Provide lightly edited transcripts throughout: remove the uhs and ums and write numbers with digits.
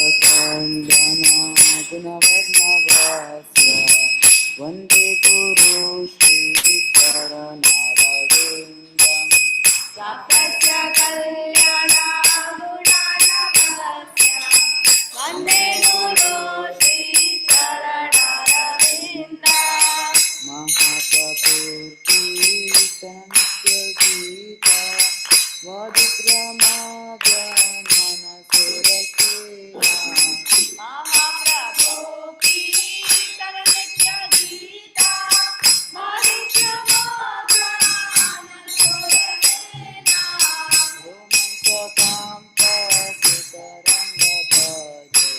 गुणवर्णवास्य वन्दे गुरु श्रीचरणरविन्दम् सप्तस्य कल्याणगुणानवस्य वन्दे गुरु श्रीचरणरविन्दम् महाप्रभुर्गीतनृत्यगीता वदित्रमागमनसुरसेना महाप्रभु कीर्तननित्यगीता मदित्रमागमनसुरसेना रोमञ्चकान्तसितरङ्गभजे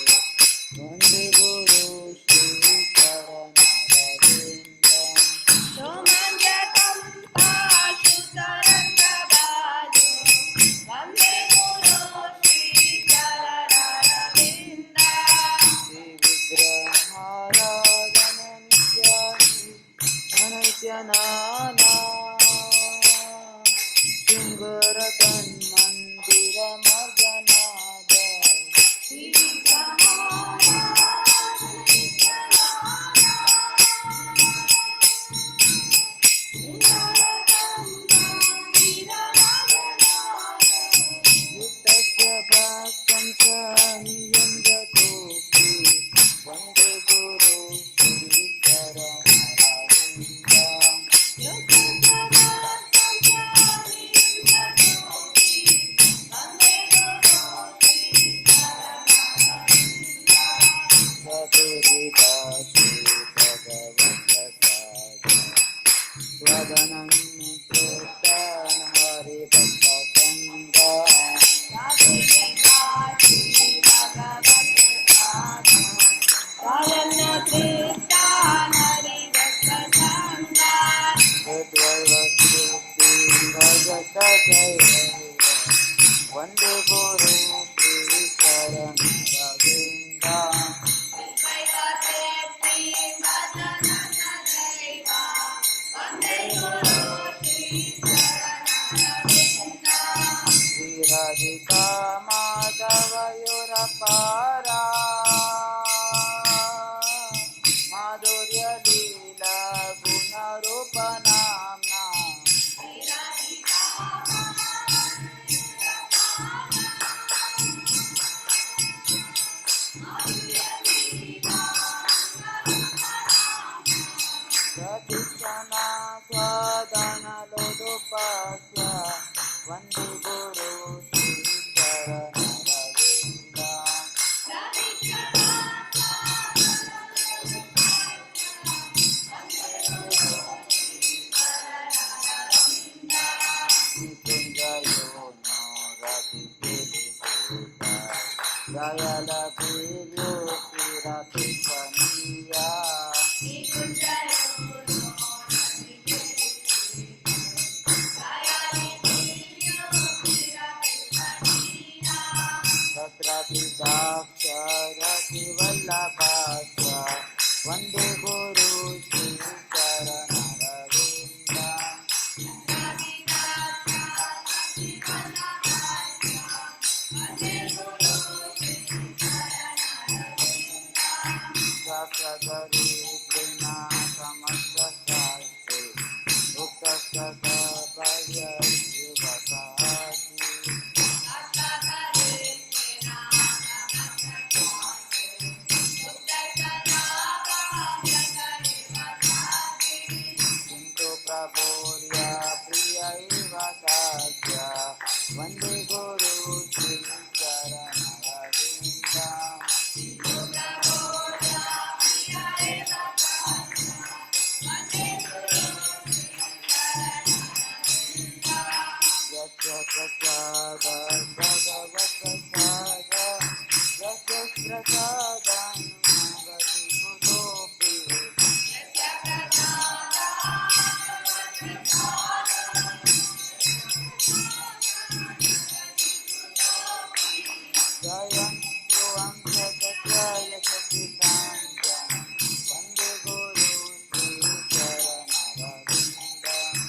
वन्दे गुरु श्रीचरणरविन्दम् रोमञ्चकम्पाशुतरङ्गबाजो वन्दे गुरु श्रीचरणरविन्दम् श्रीविग्रहाराधननित्यानाना शृङ्गरतन्मन्दिरमर्दनादय युक्तस्य भक्तं च नियञ्जतोऽपि वन्दे गुरु श्रीचरणरविन्दम् चतुर्विधासु भगवत्प्रसाद स्वदनं कृतान् हरिभक्तसङ्गान् वन्दे गुरु श्रीचरणरविन्दम् श्रीराधिका माधवयोरपारा माधुर्यलीला गुणरूपनाम्ना प्रतीक्षणा स्वदनलोदुपस्य वन्दे गुरु श्रीचरणरविन्दम् निकुञ्जयो नो रतिकेलिसूता जयलभीर्यो श्रीरतिशनीया तत्रापिताक्षरतिवल्लभास्य वन्दे गुरु श्रीचरणरविन्दम् सप्तदरिद्रिणा समस्तशास्त्रे उक्तस्य पर्ययुगसाति किन्तु प्रभोर्या प्रियैव तस्य वन्दे गुरु श्रीचरणरविन्दम् यस्य प्रसादं भगवत्प्रसाद यस्य प्रसादं भगवति कुतोऽपि जयं ध्रुवं च तस्य यशस्विताञ्जं वन्दे गुरु श्रीचरणरविन्दम्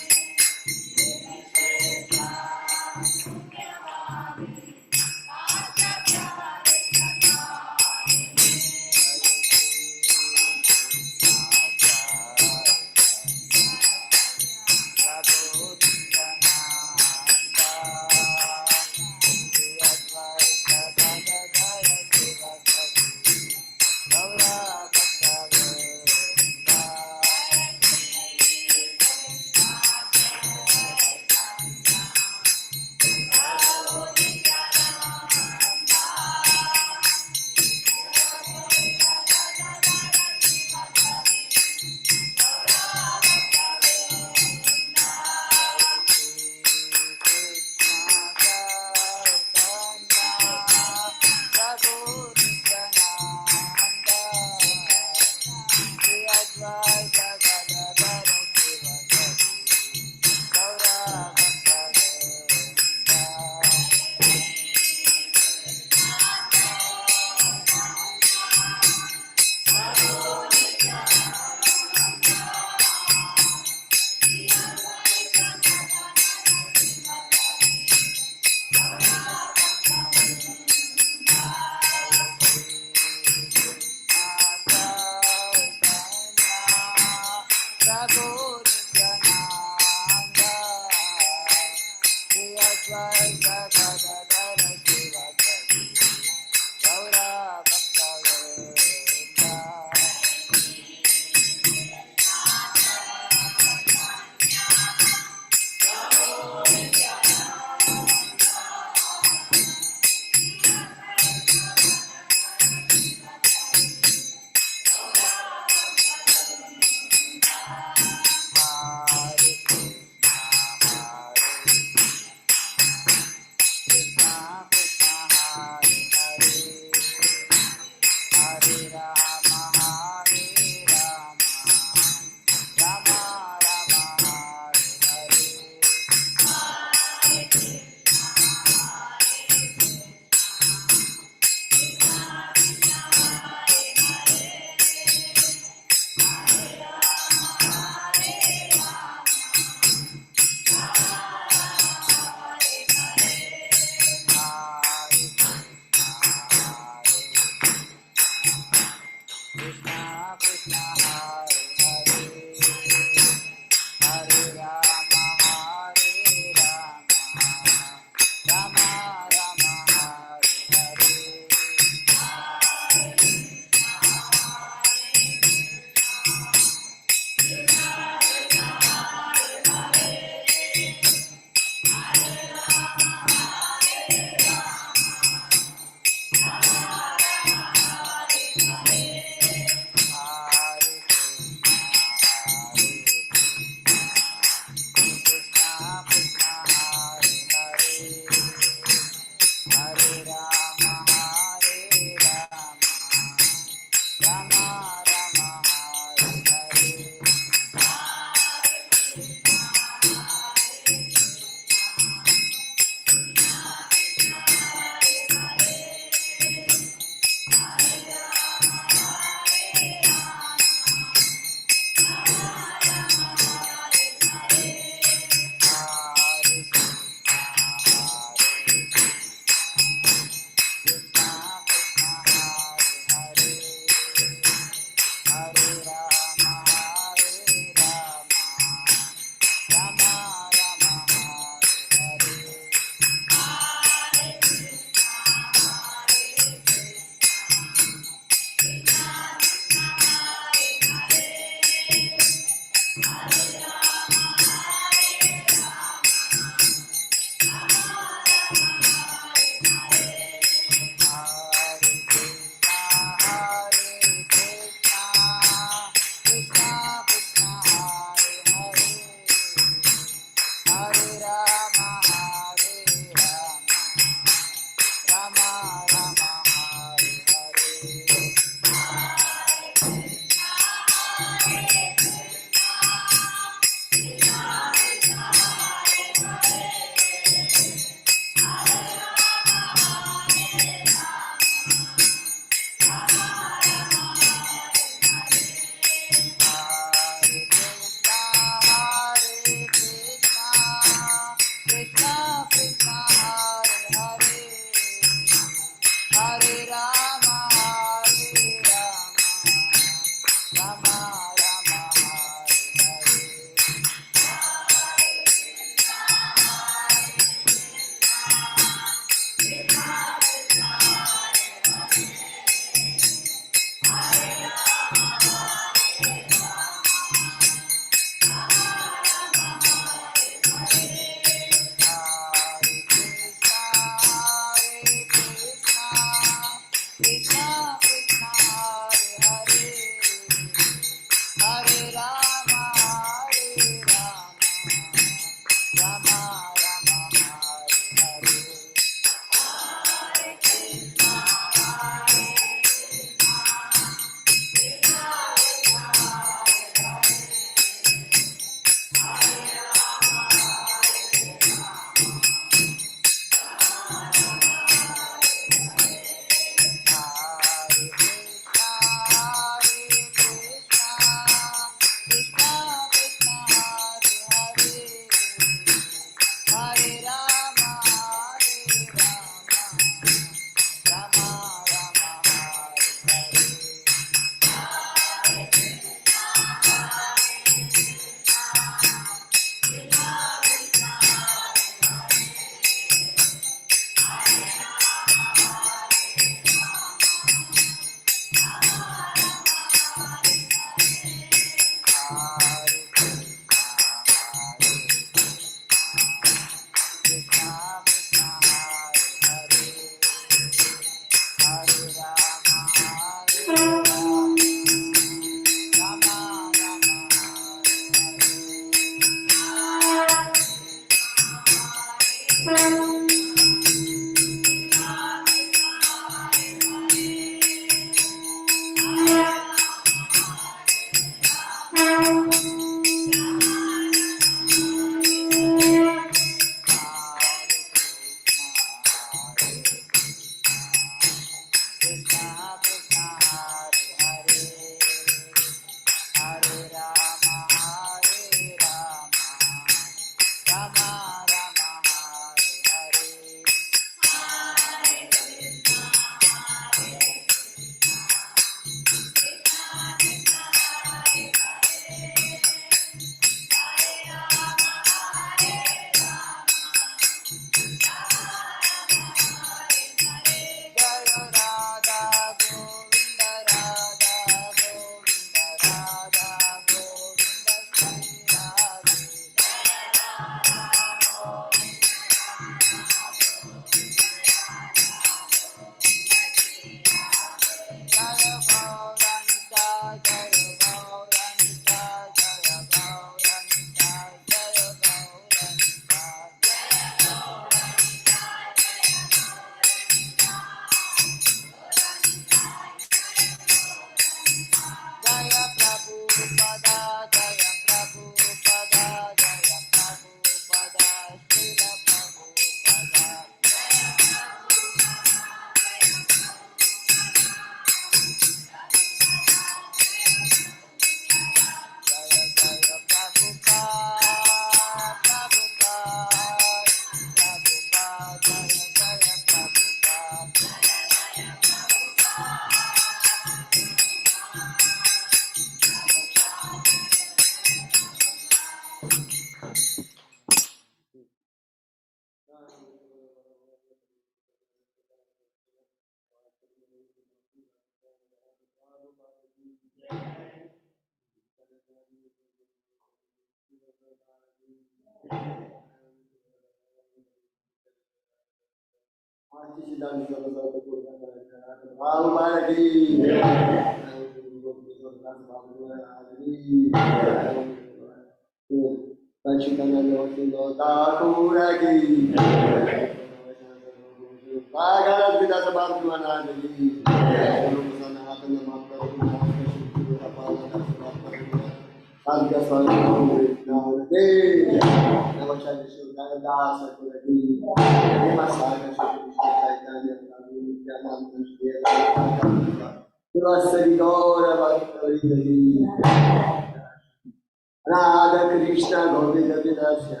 Radha Krishna Govinda Vidasya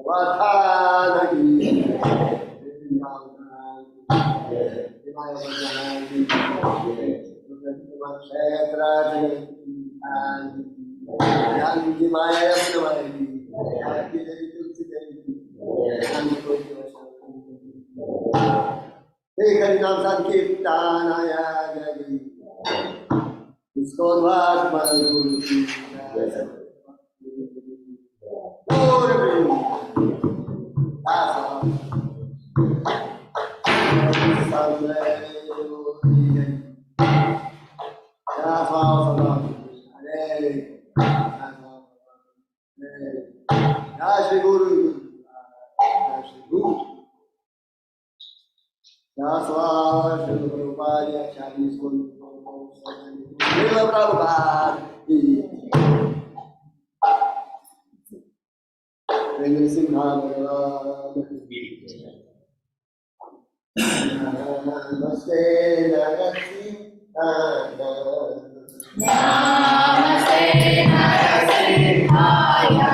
Radha Namaste Narasimhaya.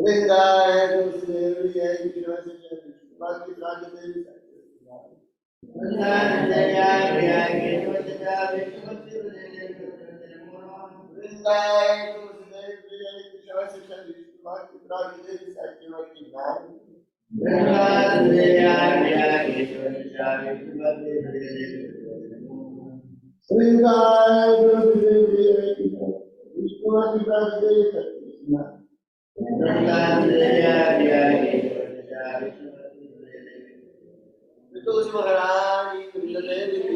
Vrindaye Tusidevriye Krishna Bhakti Prajna Devi Tulsi Maharani Krishna Devi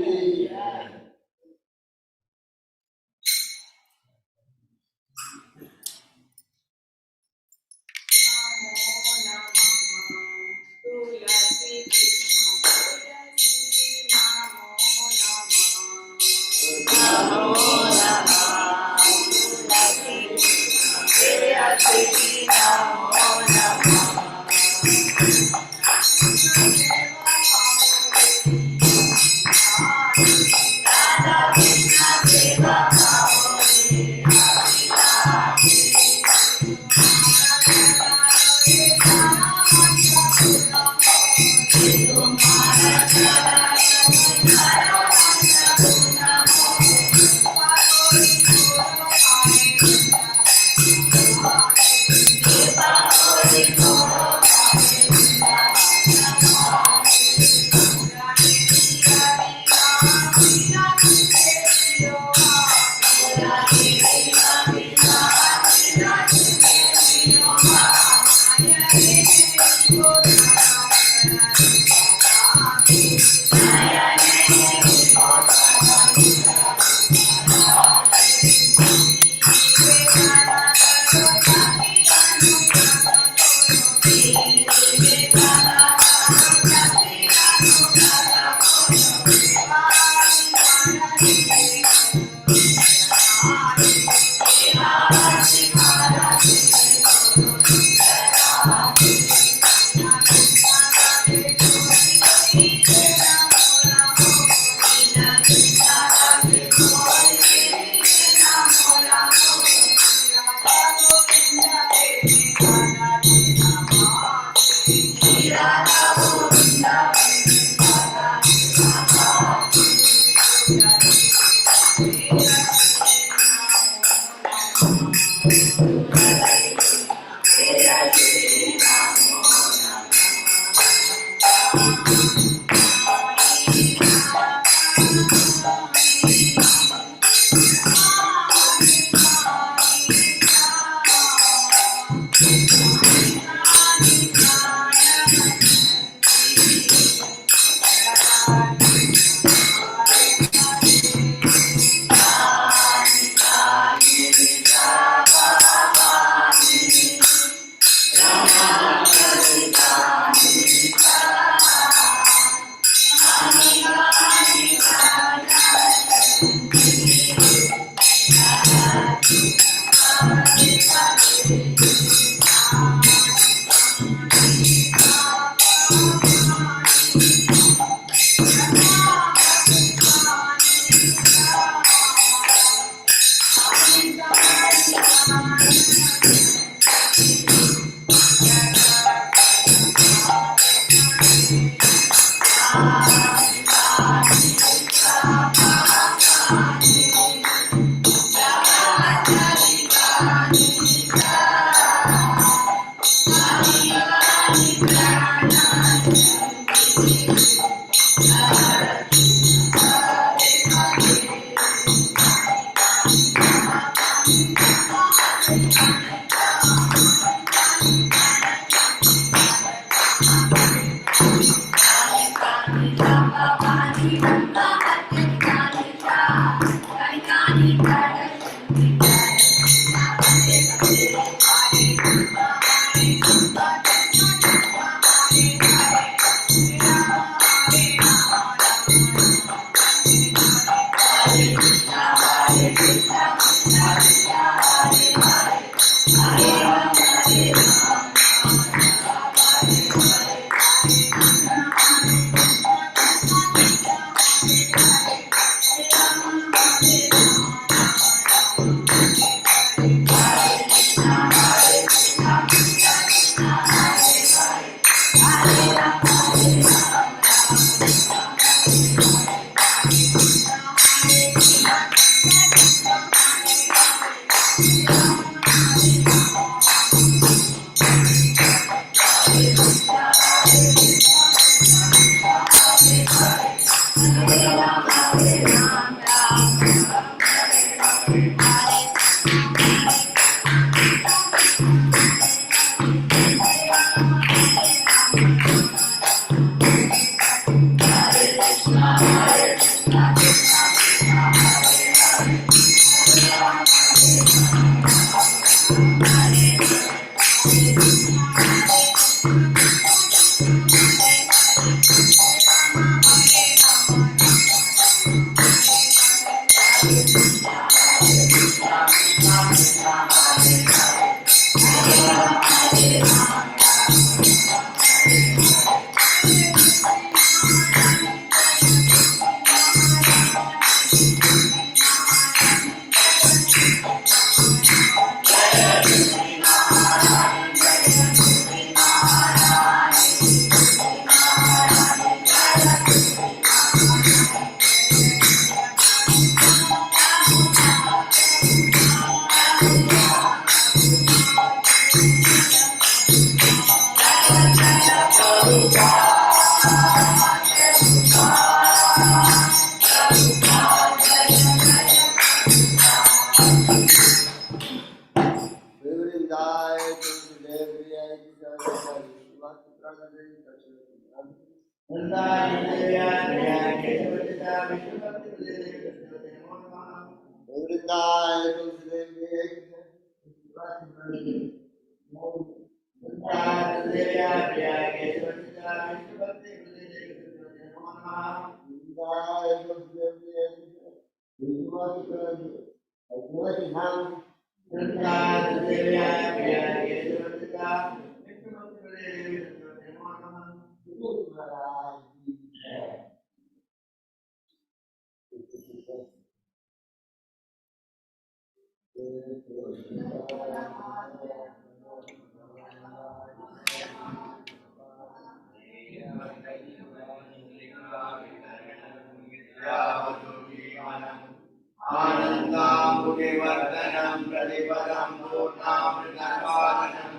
आनन्दाम्बुधिवर्धनं प्रतिपदं पूर्णामृतपालनं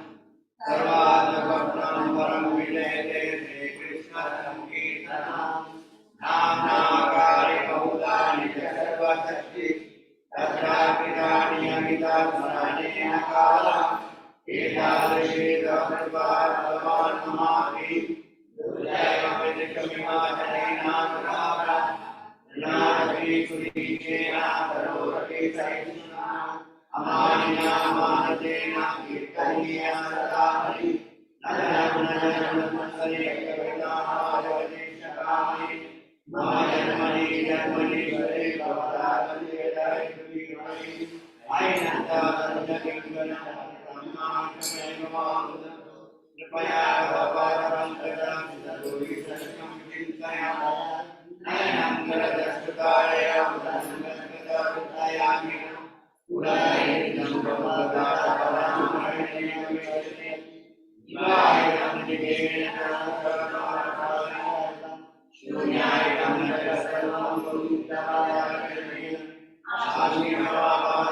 सर्वात्मभक्तं परं विजयते श्रीकृष्णसङ्कीर्तनं नाम्नाकारि बहुधानि च सर्वशक्ति तत्रापितानि अमितात्मनेन कालम् एतादृशी भगवान् नमामि दुर्जयमिमाचरेणानुरागा नारकी सुदीक्षेणा करोरपि सहिष्णुना अमानिना मानसेना कीर्तनीया सदा हरि नरनरनरनमस्ते कविताहारवदेशकामि मम जन्मनि जन्मनि हरे भवदातवेदायत्री हरि ऐनन्दानन्दकिङ्गनं ब्रह्माण्डमेवामृतं कृपया भवतां कदां सदुरिसंस्कं चिन्तयामि नयनं गरदस्तुतारयामि पुरायणं भवदापरामरणीयमिषते दिवायनं दिवेन सर्वमानसायनं शून्यायनं सर्वं गुरुतमायामि आशीर्वादां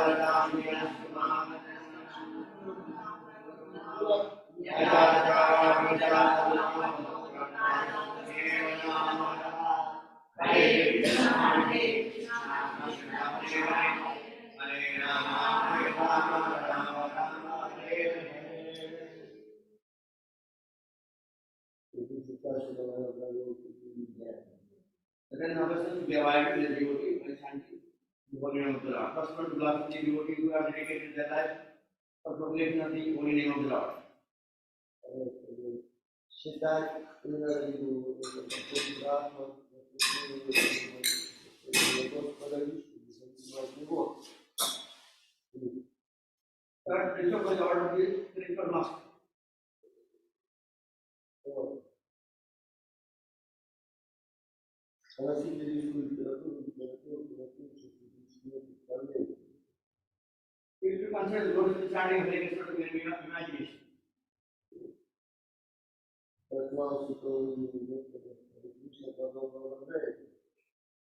Then Augustine divided the devotee by chanting the holy name of the Lord. First one to love the devotee who have dedicated their life for proclamation of the holy name of the Lord. Third bishop was ordered to be spiritual master. If you consider the Lord is chanting Hare Krishna to be imagination.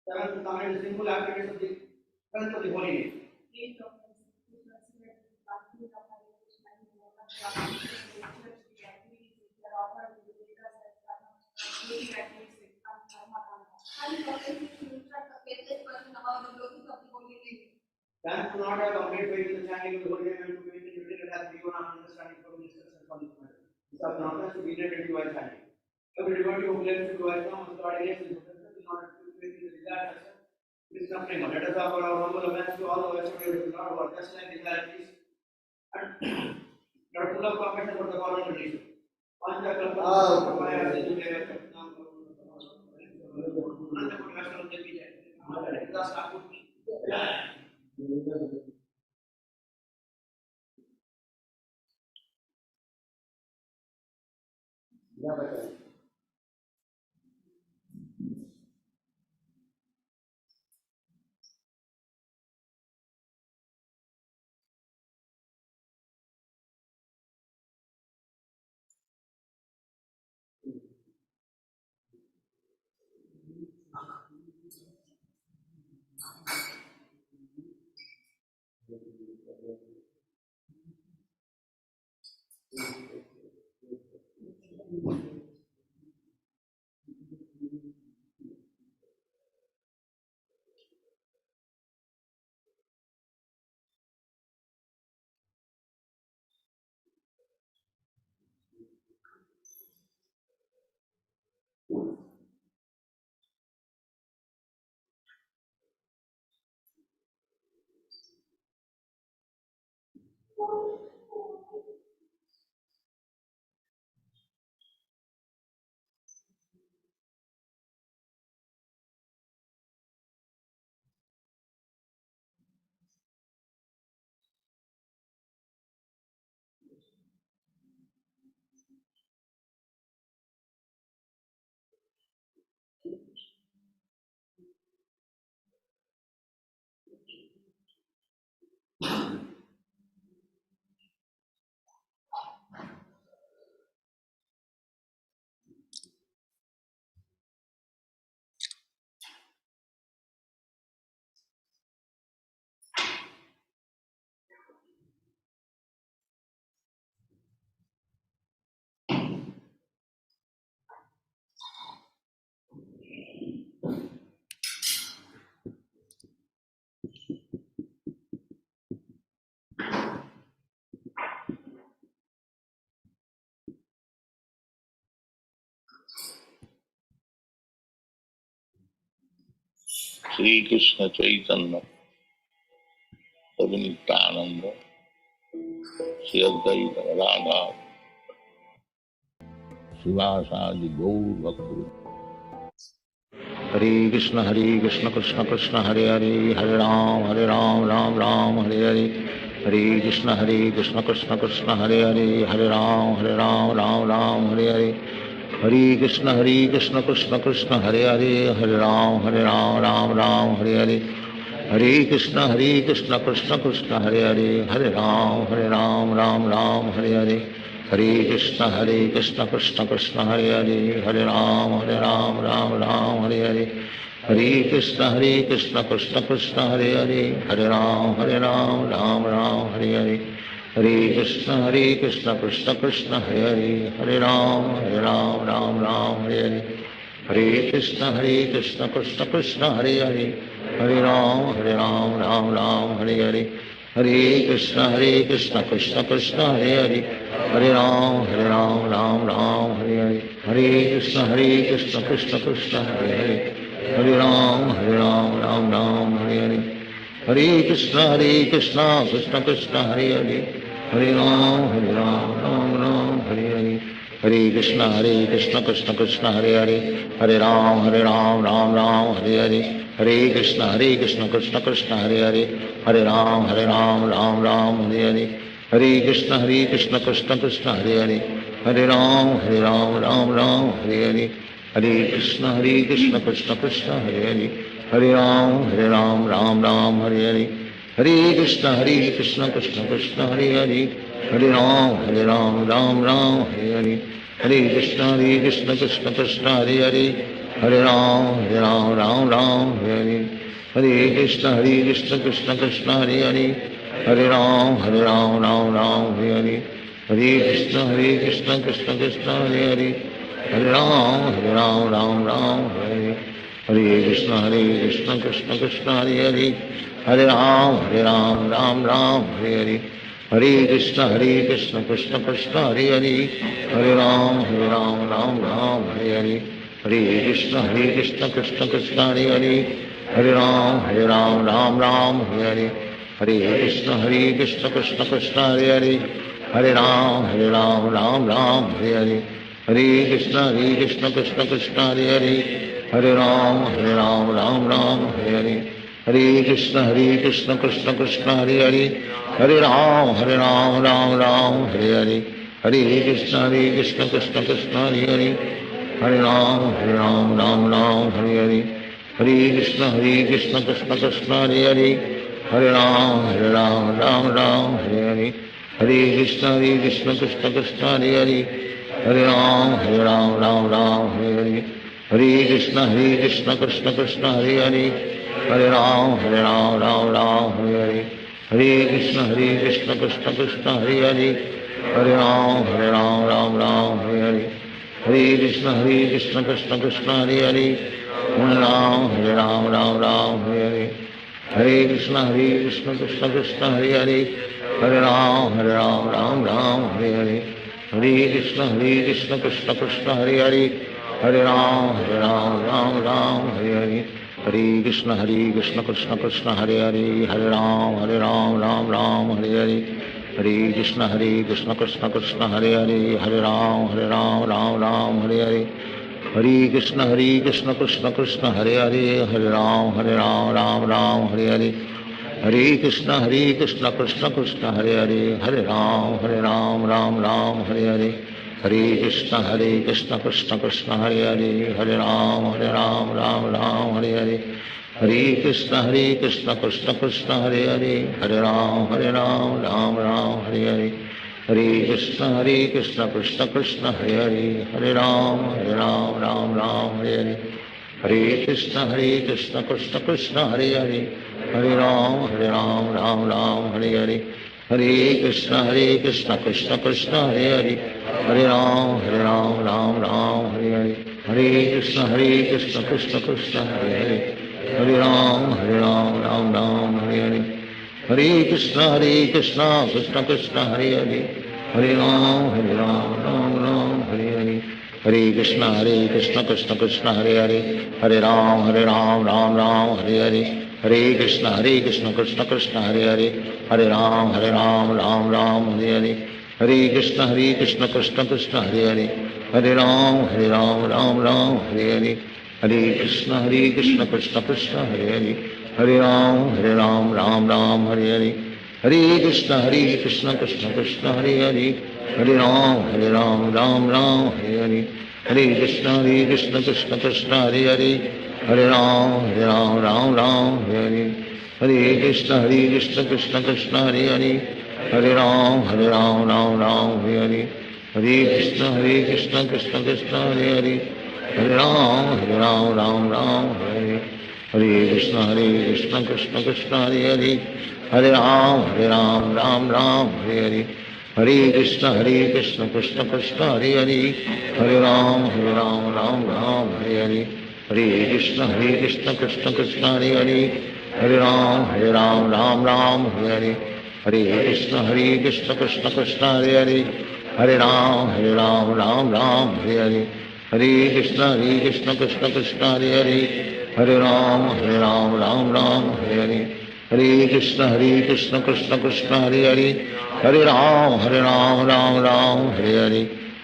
Seventh command is simple application of the strength of the holy name. Thanks to not have complete faith in the chanting of the holy name and to be educated as we want understanding from the instructions from the Master. These are not to be related to our chanting. Every devotee who claims to do Vaishnava must guard against the differences in order to be the desired success. Please suffering. Let us offer our humble obedience to all the Vaishnava devotees who are just like desired peace and are full of compassion for the following condition. Pancha kalpa sapaya siddhaya satnam Ananta Koti Vaishnava Devi Jai. Das Thakur. या बताइए। श्री कृष्ण चैतन्य प्रभु नित्यानंद श्री अद्वैत राधा शिवासादि गौर भक्त। हरे कृष्ण कृष्ण कृष्ण हरे हरे, हरे राम राम राम हरे हरे, हरे कृष्ण कृष्ण कृष्ण हरे हरे, हरे राम राम हरे हरे, हरे कृष्ण कृष्ण कृष्ण हरे हरे, हरे राम राम हरे हरे, हरे कृष्ण कृष्ण कृष्ण हरे हरे, हरे राम राम हरे हरे, हरे कृष्ण कृष्ण कृष्ण हरे हरे, हरे राम राम हरे हरे, हरे कृष्ण कृष्ण कृष्ण हरे हरे, हरे राम राम हरे हरे, हरे कृष्ण कृष्ण कृष्ण हरे हरे, हरे राम राम हरे हरे, हरे कृष्ण कृष्ण कृष्ण हरे हरे, हरे राम राम हरे हरे, हरे कृष्ण कृष्ण कृष्ण हरे हरे, हरे राम राम हरे हरे, हरे कृष्ण कृष्ण कृष्ण हरे हरे, हरे राम राम हरे हरे, हरे कृष्ण कृष्ण कृष्ण हरे हरे, हरे राम राम हरे हरे, हरे कृष्ण कृष्ण कृष्ण हरे हरे, हरे राम राम हरे हरे, हरे कृष्ण कृष्ण कृष्ण हरे हरे, हरे राम राम हरे हरे, हरे कृष्ण कृष्ण कृष्ण हरे हरे, हरे राम राम हरे हरे, हरे कृष्ण कृष्ण कृष्ण हरे हरे, हरे राम राम हरे हरे, हरे कृष्ण कृष्ण कृष्ण हरे हरे, हरे राम राम हरे हरे, हरे कृष्ण कृष्ण कृष्ण हरे हरे, हरे राम राम हरे हरे, हरे कृष्ण कृष्ण कृष्ण हरे हरे, हरे राम राम हरे हरे, हरे कृष्ण कृष्ण कृष्ण हरे हरे, हरे राम राम हरे हरे, हरे कृष्ण कृष्ण कृष्ण हरे हरे, हरे राम राम हरे हरे, हरे कृष्ण कृष्ण कृष्ण हरे हरे, हरे राम राम हरे हरे, हरे कृष्ण कृष्ण कृष्ण हरे हरे, हरे राम राम हरे हरे, हरे कृष्ण कृष्ण कृष्ण हरे हरे, हरे राम राम हरे हरे, हरे कृष्ण कृष्ण कृष्ण हरे हरे, हरे राम राम हरे हरे, हरे कृष्ण कृष्ण कृष्ण हरे हरे, हरे राम राम हरे हरे, हरे कृष्ण कृष्ण कृष्ण हरे हरे हरे राम राम राम हरे हरे हरे कृष्ण कृष्ण कृष्ण हरे हरे हरे राम राम राम हरे हरे हरे कृष्ण कृष्ण कृष्ण हरे हरे हरे राम राम हरे हरे हरे कृष्ण कृष्ण कृष्ण हरे हरे हरे राम राम हरे हरे हरे कृष्ण कृष्ण कृष्ण हरे हरे हरे राम राम हरे हरे हरे कृष्ण कृष्ण कृष्ण हरे हरे हरे राम राम हरे हरे हरे कृष्ण कृष्ण कृष्ण हरे हरे हरे राम राम हरे हरे हरे कृष्ण कृष्ण कृष्ण हरे हरे हरे राम राम हरे हरे हरे कृष्ण कृष्ण कृष्ण हरे हरे हरे राम राम हरे हरे हरे कृष्ण कृष्ण कृष्ण हरे हरे हरे राम हरे हरे हरे कृष्ण कृष्ण कृष्ण हरे हरे हरे राम हरे हरे हरे कृष्ण कृष्ण कृष्ण हरे हरे हरे राम राम हरे हरे हरे कृष्ण कृष्ण कृष्ण हरे हरे हरे राम राम हरे हरे हरे कृष्ण कृष्ण कृष्ण हरे हरे हरे राम राम हरे हरे हरे कृष्ण कृष्ण कृष्ण हरे हरे हरे राम राम हरे हरे हरे कृष्ण कृष्ण कृष्ण हरे हरे हरे राम राम हरे हरे हरे कृष्ण कृष्ण कृष्ण हरे हरे हरे राम राम हरे हरे हरे कृष्ण कृष्ण कृष्ण हरे हरे हरे राम राम हरे हरे हरे कृष्ण कृष्ण कृष्ण हरे हरे हरे राम हरे हरे हरे कृष्ण कृष्ण कृष्ण हरे हरे हरे राम राम हरे हरे हरे कृष्ण कृष्ण कृष्ण हरे हरे हरे राम राम हरे हरे हरे कृष्ण कृष्ण कृष्ण हरे हरे हरे राम राम हरे हरे हरे कृष्ण कृष्ण कृष्ण हरे हरे हरे राम राम हरे हरे हरे कृष्ण कृष्ण कृष्ण हरे हरे हरे राम राम हरे हरे हरे कृष्ण कृष्ण कृष्ण हरे हरे हरे राम राम हरे हरे हरे कृष्ण कृष्ण कृष्ण हरे हरे हरे राम राम हरे हरे हरे कृष्ण कृष्ण कृष्ण हरे हरे हरे राम राम हरे हरे हरे कृष्ण कृष्ण कृष्ण हरे हरे हरे राम राम हरे हरे हरे कृष्ण कृष्ण कृष्ण हरे हरे हरे राम राम हरे हरे हरे कृष्ण कृष्ण कृष्ण हरे हरे हरे राम राम हरे हरे हरे कृष्ण कृष्ण कृष्ण हरे हरे हरे राम राम हरे हरे हरे कृष्ण कृष्ण कृष्ण हरे हरे हरे राम राम हरे हरे हरे कृष्ण कृष्ण कृष्ण हरे हरे हरे राम राम हरे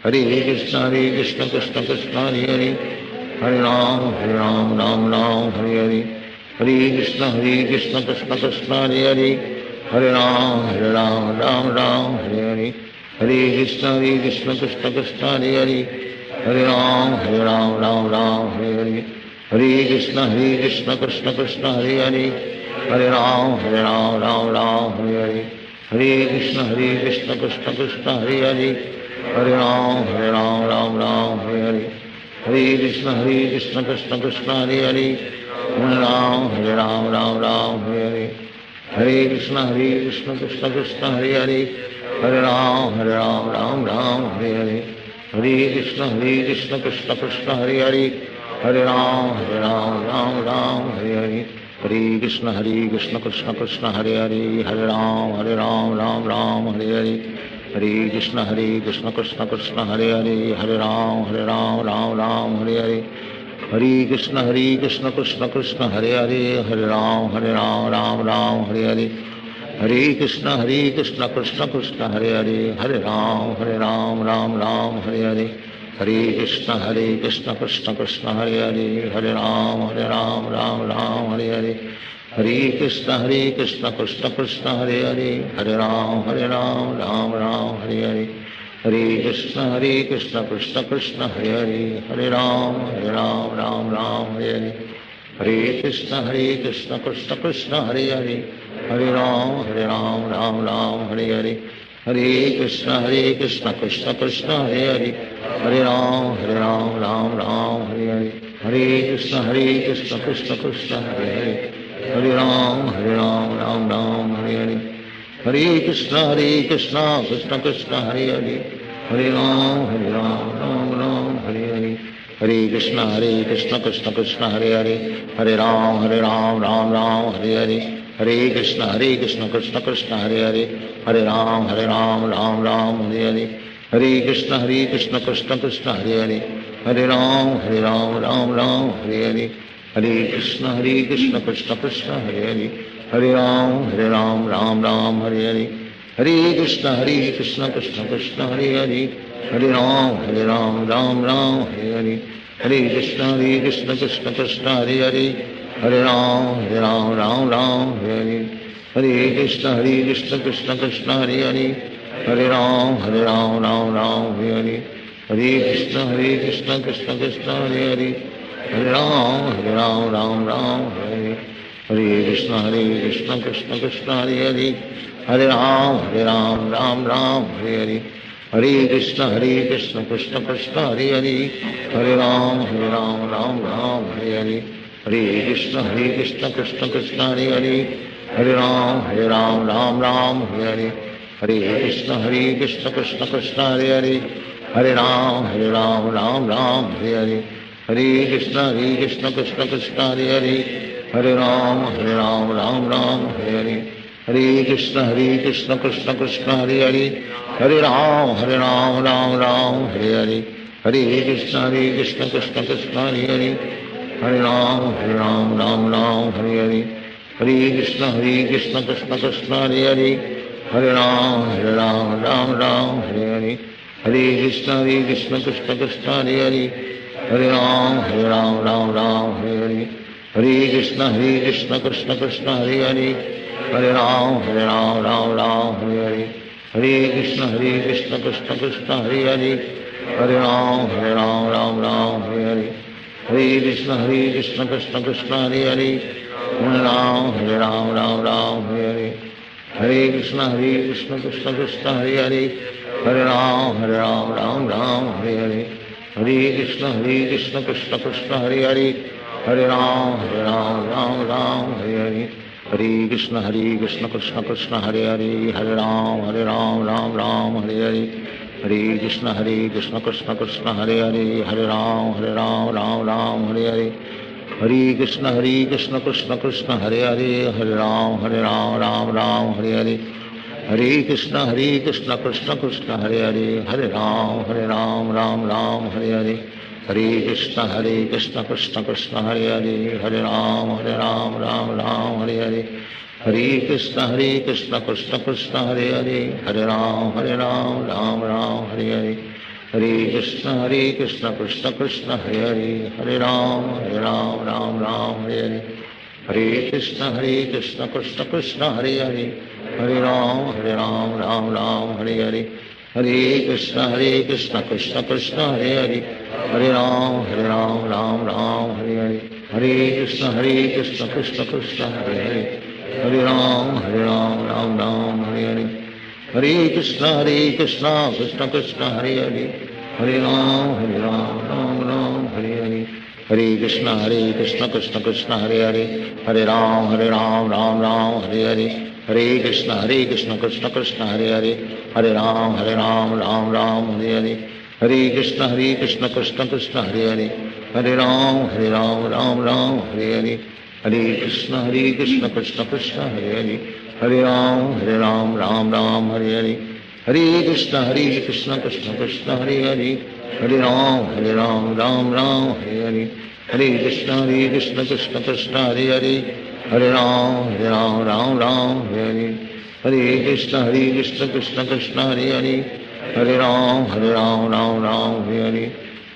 हरे हरे कृष्ण कृष्ण कृष्ण हरे हरे हरे राम राम हरे हरे हरे कृष्ण कृष्ण कृष्ण हरे हरे हरे राम हरे हरे हरे कृष्ण कृष्ण कृष्ण हरे हरे हरे राम हरे हरे हरे कृष्ण कृष्ण कृष्ण हरे हरे हरे राम हरे हरे हरे कृष्ण कृष्ण कृष्ण हरे हरे हरे राम हरे हरे हरे कृष्ण कृष्ण कृष्ण हरे हरे हरे राम हरे हरे हरे कृष्ण कृष्ण कृष्ण हरे हरे हरे राम हरे हरे हरे कृष्ण कृष्ण कृष्ण हरे हरे हरे राम हरे हरे हरे कृष्ण कृष्ण कृष्ण हरे हरे हरे राम हरे हरे हरे कृष्ण कृष्ण कृष्ण हरे हरे हरे राम हरे हरे हरे कृष्ण कृष्ण कृष्ण हरे हरे हरे राम हरे हरे हरे कृष्ण कृष्ण कृष्ण हरे हरे हरे राम हरे हरे हरे कृष्ण कृष्ण कृष्ण हरे हरे हरे राम हरे हरे हरे कृष्ण कृष्ण कृष्ण कृष्ण हरे हरे हरे राम हरे हरे हरे कृष्ण कृष्ण कृष्ण हरे हरे हरे राम राम राम हरे हरे हरे कृष्ण कृष्ण कृष्ण हरे हरे हरे राम राम राम हरे हरे हरे कृष्ण कृष्ण कृष्ण हरे हरे हरे राम राम राम हरे हरे हरे कृष्ण कृष्ण कृष्ण हरे हरे हरे राम राम राम हरे हरे हरे कृष्ण कृष्ण कृष्ण हरे हरे हरे राम राम राम हरे हरे हरे कृष्ण कृष्ण कृष्ण हरे हरे हरे राम राम राम हरे हरे हरे कृष्ण कृष्ण कृष्ण हरे हरे हरे राम राम राम हरे हरे हरे कृष्ण कृष्ण कृष्ण हरे हरे हरे राम राम राम हरे हरे हरे कृष्ण कृष्ण कृष्ण हरे हरे हरे राम राम हरे हरे हरे कृष्ण कृष्ण कृष्ण हरे हरे हरे राम राम हरे हरे हरे कृष्ण कृष्ण कृष्ण हरे हरे हरे राम राम हरे हरे हरे कृष्ण कृष्ण कृष्ण हरे हरे हरे राम राम हरे हरे हरे कृष्ण कृष्ण कृष्ण हरे हरे हरे राम राम हरे हरे हरे कृष्ण कृष्ण कृष्ण हरे हरे हरे राम राम हरे हरे हरे कृष्ण कृष्ण कृष्ण हरे हरे हरे राम राम राम हरे हरे हरे कृष्ण कृष्ण कृष्ण हरे हरे हरे राम राम हरे हरे हरे कृष्ण कृष्ण कृष्ण हरे हरे हरे राम राम हरे हरे हरे कृष्ण कृष्ण कृष्ण हरे हरे हरे राम राम हरे हरे हरे कृष्ण कृष्ण कृष्ण हरे हरे हरे राम राम हरे हरे हरे कृष्ण कृष्ण कृष्ण हरे हरे हरे राम राम हरे हरे हरे कृष्ण कृष्ण कृष्ण हरे हरे हरे राम राम हरे हरे हरे कृष्ण कृष्ण कृष्ण हरे हरे हरे राम राम हरे हरे हरे कृष्ण कृष्ण कृष्ण हरे हरे हरे राम राम हरे हरे हरे कृष्ण कृष्ण कृष्ण हरे हरे हरे राम राम हरे हरे हरे कृष्ण कृष्ण कृष्ण हरे हरे हरे राम राम हरे हरे हरे कृष्ण कृष्ण कृष्ण हरे हरे हरे राम राम हरे हरे हरे कृष्ण कृष्ण कृष्ण हरे हरे हरे राम राम हरे हरे हरे कृष्ण कृष्ण कृष्ण हरे हरे हरे राम राम हरे हरे हरे कृष्ण कृष्ण कृष्ण हरे हरे हरे राम राम हरे हरे हरे कृष्ण कृष्ण कृष्ण हरे हरे हरे राम राम हरे हरे हरे कृष्ण कृष्ण कृष्ण हरे हरे हरे राम राम हरे हरे हरे कृष्ण कृष्ण कृष्ण हरे हरे हरे राम राम हरे हरे हरे कृष्ण कृष्ण कृष्ण हरे हरे हरे राम राम हरे हरे हरे कृष्ण कृष्ण कृष्ण हरे हरे हरे राम राम हरे हरे हरे कृष्ण कृष्ण कृष्ण हरे हरे हरे राम राम हरे हरे हरे कृष्ण कृष्ण कृष्ण हरे हरे हरे राम राम हरे हरे हरे कृष्ण कृष्ण कृष्ण हरे हरे हरे राम राम हरे हरे हरे कृष्ण कृष्ण कृष्ण हरे हरे हरे राम राम हरे हरे हरे कृष्ण कृष्ण कृष्ण हरे हरे हरे राम राम हरे हरे हरे कृष्ण कृष्ण कृष्ण हरे हरे हरे राम राम हरे हरे हरे कृष्ण कृष्ण कृष्ण हरे हरे हरे राम राम हरे हरे हरे कृष्ण कृष्ण कृष्ण हरे हरे हरे राम राम हरे हरे हरे कृष्ण कृष्ण कृष्ण हरे हरे हरे राम राम हरे हरे हरे कृष्ण कृष्ण कृष्ण हरे हरे हरे राम राम हरे हरे हरे कृष्ण कृष्ण कृष्ण हरे हरे हरे राम राम हरे हरे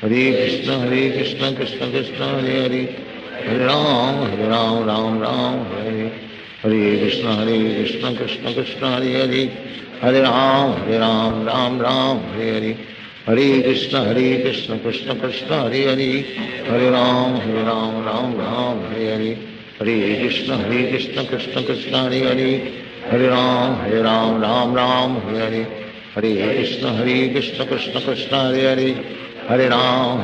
हरे कृष्ण कृष्ण कृष्ण कृष्ण हरे हरे हरे राम राम राम हरे हरे हरे कृष्ण कृष्ण कृष्ण हरे हरे हरे राम राम राम हरे हरे हरे कृष्ण कृष्ण कृष्ण हरे हरे हरे राम राम राम हरे हरे हरे कृष्ण कृष्ण कृष्ण हरे हरे हरे राम राम राम हरे हरे हरे कृष्ण कृष्ण कृष्ण हरे हरे हरे राम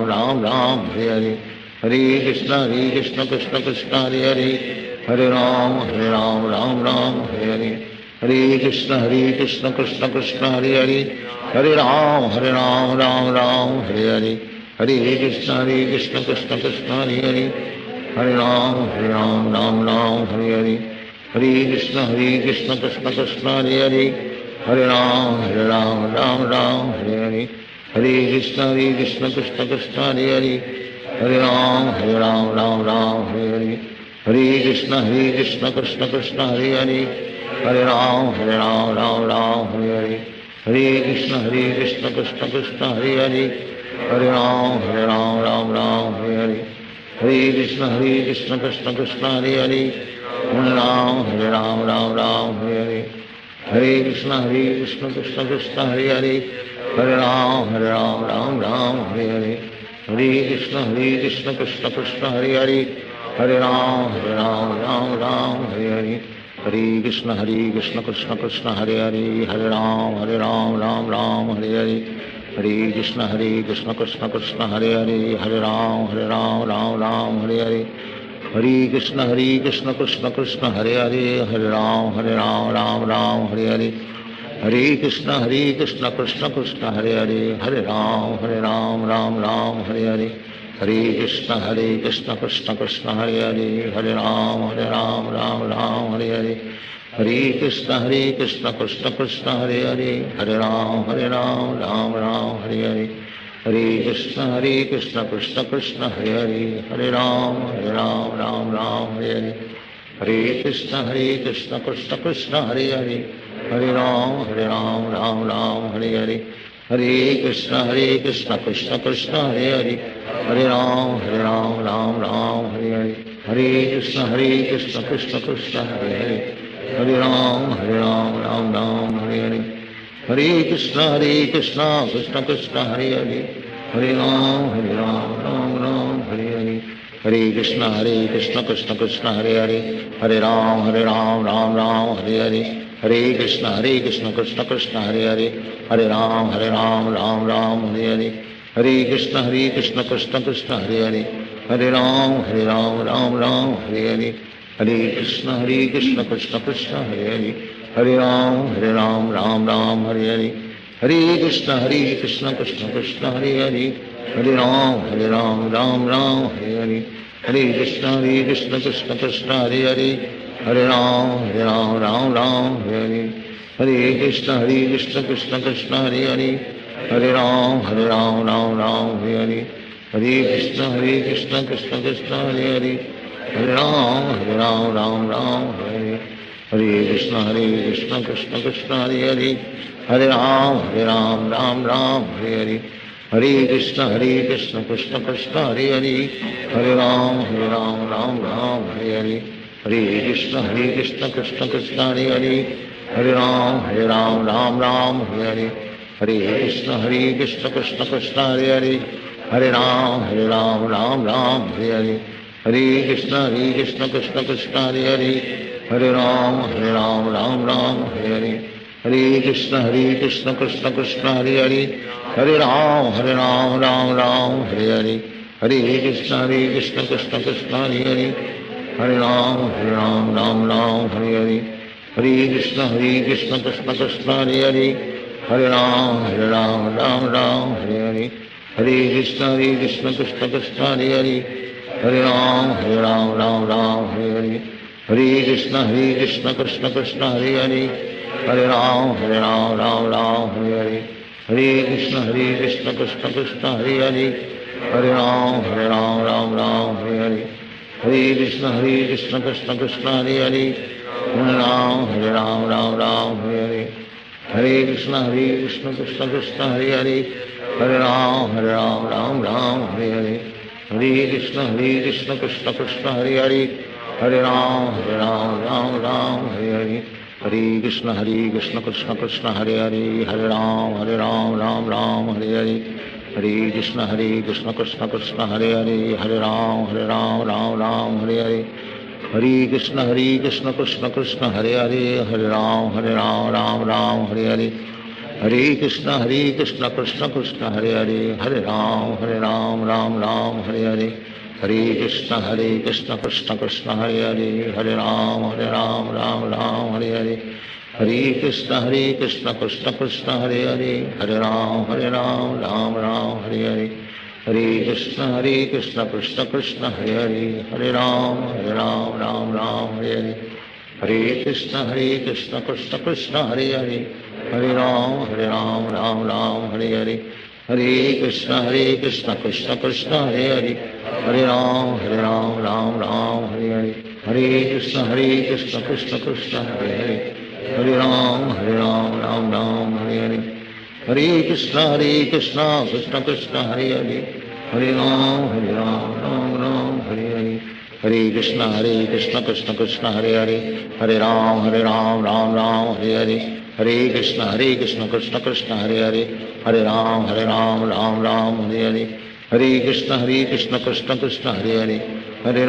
राम राम हरे हरे हरे कृष्ण कृष्ण कृष्ण हरे हरे हरे राम राम राम हरे हरे हरे कृष्ण कृष्ण कृष्ण हरे हरे हरे राम राम राम हरे हरे हरे कृष्ण कृष्ण कृष्ण हरे हरे हरे राम राम राम हरे हरे हरे कृष्ण कृष्ण कृष्ण हरे हरे हरे राम राम राम हरे हरे हरे कृष्ण कृष्ण कृष्ण हरे हरे हरे राम राम राम हरे हरे हरे कृष्ण कृष्ण कृष्ण हरे हरे हरे राम राम राम हरे हरे हरे कृष्ण कृष्ण कृष्ण हरे हरे हरे राम राम राम हरे हरे हरे कृष्ण कृष्ण कृष्ण हरे हरे हरे राम राम राम हरे हरे हरे कृष्ण कृष्ण कृष्ण हरे हरे हरे राम राम राम हरे हरे हरे कृष्ण कृष्ण कृष्ण हरे हरे हरे राम राम राम हरे हरे हरे कृष्ण कृष्ण कृष्ण हरे हरे हरे राम राम राम हरे हरे हरे कृष्ण कृष्ण कृष्ण हरे हरे हरे राम राम राम हरे हरे हरे कृष्ण कृष्ण कृष्ण हरे हरे हरे राम राम राम हरे हरे हरे कृष्ण कृष्ण कृष्ण हरे हरे हरे राम राम राम हरे हरे हरे कृष्ण कृष्ण कृष्ण हरे हरे हरे राम राम राम हरे हरे हरे कृष्ण कृष्ण कृष्ण हरे हरे हरे राम राम राम हरे हरे हरे कृष्ण कृष्ण कृष्ण हरे हरे हरे राम राम राम हरे हरे हरे कृष्ण कृष्ण कृष्ण हरे हरे हरे राम राम राम हरे हरे हरे कृष्ण कृष्ण कृष्ण हरे हरे हरे राम राम राम हरे हरे हरे कृष्ण कृष्ण कृष्ण हरे हरे हरे राम राम राम हरे हरे हरे कृष्ण कृष्ण कृष्ण हरे हरे हरे राम राम राम हरे हरे हरे कृष्ण कृष्ण कृष्ण हरे हरे हरे राम राम राम हरे हरे हरे कृष्ण कृष्ण कृष्ण हरे हरे हरे राम राम राम हरे हरे हरे कृष्ण कृष्ण कृष्ण हरे हरे हरे राम राम राम हरे हरे हरे कृष्ण कृष्ण कृष्ण हरे हरे हरे राम राम राम हरे हरे हरे कृष्ण कृष्ण कृष्ण हरे हरे हरे राम राम राम हरे हरे हरे कृष्ण कृष्ण कृष्ण हरे हरे हरे राम राम राम हरे हरे हरे कृष्ण कृष्ण कृष्ण हरे हरे हरे राम राम राम हरे हरे हरे कृष्ण कृष्ण कृष्ण हरे हरे हरे राम राम राम हरे हरे हरे कृष्ण कृष्ण कृष्ण हरे हरे हरे राम राम राम हरे हरे हरे कृष्ण कृष्ण कृष्ण हरे हरे हरे राम राम राम हरे हरे हरे कृष्ण कृष्ण कृष्ण हरे हरे हरे राम राम राम हरे हरे हरे कृष्ण कृष्ण कृष्ण हरे हरे हरे राम राम राम हरे हरे हरे कृष्ण कृष्ण कृष्ण हरे हरे हरे राम राम राम हरे हरे हरे कृष्ण कृष्ण कृष्ण हरे हरे हरे राम राम राम हरे हरे हरे कृष्ण कृष्ण कृष्ण हरे हरे हरे राम राम राम हरे हरे हरे कृष्ण कृष्ण कृष्ण हरे हरे हरे राम राम राम हरे हरे हरे कृष्ण कृष्ण कृष्ण हरे हरे हरे राम राम राम हरे हरे हरे कृष्ण कृष्ण कृष्ण हरे हरे हरे राम राम राम हरे हरे हरे कृष्ण कृष्ण कृष्ण हरे हरे हरे राम राम राम हरे हरे हरे कृष्ण कृष्ण कृष्ण हरे हरे हरे राम राम राम हरे हरे हरे कृष्ण कृष्ण कृष्ण हरे हरे हरे राम राम राम हरे हरे हरे कृष्ण कृष्ण कृष्ण हरे हरे हरे राम राम राम हरे हरे हरे कृष्ण कृष्ण कृष्ण हरे हरे राम राम राम हरे हरे हरे कृष्ण कृष्ण कृष्ण हरे राम राम राम हरे हरे हरे कृष्ण कृष्ण कृष्ण हरे राम राम राम हरे हरे हरे कृष्ण कृष्ण कृष्ण हरे राम राम हरे हरे हरे कृष्ण कृष्ण कृष्ण हरे राम राम हरे हरे हरे कृष्ण कृष्ण कृष्ण हरे राम राम हरे हरे हरे कृष्ण कृष्ण कृष्ण हरे राम राम हरे हरे हरे कृष्ण कृष्ण कृष्ण हरे राम राम हरे हरे हरे कृष्ण कृष्ण कृष्ण हरे राम राम हरे हरे हरे कृष्ण कृष्ण कृष्ण हरे राम राम हरे हरे हरे कृष्ण कृष्ण कृष्ण हरे राम राम हरे हरे हरे कृष्ण कृष्ण कृष्ण हरे राम राम हरे हरे हरे कृष्ण कृष्ण कृष्ण हरे राम राम हरे हरे हरे कृष्ण कृष्ण कृष्ण हरे राम राम हरे हरे हरे कृष्ण कृष्ण कृष्ण हरे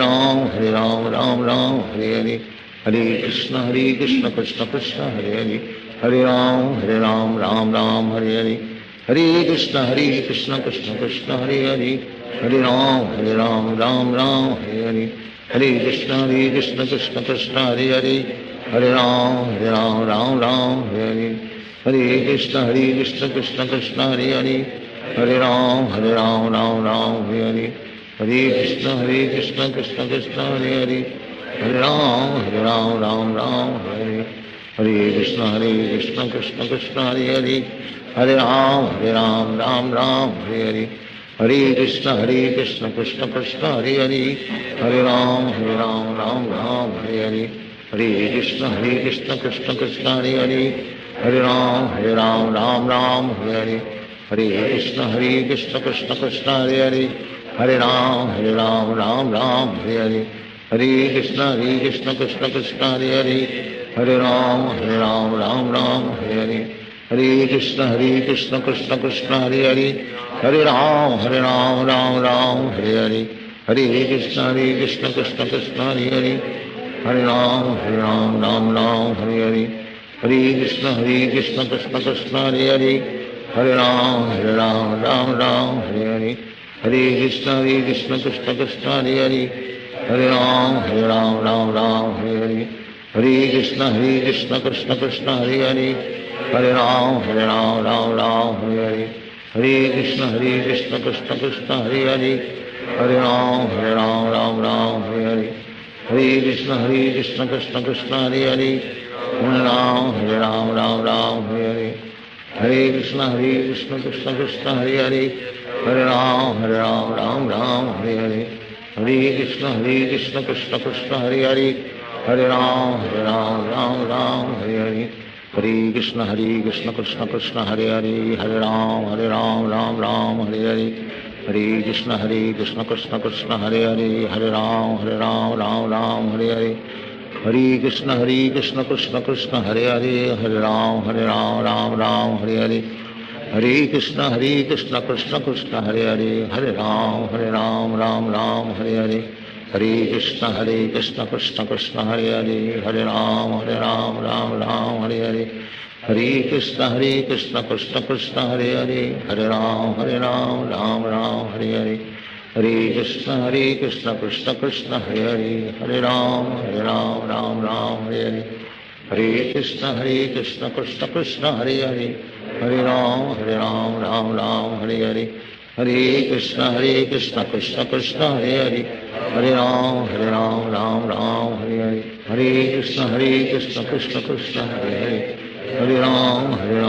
राम राम हरे हरे हरे कृष्ण कृष्ण कृष्ण हरे राम राम हरे हरे हरे कृष्ण कृष्ण कृष्ण हरे राम राम हरे हरे हरे कृष्ण कृष्ण कृष्ण हरे राम राम हरे हरे हरे कृष्ण कृष्ण कृष्ण हरे राम राम हरे हरे कृष्ण कृष्ण कृष्ण हरे राम राम हरे हरे हरे कृष्ण कृष्ण कृष्ण हरे राम राम हरे हरे हरे कृष्ण कृष्ण कृष्ण हरे राम राम हरे हरे हरे कृष्ण कृष्ण कृष्ण हरे राम राम हरे हरे हरे कृष्ण कृष्ण कृष्ण हरे राम राम हरे हरे हरे कृष्ण कृष्ण कृष्ण हरे राम राम हरे हरे हरे कृष्ण कृष्ण कृष्ण हरे राम राम हरे हरे हरे कृष्ण कृष्ण कृष्ण हरे राम हरे हरे हरे कृष्ण कृष्ण कृष्ण हरे राम हरे हरे हरे कृष्ण कृष्ण कृष्ण हरे राम हरे हरे हरे कृष्ण कृष्ण कृष्ण हरे राम हरे हरे हरे कृष्ण कृष्ण कृष्ण हरे राम हरे हरे हरे कृष्ण कृष्ण कृष्ण हरे राम हरे हरे हरे कृष्ण कृष्ण कृष्ण हरे राम हरे हरे हरे कृष्ण कृष्ण कृष्ण हरे राम हरे हरे हरे कृष्ण कृष्ण कृष्ण हरे राम हरे हरे हरे कृष्ण कृष्ण कृष्ण हरे राम हरे हरे हरे कृष्ण कृष्ण कृष्ण हरे राम राम हरे हरे हरे कृष्ण कृष्ण कृष्ण हरे राम राम हरे हरे हरे कृष्ण कृष्ण कृष्ण हरे राम राम हरे हरे हरे कृष्ण कृष्ण कृष्ण हरे राम राम हरे हरे हरे कृष्ण कृष्ण कृष्ण हरे राम हरे हरे हरे कृष्ण कृष्ण कृष्ण हरे राम हरे हरे हरे कृष्ण कृष्ण कृष्ण हरे राम हरे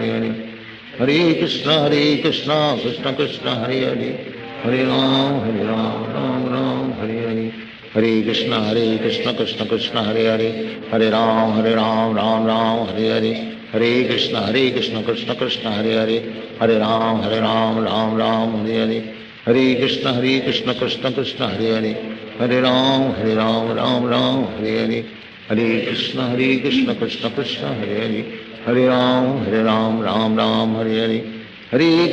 हरे हरे कृष्ण कृष्ण कृष्ण हरे राम हरे हरे हरे कृष्ण कृष्ण कृष्ण हरे राम राम हरे हरे हरे कृष्ण कृष्ण कृष्ण हरे Ram Ram Ram Hare Hare Hare Krishna Krishna Krishna Hare Ram Ram Ram Hare Hare Hare Krishna Krishna Krishna Hare Hare Hare Ram Ram Ram Hare Hare Hare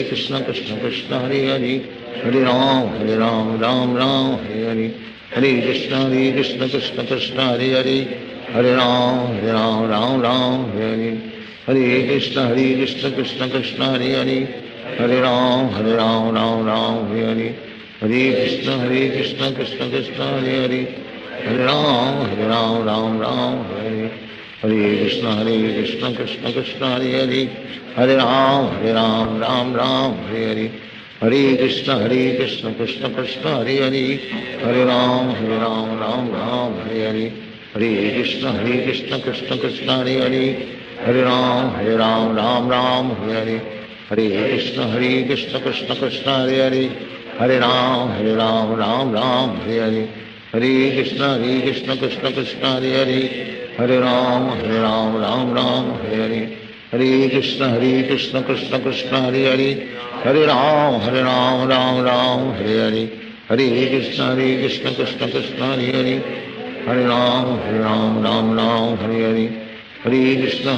Krishna Krishna Krishna Hare Hare Hare Ram Ram Ram Hare Hare Hare Krishna Krishna Krishna Hare Hare Hare Ram Ram Hare Hare Hare Krishna Krishna Krishna Hare Hare Hare Ram Ram Hare Hare Hare Krishna Krishna Krishna Hare Hare Hare Ram Ram Hare Hare Krishna Krishna Krishna Hare Hare Hare Ram Ram Hare Hare Hare Krishna Krishna Krishna Hare Hare Hare Ram Hare Hare Hare Krishna Krishna Krishna Hare Hare Hare Ram Hare Hare Hare Krishna Krishna Krishna Hare Hare Hare Ram Hare Hare Hare Krishna Krishna Krishna Hare Hare Hare Ram Hare Hare Hare Krishna Krishna Krishna Hare Hare Hare Ram Hare Hare Hare Krishna Krishna Krishna Hare Hare Hare Ram Hare Hare Hare Krishna Krishna Krishna Hare Hare Hare Ram Hare Hare Hare Krishna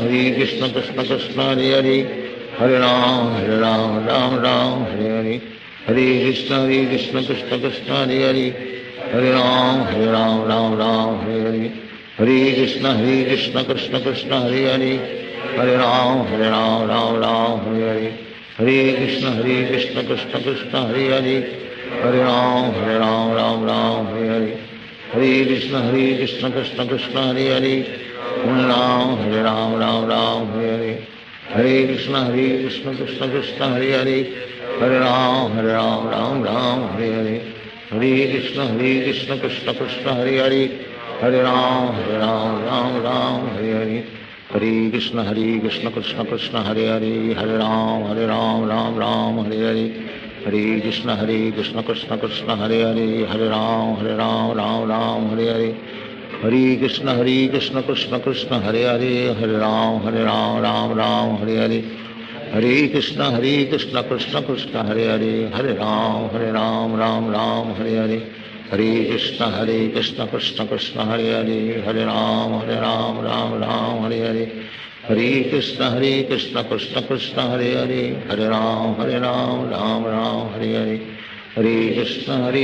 Krishna Krishna Hare Hare Hare Ram Hare Hare Hare Krishna Krishna Krishna Hare Hare Hare Ram Hare Hare Hare Krishna Krishna Krishna Hare Hare Hare Ram Hare Hare Hare Krishna Krishna Krishna Hare Hare Hare Ram Hare Hare Hare Krishna Krishna Krishna Hare Hare Hare Ram Hare Hare Hare Krishna Krishna Krishna Hare Hare Hare Ram Hare Hare Hare Krishna Krishna Krishna Hare Hare Hare Ram Hare Hare Hare Krishna Krishna Krishna Hare Hare Hare Ram Hare Hare Hare Krishna Krishna Krishna Hare Hare Hare Ram Hare Hare Hare Krishna Krishna Krishna Hare Hare Hare Ram Hare Hare Hare Krishna Krishna Krishna Hare Hare Hare Ram Hare Hare Hare Krishna Krishna Krishna Hare Hare Hare Ram Hare Hare Hare Krishna Krishna Krishna Hare Hare Hare Ram Hare Hare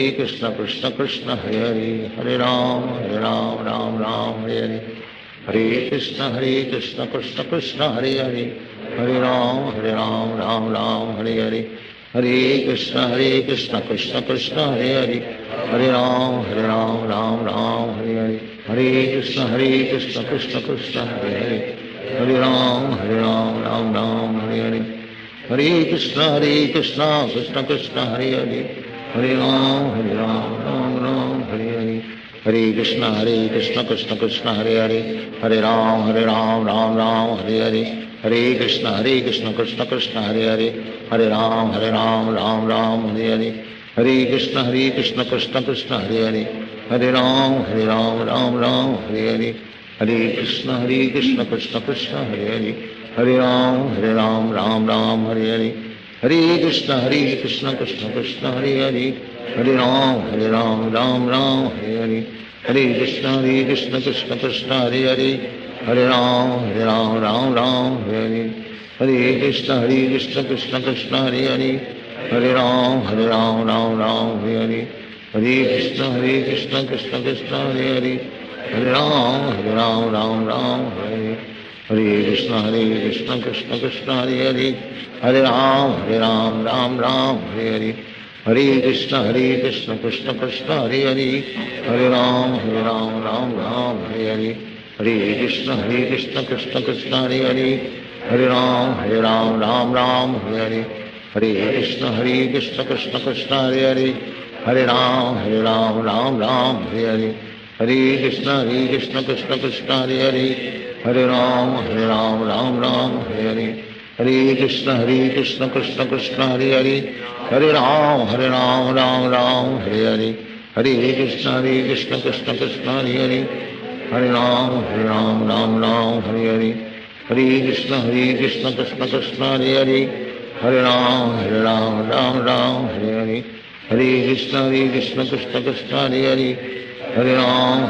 Hare Krishna Krishna Krishna Hare Hare Hare Ram Hare Hare Hare Krishna Krishna Krishna Hare Hare Hare Ram Hare Hare Hare Krishna Krishna Krishna Hare Hare Hare Ram Hare Hare Hare Krishna Krishna Krishna Hare Hare Hare Ram Hare Hare Hare Krishna Krishna Krishna Hare Hare Hare Ram Hare Hare Hare Krishna Krishna Krishna Hare Hare Hare Ram Hare Hare Hare Krishna Krishna Krishna Hare Hare Hare Ram Hare Hare Hare Krishna Krishna Krishna Hare Hare Hare Ram Hare Hare Hare Krishna Krishna Krishna Hare Hare Hare Ram Hare Hare Hare Krishna Krishna Krishna Hare Hare Hare Ram Hare Hare Hare Krishna Krishna Krishna Hare Hare Hare Ram Hare Hare Hare Krishna Krishna Krishna Hare Hare Hare Ram Hare Hare Krishna Krishna Krishna Hare Hare Hare Ram Hare Hare Hare Krishna Krishna Krishna Hare Hare Hare Ram Hare Hare Hare Krishna Krishna Krishna Hare Hare Hare Ram Hare Hare Hare Krishna Krishna Krishna Hare Hare Hare Ram Hare Hare Hare Krishna Krishna Krishna Hare Hare Hare Ram Hare Hare Hare Krishna Krishna Krishna Hare Hare Hare Ram Hare Hare Hare Krishna Krishna Krishna Hare Hare Hare Ram Hare Hare Hare Krishna Krishna Krishna Hare Hare Hare Ram Hare Hare हरे कृष्ण कृष्ण कृष्ण हरे हरे हरे राम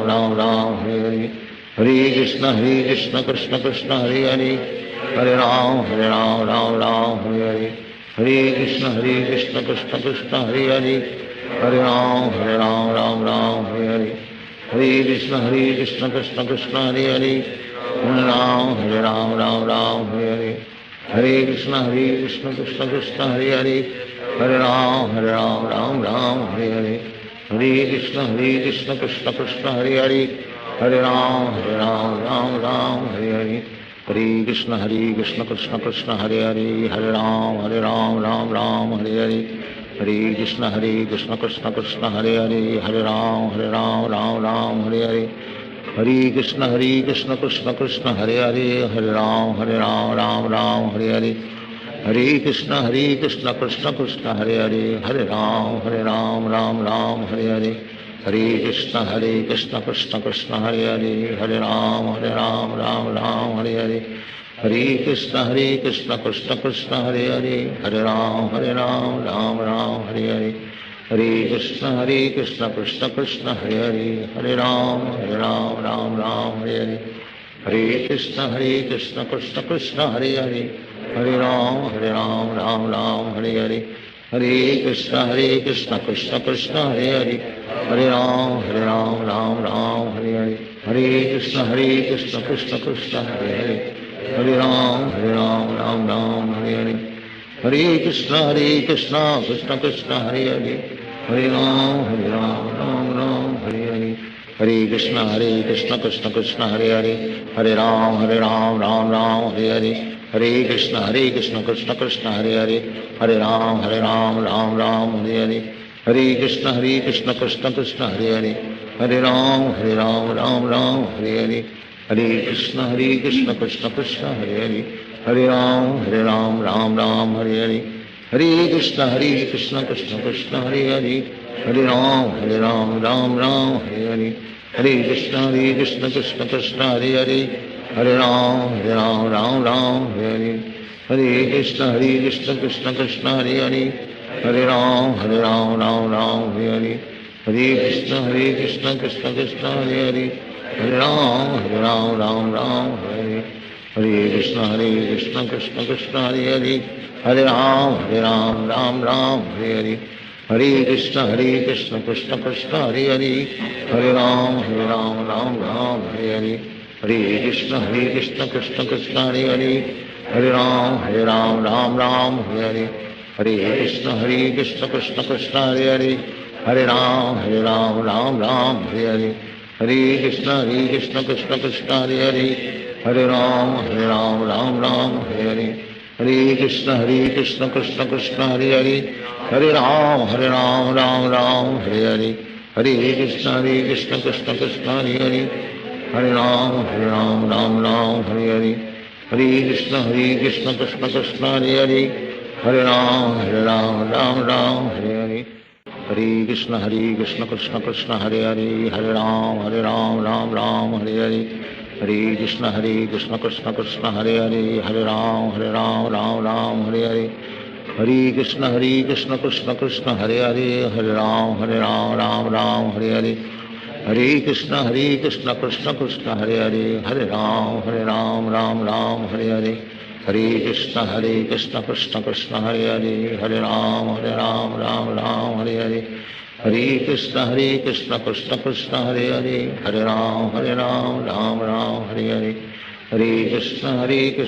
राम राम हरे हरे हरे कृष्ण कृष्ण कृष्ण हरे हरे हरे राम राम राम हरे हरे हरे कृष्ण कृष्ण कृष्ण हरे हरे हरे राम राम हरे हरे हरे कृष्ण कृष्ण कृष्ण हरे हरे हरे राम राम हरे हरे हरे कृष्ण कृष्ण कृष्ण हरे हरे हरे राम राम हरे हरे हरे कृष्ण कृष्ण कृष्ण हरे हरे हरे राम राम हरे हरे हरे कृष्ण कृष्ण कृष्ण हरे हरे हरे राम राम हरे हरे हरे कृष्ण कृष्ण कृष्ण हरे हरे हरे राम राम हरे हरे हरे कृष्ण कृष्ण कृष्ण हरे हरे हरे राम राम हरे हरे हरे कृष्ण कृष्ण कृष्ण हरे हरे हरे राम राम हरे हरे हरे कृष्ण कृष्ण कृष्ण हरे हरे हरे राम राम हरे हरे हरे कृष्ण कृष्ण कृष्ण हरे हरे हरे राम राम हरे हरे हरे कृष्ण कृष्ण कृष्ण हरे हरे हरे राम राम हरे हरे हरे कृष्ण कृष्ण कृष्ण हरे हरे हरे राम राम हरे हरे हरे कृष्ण कृष्ण कृष्ण हरे हरे हरे राम राम हरे हरे हरे कृष्ण कृष्ण कृष्ण हरे हरे हरे राम राम हरे हरे हरे कृष्ण कृष्ण कृष्ण हरे हरे हरे राम हरे हरे हरे कृष्ण कृष्ण कृष्ण हरे हरे हरे राम राम हरे हरे हरे कृष्ण कृष्ण कृष्ण हरे हरे हरे राम राम हरे हरे हरे कृष्ण कृष्ण कृष्ण हरे हरे हरे राम राम हरे हरे हरे कृष्ण कृष्ण कृष्ण हरे हरे हरे राम राम हरे हरे हरे कृष्ण कृष्ण कृष्ण हरे हरे हरे राम राम हरे हरे हरे कृष्ण कृष्ण कृष्ण हरे हरे हरे राम राम हरे हरे हरे कृष्ण कृष्ण कृष्ण हरे हरे हरे राम राम हरे हरे हरे कृष्ण कृष्ण कृष्ण हरे हरे हरे राम राम हरे हरे हरे कृष्ण कृष्ण कृष्ण हरे हरे हरे राम राम हरे हरे हरे कृष्ण कृष्ण कृष्ण हरे हरे हरे राम राम हरे हरे हरे कृष्ण कृष्ण कृष्ण हरे हरे हरे राम राम हरे हरे हरे कृष्ण कृष्ण कृष्ण हरे हरे हरे राम राम हरे हरे हरे कृष्ण कृष्ण कृष्ण हरे हरे हरे राम हरे हरे हरे कृष्ण कृष्ण कृष्ण हरे हरे हरे राम हरे हरे हरे कृष्ण कृष्ण कृष्ण हरे हरे हरे राम हरे हरे हरे कृष्ण कृष्ण कृष्ण हरे हरे हरे राम हरे हरे हरे कृष्ण कृष्ण कृष्ण हरे हरे हरे राम हरे हरे हरे कृष्ण कृष्ण कृष्ण हरे हरे हरे राम हरे हरे हरे कृष्ण कृष्ण कृष्ण हरे हरे हरे राम हरे हरे हरे कृष्ण कृष्ण कृष्ण हरे हरे हरे राम हरे हरे हरे कृष्ण कृष्ण कृष्ण हरे हरे हरे राम हरे हरे हरे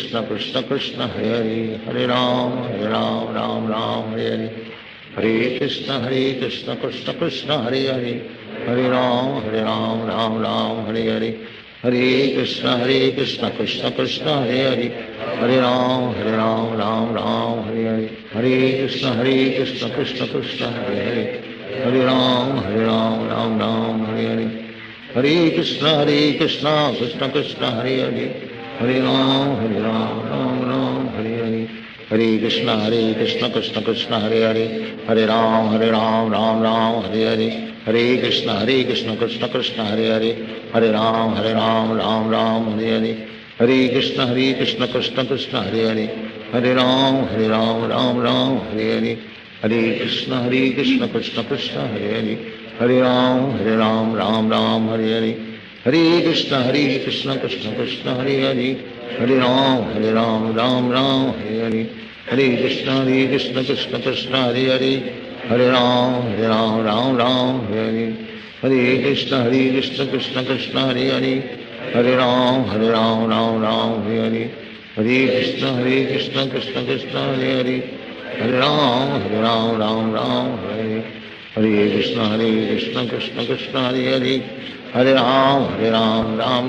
कृष्ण कृष्ण कृष्ण हरे हरे हरे राम हरे हरे हरे कृष्ण कृष्ण कृष्ण हरे हरे हरे राम हरे हरे हरे कृष्ण कृष्ण कृष्ण हरे हरे हरे राम हरे हरे हरे कृष्ण कृष्ण कृष्ण हरे हरे हरे राम हरे हरे हरे कृष्ण कृष्ण कृष्ण हरे हरे हरे राम हरे हरे हरे कृष्ण कृष्ण कृष्ण हरे हरे हरे राम हरे हरे हरे कृष्ण कृष्ण कृष्ण हरे हरे हरे राम राम हरे हरे हरे कृष्ण कृष्ण कृष्ण हरे हरे हरे राम राम हरे हरे हरे कृष्ण कृष्ण कृष्ण हरे हरे हरे राम राम हरे हरे हरे कृष्ण कृष्ण कृष्ण हरे हरे, हरे राम राम राम हरे हरे, हरे कृष्ण कृष्ण कृष्ण हरे हरे, हरे राम राम राम हरे हरे, हरे कृष्ण कृष्ण कृष्ण हरे हरे, हरे राम राम राम हरे हरे, हरे कृष्ण कृष्ण कृष्ण हरे हरे, हरे राम राम राम हरे हरे, हरे कृष्ण कृष्ण कृष्ण हरे हरे, हरे राम राम राम हरे, हरे कृष्ण कृष्ण कृष्ण हरे हरे, हरे राम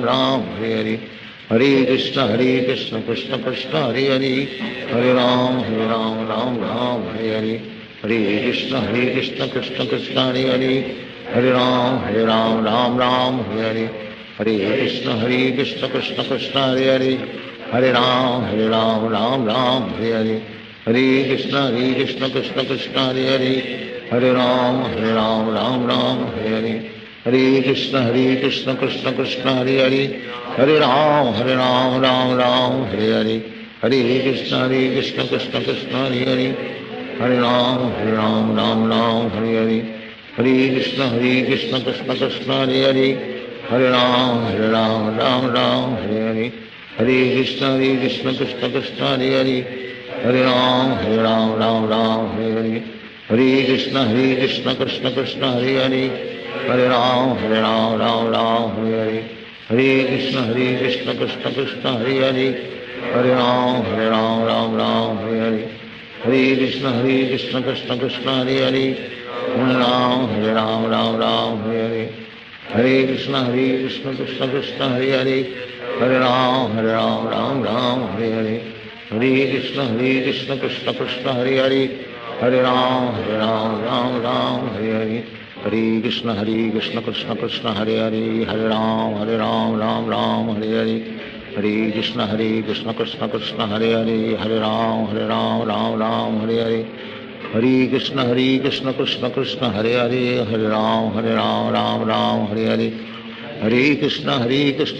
राम हरे हरे, हरे कृष्ण कृष्ण कृष्ण हरे हरे, हरे राम राम हरे हरे, हरे कृष्ण कृष्ण कृष्ण हरे हरे, हरे राम राम हरे हरे, हरे कृष्ण कृष्ण कृष्ण हरे हरे, हरे राम राम हरे हरे, हरे कृष्ण कृष्ण कृष्ण हरे हरे, हरे राम राम हरे हरे, हरे कृष्ण कृष्ण कृष्ण हरे हरे, हरे राम राम हरे हरे, हरे कृष्ण कृष्ण कृष्ण हरे हरे, हरे राम राम हरे हरे, हरे कृष्ण कृष्ण कृष्ण हरे हरे, हरे राम राम हरे हरे, हरे कृष्ण कृष्ण कृष्ण हरे हरे, हरे राम राम हरे हरे, हरे कृष्ण कृष्ण कृष्ण हरे हरे, हरे राम राम हरे हरे, हरे कृष्ण कृष्ण कृष्ण हरे हरे, हरे राम राम हरे हरे, हरे कृष्ण कृष्ण कृष्ण हरे हरे, हरे राम हरे हरे, हरे कृष्ण कृष्ण कृष्ण हरे हरे, हरे राम राम हरे हरे, हरे कृष्ण कृष्ण कृष्ण हरे हरे, हरे राम राम हरे हरे, हरे कृष्ण कृष्ण कृष्ण हरे हरे, हरे राम राम हरे हरे, हरे कृष्ण कृष्ण कृष्ण हरे हरे, हरे राम राम हरे हरे, हरे कृष्ण कृष्ण कृष्ण हरे हरे, हरे राम राम हरे हरे, हरे कृष्ण कृष्ण कृष्ण हरे हरे, हरे राम राम हरे हरे, हरे कृष्ण कृष्ण कृष्ण हरे हरे, हरे राम राम हरे हरे, हरे कृष्ण कृष्ण कृष्ण हरे हरे, हरे राम राम हरे हरे, हरे कृष्ण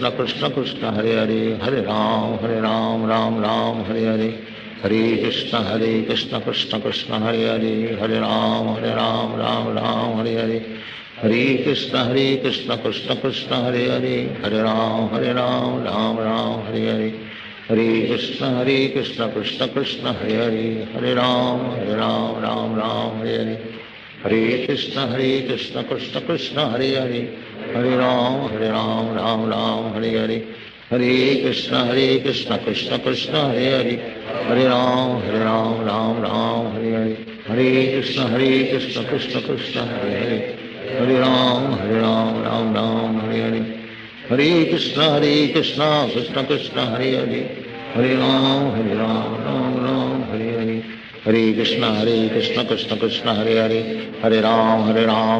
कृष्ण कृष्ण हरे हरे, हरे राम राम हरे हरे, हरे कृष्ण कृष्ण कृष्ण हरे हरे, हरे राम राम हरे हरे, हरे कृष्ण कृष्ण कृष्ण हरे हरे, हरे राम राम हरे हरे, हरे कृष्ण कृष्ण कृष्ण हरे हरे, हरे राम राम हरे हरे, हरे कृष्ण कृष्ण कृष्ण हरे हरे, हरे राम हरे हरे, हरे कृष्ण कृष्ण कृष्ण हरे हरे, हरे राम राम हरे हरे, हरे कृष्ण कृष्ण कृष्ण हरे हरे, हरे राम राम हरे हरे, हरे कृष्ण कृष्ण कृष्ण हरे हरे, हरे राम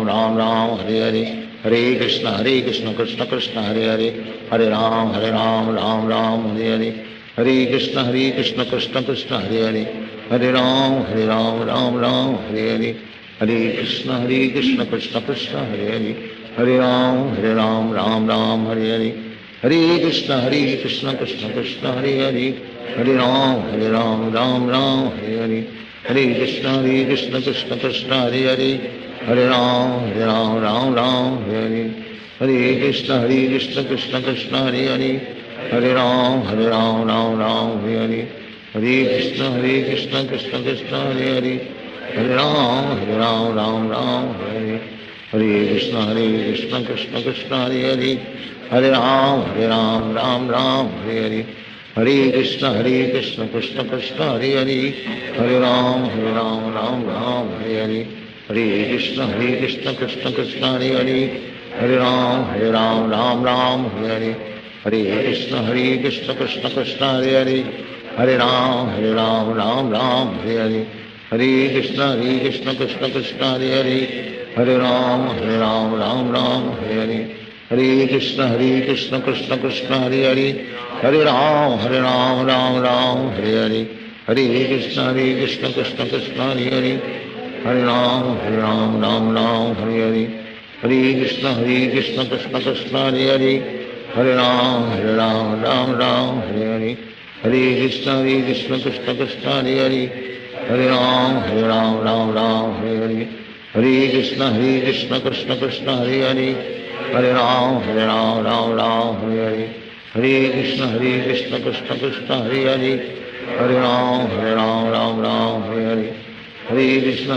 राम हरे हरे, हरे कृष्ण कृष्ण कृष्ण हरे हरे, हरे राम राम हरे हरे, हरे कृष्ण कृष्ण कृष्ण हरे हरे, हरे राम राम हरे हरे, हरे कृष्ण कृष्ण कृष्ण हरे हरे, हरे राम राम हरे हरे, हरे कृष्ण कृष्ण कृष्ण हरे हरे, हरे राम राम हरे हरे, हरे कृष्ण कृष्ण कृष्ण हरे हरे, हरे राम राम हरे हरे, हरे कृष्ण कृष्ण कृष्ण हरे हरे, हरे राम राम हरे हरे, हरे कृष्ण कृष्ण कृष्ण हरे हरे, हरे राम राम हरे हरे, हरे कृष्ण कृष्ण कृष्ण हरे हरे, हरे राम राम हरे हरे, हरे कृष्ण कृष्ण कृष्ण हरे हरे, हरे राम राम हरे हरे, हरे कृष्ण कृष्ण कृष्ण हरे हरे, हरे राम राम हरे हरे, हरे कृष्ण कृष्ण कृष्ण हरे हरे, हरे राम राम हरे हरे, हरे कृष्ण कृष्ण कृष्ण हरे हरे, हरे राम राम हरे हरे, हरे कृष्ण कृष्ण कृष्ण हरे हरे, हरे राम राम हरे हरे, हरे कृष्ण कृष्ण कृष्ण हरे हरे, हरे राम राम राम हरे हरे, हरे कृष्ण कृष्ण कृष्ण हरे हरे, हरे राम राम राम हरे हरे, हरे कृष्ण कृष्ण कृष्ण हरे हरे, हरे राम राम हरे हरे, हरे कृष्ण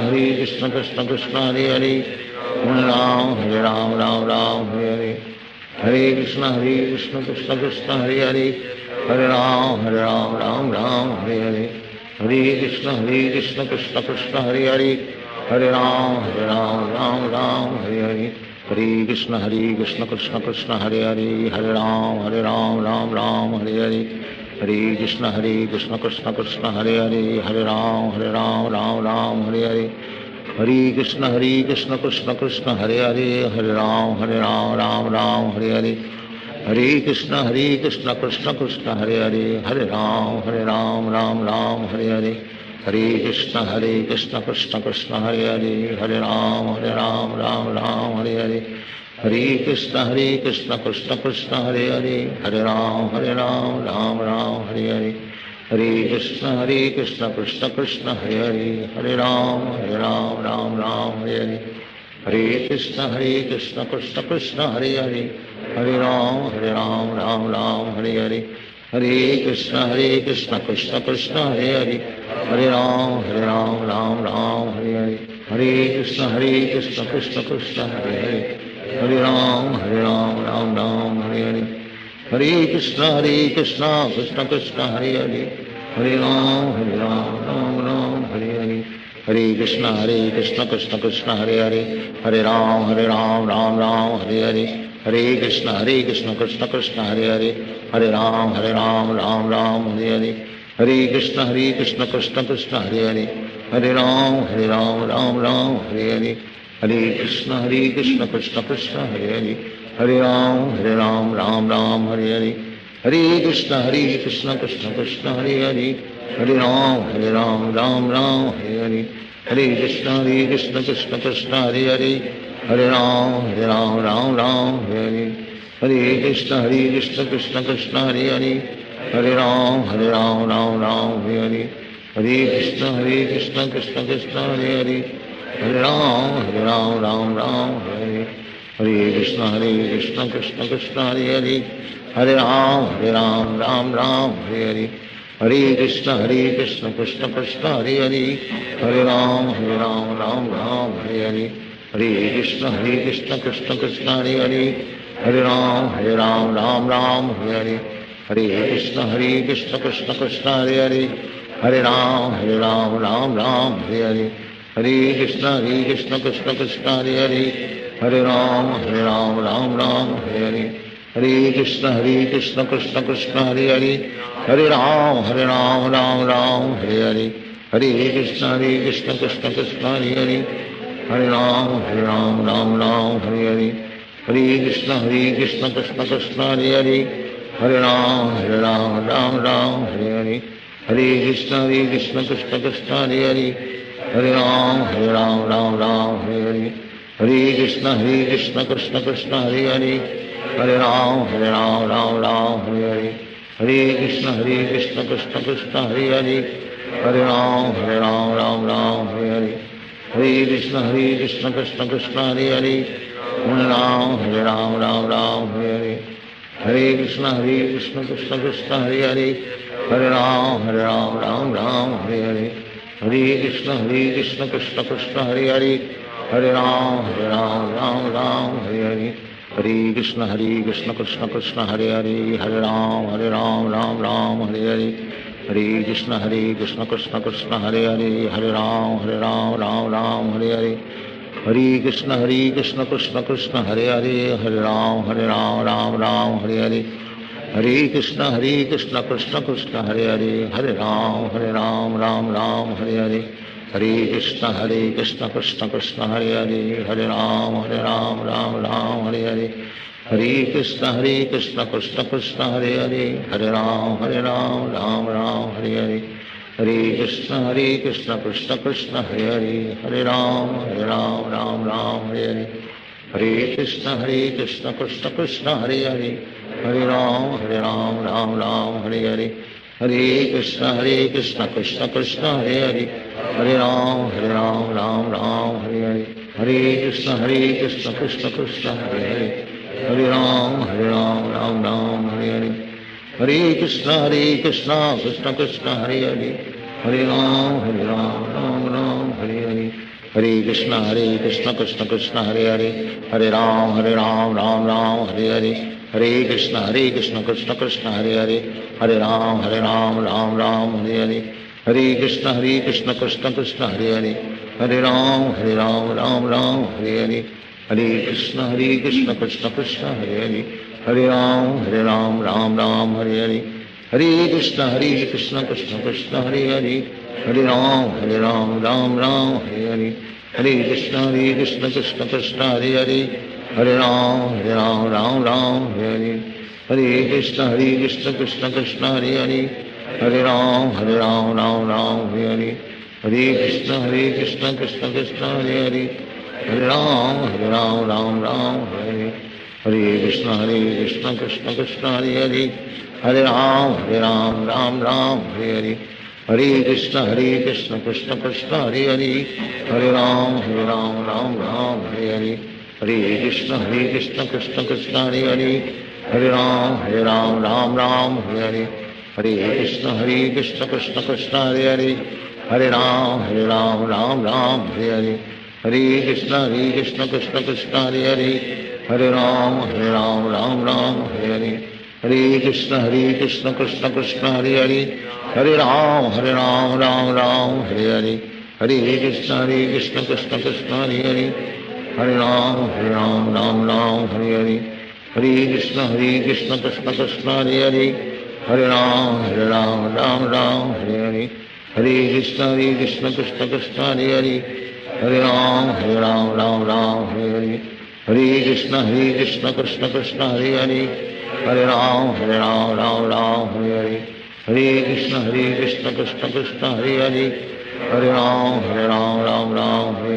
कृष्ण कृष्ण हरे हरे, हरे राम राम हरे हरे, हरे कृष्ण कृष्ण कृष्ण हरे हरे, हरे राम राम हरे हरे, हरे कृष्ण कृष्ण कृष्ण हरे हरे, हरे राम राम हरे हरे, हरे कृष्ण कृष्ण कृष्ण हरे हरे, हरे राम राम हरे हरे, हरे कृष्ण कृष्ण कृष्ण हरे हरे, हरे राम राम हरे हरे, हरे कृष्ण कृष्ण कृष्ण हरे हरे, हरे राम राम हरे हरे, हरे कृष्ण कृष्ण कृष्ण हरे हरे, हरे राम राम हरे हरे, हरे कृष्ण कृष्ण कृष्ण हरे हरे, हरे राम राम हरे हरे, हरे कृष्ण कृष्ण कृष्ण हरे हरे, हरे राम राम हरे हरे, हरे कृष्ण कृष्ण कृष्ण हरे हरे, हरे राम राम हरे हरे, हरे कृष्ण कृष्ण कृष्ण हरे हरे, हरे राम राम हरे हरे, हरे कृष्ण कृष्ण कृष्ण हरे हरे, हरे राम राम हरे हरे, हरे कृष्ण कृष्ण कृष्ण हरे हरे, हरे राम राम हरे हरे, हरे कृष्ण कृष्ण कृष्ण हरे हरे, हरे राम हरे हरे, हरे कृष्ण कृष्ण कृष्ण हरे हरे, हरे राम राम हरे हरे, हरे कृष्ण कृष्ण कृष्ण हरे हरे, हरे राम राम हरे हरे, हरे कृष्ण कृष्ण कृष्ण हरे हरे, हरे राम राम हरे हरे, हरे कृष्ण कृष्ण कृष्ण हरे हरे, हरे राम राम हरे हरे, हरे कृष्ण कृष्ण कृष्ण हरे हरे, हरे राम राम हरे हरे, हरे कृष्ण कृष्ण कृष्ण हरे हरे, हरे राम राम हरे हरे, हरे कृष्ण कृष्ण कृष्ण हरे हरे, हरे राम राम हरे हरे, हरे कृष्ण कृष्ण कृष्ण हरे हरे, हरे राम राम हरे हरे, हरे कृष्ण कृष्ण कृष्ण हरे हरे, हरे राम राम हरे हरे, हरे कृष्ण कृष्ण कृष्ण हरे हरे, हरे राम राम हरे हरे, हरे कृष्ण कृष्ण कृष्ण हरे हरे, हरे राम राम हरे हरे, हरे कृष्ण कृष्ण कृष्ण हरे हरे, हरे राम राम हरे हरे, हरे कृष्ण कृष्ण कृष्ण हरे हरे, हरे राम राम हरे हरे, हरे कृष्ण कृष्ण कृष्ण हरे हरे, हरे राम राम हरे हरे, हरे कृष्ण कृष्ण कृष्ण हरे हरे, हरे राम राम हरे हरे, हरे कृष्ण कृष्ण कृष्ण हरे हरे, हरे राम राम हरे हरे, हरे कृष्ण कृष्ण कृष्ण हरे हरे, हरे राम राम हरे हरे, हरे कृष्ण कृष्ण कृष्ण हरे हरे, हरे राम राम हरे हरे, हरे कृष्ण कृष्ण कृष्ण हरे हरे, हरे राम राम हरे हरे, हरे कृष्ण कृष्ण कृष्ण हरे हरे, हरे राम राम हरे हरे, हरे कृष्ण कृष्ण कृष्ण हरे हरे, हरे राम राम हरे हरे, हरे कृष्ण कृष्ण कृष्ण हरे हरे, हरे राम राम हरे हरे, हरे कृष्ण कृष्ण कृष्ण हरे हरे, हरे राम राम हरे हरे, हरे कृष्ण कृष्ण कृष्ण हरे हरे, हरे राम हरे हरे, हरे कृष्ण कृष्ण कृष्ण हरे हरे, हरे राम हरे हरे, हरे कृष्ण कृष्ण कृष्ण हरे हरे, हरे राम राम हरे हरे, हरे कृष्ण कृष्ण कृष्ण हरे हरे, हरे राम राम हरे हरे, हरे कृष्ण कृष्ण कृष्ण हरे हरे, हरे राम राम हरे हरे, हरे कृष्ण कृष्ण कृष्ण हरे हरे, हरे राम राम हरे हरे, हरे कृष्ण कृष्ण कृष्ण हरे हरे, हरे राम राम हरे हरे, हरे कृष्ण कृष्ण कृष्ण हरे हरे हरे राम राम राम हरे हरे हरे कृष्ण कृष्ण कृष्ण हरे हरे हरे राम राम राम हरे हरे हरे कृष्ण कृष्ण कृष्ण हरे हरे हरे राम राम हरे हरे हरे कृष्ण कृष्ण कृष्ण हरे हरे हरे राम राम राम हरे हरे हरे कृष्ण कृष्ण कृष्ण हरे हरे हरे राम राम राम हरे हरे हरे कृष्ण कृष्ण कृष्ण हरे हरे हरे राम राम राम हरे हरे हरे कृष्ण कृष्ण कृष्ण हरे हरे हरे राम राम हरे हरे हरे कृष्ण कृष्ण कृष्ण हरे हरे हरे राम राम हरे हरे हरे कृष्ण कृष्ण कृष्ण हरे हरे हरे राम राम हरे हरे हरे कृष्ण कृष्ण कृष्ण हरे हरे हरे राम राम हरे हरे हरे कृष्ण कृष्ण कृष्ण हरे हरे हरे राम राम हरे हरे हरे कृष्ण कृष्ण कृष्ण हरे हरे हरे राम राम हरे हरे हरे कृष्ण कृष्ण कृष्ण हरे हरे हरे राम राम हरे हरे हरे कृष्ण कृष्ण कृष्ण हरे हरे हरे राम राम हरे हरे हरे कृष्ण कृष्ण कृष्ण हरे हरे हरे राम राम हरे हरे हरे कृष्ण कृष्ण कृष्ण हरे हरे हरे राम राम हरे हरे हरे कृष्ण कृष्ण कृष्ण हरे हरे हरे राम राम हरे हरे हरे कृष्ण कृष्ण कृष्ण हरे हरे हरे राम राम हरे हरे हरे कृष्ण कृष्ण कृष्ण हरे हरे हरे राम राम हरे हरे हरे कृष्ण कृष्ण कृष्ण हरे हरे हरे राम राम हरे हरे हरे कृष्ण कृष्ण कृष्ण हरे हरे हरे राम राम हरे हरे हरे कृष्ण कृष्ण कृष्ण हरे हरे हरे राम राम हरे हरे हरे कृष्ण कृष्ण कृष्ण हरे हरे हरे राम हरे हरे हरे कृष्ण कृष्ण कृष्ण हरे हरे हरे राम हरे हरे हरे कृष्ण कृष्ण कृष्ण हरे हरे हरे राम हरे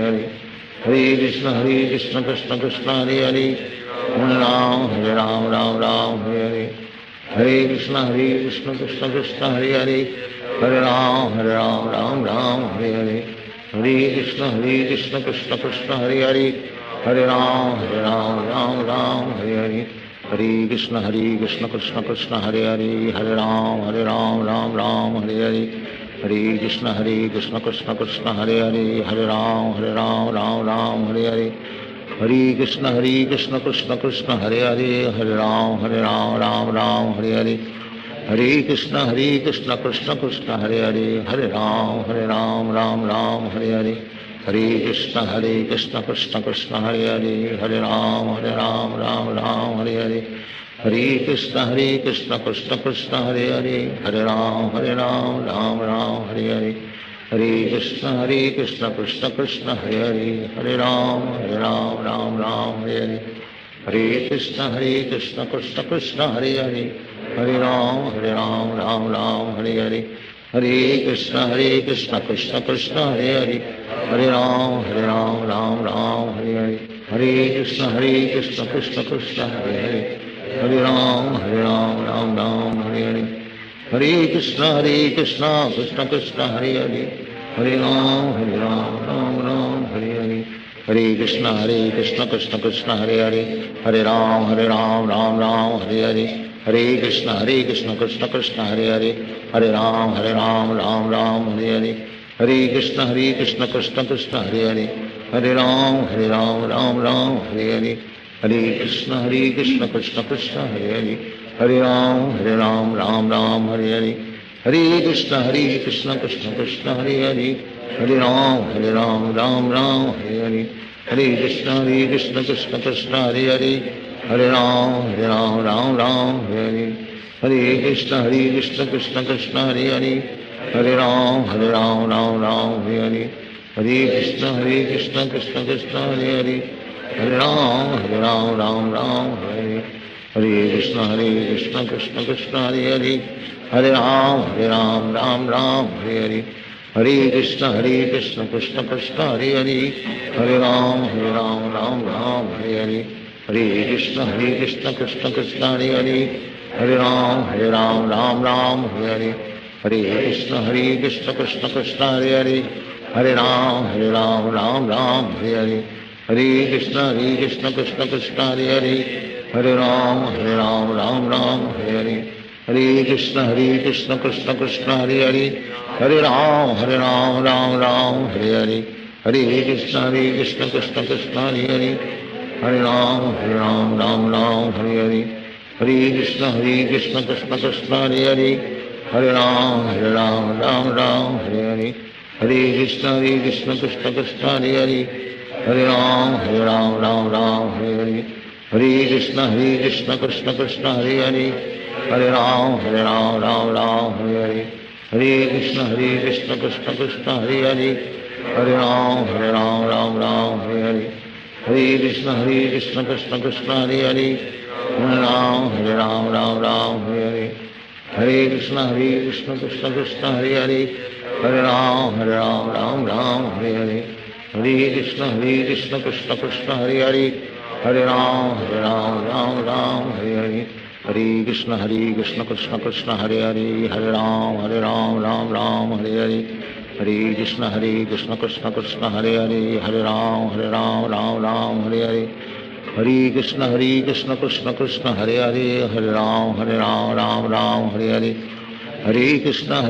हरे हरे कृष्ण कृष्ण कृष्ण हरे हरे हरे राम राम हरे हरे हरे कृष्ण कृष्ण कृष्ण हरे हरे हरे राम हरे हरे हरे कृष्ण कृष्ण कृष्ण हरे हरे हरे राम हरे हरे हरे कृष्ण कृष्ण कृष्ण हरे हरे हरे राम राम हरे हरे हरे कृष्ण कृष्ण कृष्ण हरे हरे हरे राम राम हरे हरे हरे कृष्ण कृष्ण कृष्ण हरे हरे हरे राम राम हरे हरे हरे कृष्ण कृष्ण कृष्ण हरे हरे हरे राम राम हरे हरे हरे कृष्ण कृष्ण कृष्ण हरे हरे हरे राम राम हरे हरे हरे कृष्ण कृष्ण कृष्ण हरे हरे हरे राम राम हरे हरे हरे कृष्ण कृष्ण कृष्ण हरे हरे हरे राम राम हरे हरे हरे कृष्ण कृष्ण कृष्ण हरे हरे हरे राम हरे हरे हरे कृष्ण कृष्ण कृष्ण हरे हरे हरे राम राम हरे हरे हरे कृष्ण कृष्ण कृष्ण हरे हरे हरे राम राम हरे हरे हरे कृष्ण कृष्ण कृष्ण हरे हरे हरे राम राम हरे हरे हरे कृष्ण कृष्ण कृष्ण हरे हरे हरे राम राम हरे हरे हरे कृष्ण कृष्ण कृष्ण हरे हरे हरे राम हरे हरे हरे कृष्ण कृष्ण कृष्ण हरे हरे हरे राम हरे हरे हरे कृष्ण कृष्ण कृष्ण हरे हरे हरे राम हरे हरे हरे कृष्ण कृष्ण कृष्ण हरे हरे हरे राम हरे हरे हरे कृष्ण कृष्ण कृष्ण हरे हरे हरे राम हरे हरे हरे कृष्ण कृष्ण कृष्ण हरे हरे हरे राम हरे हरे हरे कृष्ण कृष्ण कृष्ण हरे हरे हरे राम राम राम हरे हरे कृष्ण कृष्ण कृष्ण हरे हरे हरे राम राम राम हरे हरे कृष्ण कृष्ण कृष्ण हरे हरे राम राम राम हरे हरे कृष्ण कृष्ण कृष्ण हरे हरे राम राम राम हरे हरे कृष्ण कृष्ण कृष्ण हरे हरे राम राम राम हरे हरे कृष्ण कृष्ण कृष्ण हरे हरे राम राम राम हरे हरे कृष्ण कृष्ण कृष्ण हरे हरे राम राम राम हरे हरे कृष्ण कृष्ण कृष्ण हरे हरे राम राम राम हरे हरे कृष्ण कृष्ण कृष्ण हरे हरे राम राम राम हरे हरे कृष्ण कृष्ण कृष्ण हरे हरे राम राम राम हरे हरे कृष्ण कृष्ण कृष्ण हरे हरे राम राम राम हरे हरे कृष्ण कृष्ण कृष्ण हरे हरे राम राम राम हरे हरे कृष्ण कृष्ण कृष्ण हरे हरे राम राम राम हरे हरे कृष्ण कृष्ण कृष्ण हरे हरे राम राम राम हरे हरे कृष्ण कृष्ण कृष्ण हरे हरे राम राम राम हरे हरे कृष्ण कृष्ण कृष्ण हरे हरे राम राम हरे हरे कृष्ण कृष्ण कृष्ण हरे हरे राम राम राम हरे हरे कृष्ण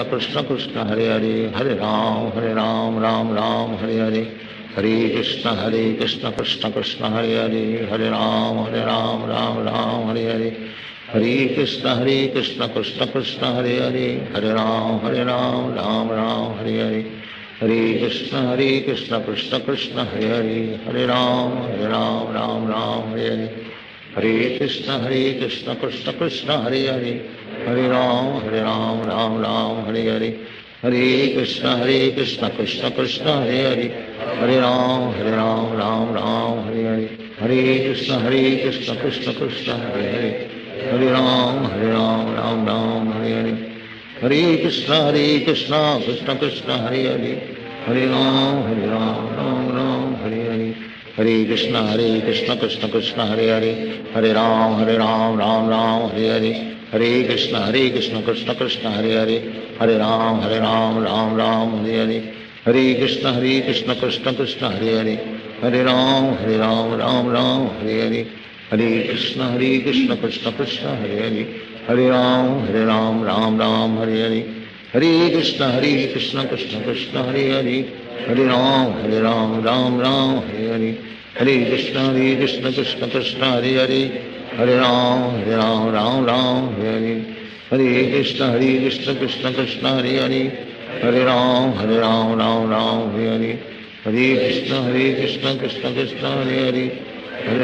कृष्ण कृष्ण हरे हरे राम राम हरे हरे कृष्ण कृष्ण कृष्ण हरे हरे राम राम राम हरे हरे कृष्ण कृष्ण कृष्ण हरे हरे राम राम हरे हरे कृष्ण कृष्ण कृष्ण हरे हरे राम राम हरे हरे कृष्ण कृष्ण कृष्ण हरे हरे राम राम हरे हरे कृष्ण कृष्ण कृष्ण हरे हरे राम राम हरे हरे कृष्ण कृष्ण कृष्ण हरे हरे राम राम राम हरे हरे कृष्ण कृष्ण कृष्ण हरे हरे राम राम राम हरे हरे कृष्ण कृष्ण कृष्ण हरे हरे राम राम हरे हरे कृष्ण कृष्ण कृष्ण हरे हरे राम राम हरे हरे कृष्ण कृष्ण कृष्ण हरे हरे राम राम हरे हरे कृष्ण कृष्ण कृष्ण हरे हरे राम राम हरे हरे कृष्ण कृष्ण कृष्ण हरे हरे राम राम हरे हरे कृष्ण कृष्ण कृष्ण हरे हरे राम राम हरे हरे कृष्ण कृष्ण कृष्ण हरे हरे राम राम हरे हरे कृष्ण कृष्ण कृष्ण हरे हरे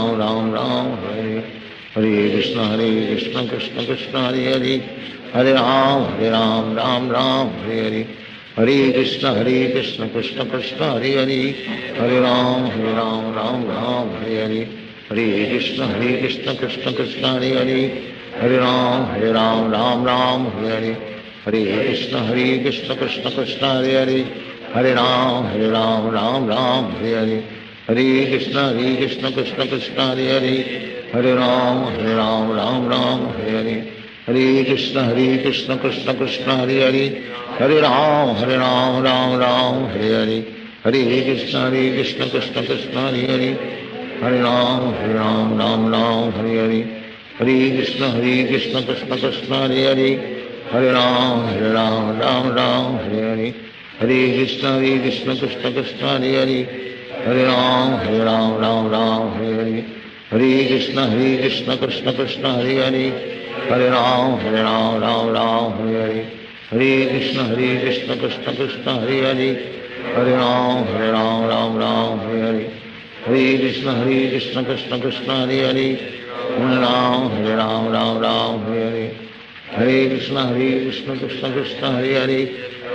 राम राम हरे हरे कृष्ण कृष्ण कृष्ण हरे हरे राम राम हरे हरे कृष्ण कृष्ण कृष्ण हरे हरे राम राम हरे हरे कृष्ण कृष्ण कृष्ण हरे हरे राम राम हरे हरे कृष्ण कृष्ण कृष्ण हरे हरे राम राम हरे हरे कृष्ण कृष्ण कृष्ण हरे हरे राम राम हरे हरे कृष्ण कृष्ण कृष्ण हरे हरे राम राम हरे हरे कृष्ण कृष्ण कृष्ण हरे हरे राम राम हरे हरे कृष्ण कृष्ण कृष्ण हरे हरे राम राम हरे हरे कृष्ण कृष्ण कृष्ण हरे हरे राम राम हरे हरे कृष्ण कृष्ण कृष्ण हरे हरे राम हरे हरे कृष्ण कृष्ण कृष्ण हरे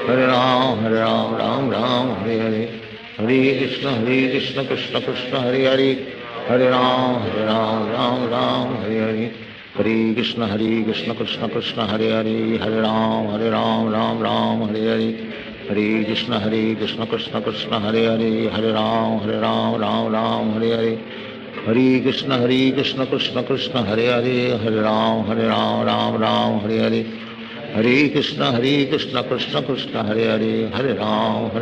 हरे राम हरे हरे कृष्ण कृष्ण कृष्ण हरे हरे राम हरे हरे कृष्ण कृष्ण कृष्ण हरे हरे राम राम हरे हरे कृष्ण कृष्ण कृष्ण हरे हरे राम राम हरे हरे कृष्ण कृष्ण कृष्ण हरे हरे, हरे राम राम राम हरे हरे, हरे कृष्ण कृष्ण कृष्ण हरे हरे, हरे राम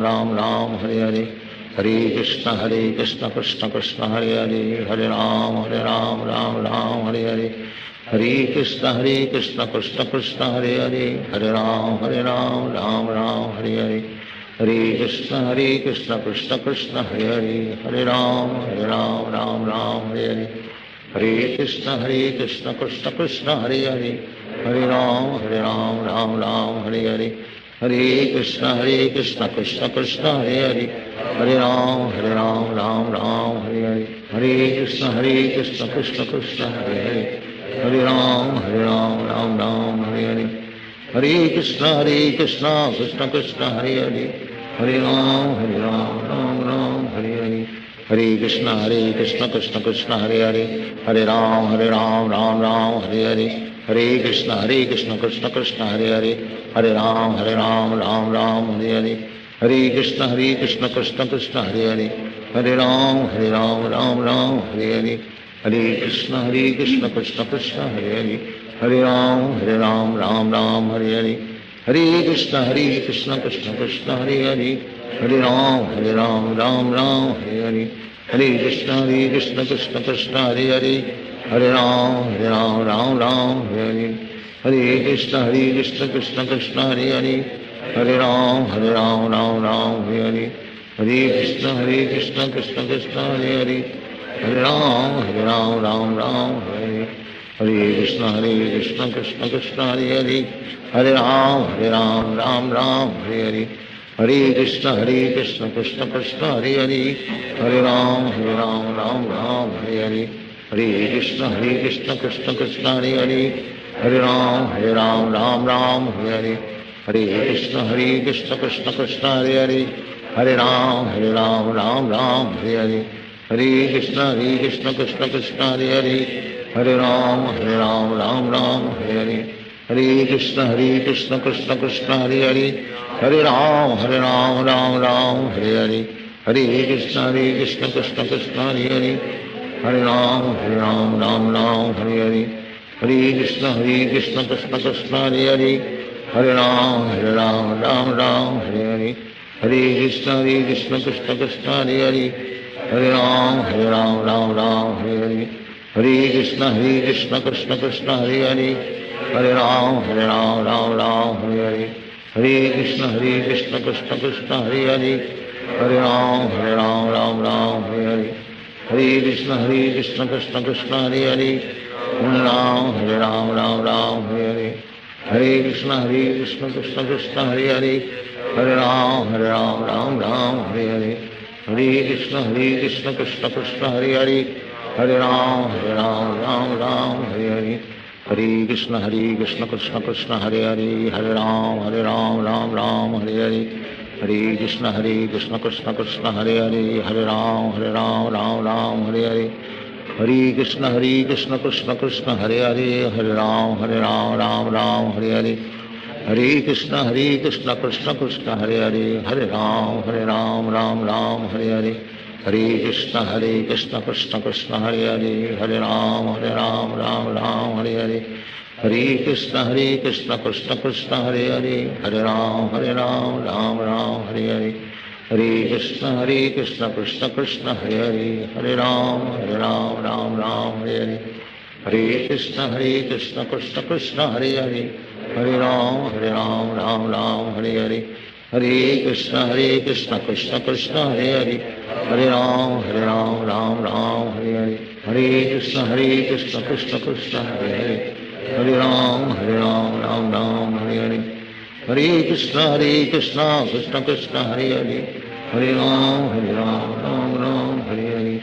राम राम हरे हरे, हरे कृष्ण कृष्ण कृष्ण हरे हरे, हरे राम राम राम हरे हरे, हरे कृष्ण कृष्ण कृष्ण हरे हरे, हरे राम राम राम हरे हरे, हरे कृष्ण कृष्ण कृष्ण हरे हरे, हरे राम राम राम हरे हरे, हरे कृष्ण कृष्ण कृष्ण हरे हरे, हरे राम राम राम हरे हरे, हरे कृष्ण कृष्ण कृष्ण हरे हरे, हरे राम राम राम हरे हरे, हरे कृष्ण कृष्ण कृष्ण हरे हरे, हरे राम राम राम हरे हरे, हरे कृष्ण कृष्ण कृष्ण हरे हरे, हरे राम राम हरे हरे, हरे कृष्ण कृष्ण कृष्ण हरे हरे, हरे राम राम राम हरे हरे, हरे कृष्ण कृष्ण कृष्ण हरे हरे, हरे राम राम राम हरे हरे, हरे कृष्ण कृष्ण कृष्ण हरे हरे, हरे राम राम राम हरे हरे, हरे कृष्ण कृष्ण कृष्ण हरे हरे, हरे राम राम हरे हरे, हरे कृष्ण कृष्ण कृष्ण हरे हरे, हरे राम राम राम हरे हरे, हरे कृष्ण कृष्ण कृष्ण हरे हरे, हरे राम राम राम हरे हरे, हरे कृष्ण कृष्ण कृष्ण हरे हरे, हरे राम राम राम हरे हरे, हरे कृष्ण कृष्ण कृष्ण हरे हरे, हरे राम राम हरे, हरे कृष्ण कृष्ण कृष्ण हरे हरे, हरे राम राम हरे हरे, हरे कृष्ण कृष्ण कृष्ण हरे हरे, हरे राम राम राम हरे हरे, हरे कृष्ण कृष्ण कृष्ण हरे हरे, हरे राम राम हरे हरे, हरे कृष्ण कृष्ण कृष्ण हरे हरे, हरे राम राम हरे हरे, हरे कृष्ण कृष्ण कृष्ण हरे हरे, हरे राम राम राम हरे हरे, हरे कृष्ण कृष्ण कृष्ण हरे हरे, हरे राम राम राम हरे हरे, हरे कृष्ण कृष्ण कृष्ण हरे हरे, हरे राम राम हरे हरे, हरे कृष्ण कृष्ण कृष्ण हरे हरे, हरे राम राम हरे हरे, हरे कृष्ण कृष्ण कृष्ण हरे हरे, हरे राम राम हरे हरे, हरे कृष्ण कृष्ण कृष्ण हरे हरे, हरे राम राम हरे हरे, हरे कृष्ण कृष्ण कृष्ण हरे हरे, हरे राम राम हरे हरे, हरे कृष्ण कृष्ण कृष्ण हरे हरे, हरे राम राम हरे हरे, हरे कृष्ण कृष्ण कृष्ण हरे हरे, हरे राम राम हरे हरे, हरे कृष्ण कृष्ण कृष्ण हरे हरे, हरे राम राम हरे हरे, हरे कृष्ण कृष्ण कृष्ण हरे हरे, हरे राम राम हरे हरे, हरे कृष्ण कृष्ण कृष्ण हरे हरे, हरे राम राम हरे हरे, हरे कृष्ण कृष्ण कृष्ण हरे हरे, हरे राम राम हरे हरे, हरे कृष्ण कृष्ण कृष्ण हरे हरे, हरे राम राम हरे हरे, हरे कृष्ण कृष्ण कृष्ण हरे हरे, हरे राम राम हरे हरे, हरे कृष्ण कृष्ण कृष्ण हरे हरे, हरे राम राम हरे हरे, हरे कृष्ण कृष्ण कृष्ण हरे हरे, हरे राम राम हरे हरे, हरे कृष्ण कृष्ण कृष्ण हरे हरे, हरे राम राम हरे हरे, हरे कृष्ण कृष्ण कृष्ण हरे हरे, हरे राम राम हरे हरे, हरे कृष्ण कृष्ण कृष्ण हरे हरे, हरे राम राम हरे हरे,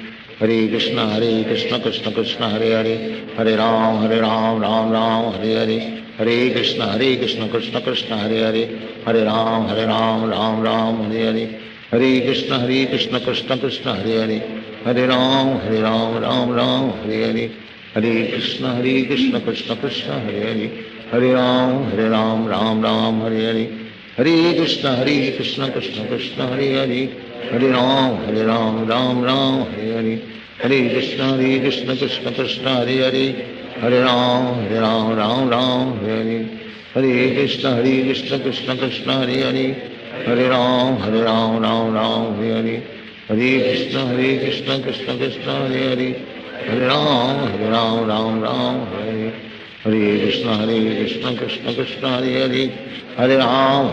हरे कृष्ण कृष्ण कृष्ण हरे हरे, हरे राम राम हरे हरे, हरे कृष्ण कृष्ण कृष्ण हरे हरे, हरे राम राम हरे हरे, हरे कृष्ण कृष्ण कृष्ण हरे हरे, हरे राम राम हरे हरे, हरे कृष्ण कृष्ण कृष्ण हरे हरे, हरे राम राम हरे हरे, हरे कृष्ण कृष्ण कृष्ण हरे हरे, हरे राम राम हरे हरे, हरे कृष्ण कृष्ण कृष्ण हरे हरे, हरे राम राम राम हरे हरे, हरे कृष्ण कृष्ण कृष्ण हरे हरे हरे राम राम राम हरे हरे कृष्ण कृष्ण कृष्ण हरे हरे हरे राम राम राम हरे हरे कृष्ण कृष्ण कृष्ण हरे हरे हरे राम राम हरे हरे कृष्ण कृष्ण कृष्ण हरे हरे हरे राम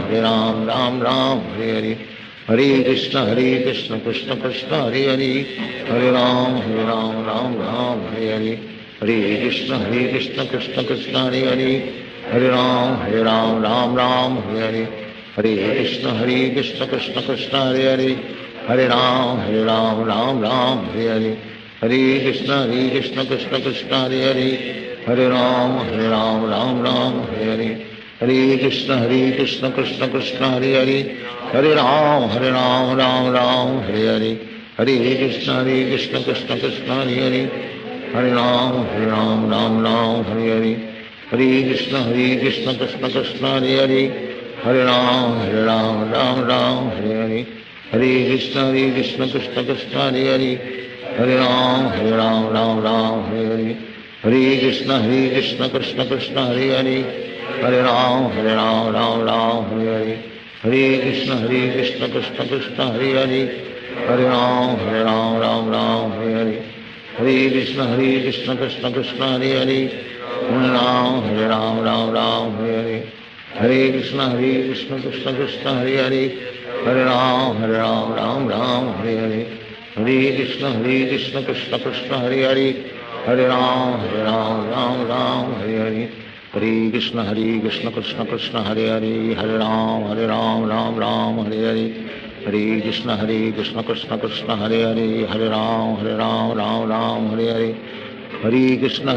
राम हरे हरे हरे कृष्ण कृष्ण कृष्ण हरे हरे हरे राम राम हरे हरे हरे कृष्ण कृष्ण कृष्ण हरे हरे हरे राम राम हरे हरे हरे कृष्ण कृष्ण कृष्ण हरे हरे हरे राम राम हरे हरे हरे कृष्ण कृष्ण कृष्ण हरे हरे हरे राम राम हरे हरे हरे कृष्ण कृष्ण कृष्ण हरे हरे हरे राम राम हरे हरे हरे कृष्ण कृष्ण कृष्ण हरे हरे हरे राम राम हरे हरे हरे कृष्ण कृष्ण कृष्ण हरे हरे हरे राम राम हरे हरे हरे कृष्ण कृष्ण कृष्ण हरे हरे हरे राम राम हरे हरे हरे कृष्ण कृष्ण कृष्ण हरे हरे हरे राम राम हरे हरे हरे कृष्ण कृष्ण कृष्ण हरे हरे हरे राम राम हरे हरे हरे कृष्ण कृष्ण कृष्ण हरे हरे हरे राम राम हरे हरे हरे कृष्ण कृष्ण कृष्ण हरे हरे हरे राम राम हरे हरे हरे कृष्ण कृष्ण कृष्ण हरे हरे हरे राम राम हरे हरे हरे कृष्ण कृष्ण कृष्ण हरे हरे हरे राम राम हरे हरे हरे कृष्ण कृष्ण कृष्ण हरे हरे हरे राम राम हरे हरे हरे कृष्ण कृष्ण कृष्ण हरे हरे हरे राम राम हरे हरे हरे कृष्ण कृष्ण कृष्ण हरे हरे हरे राम राम हरे हरे हरे कृष्ण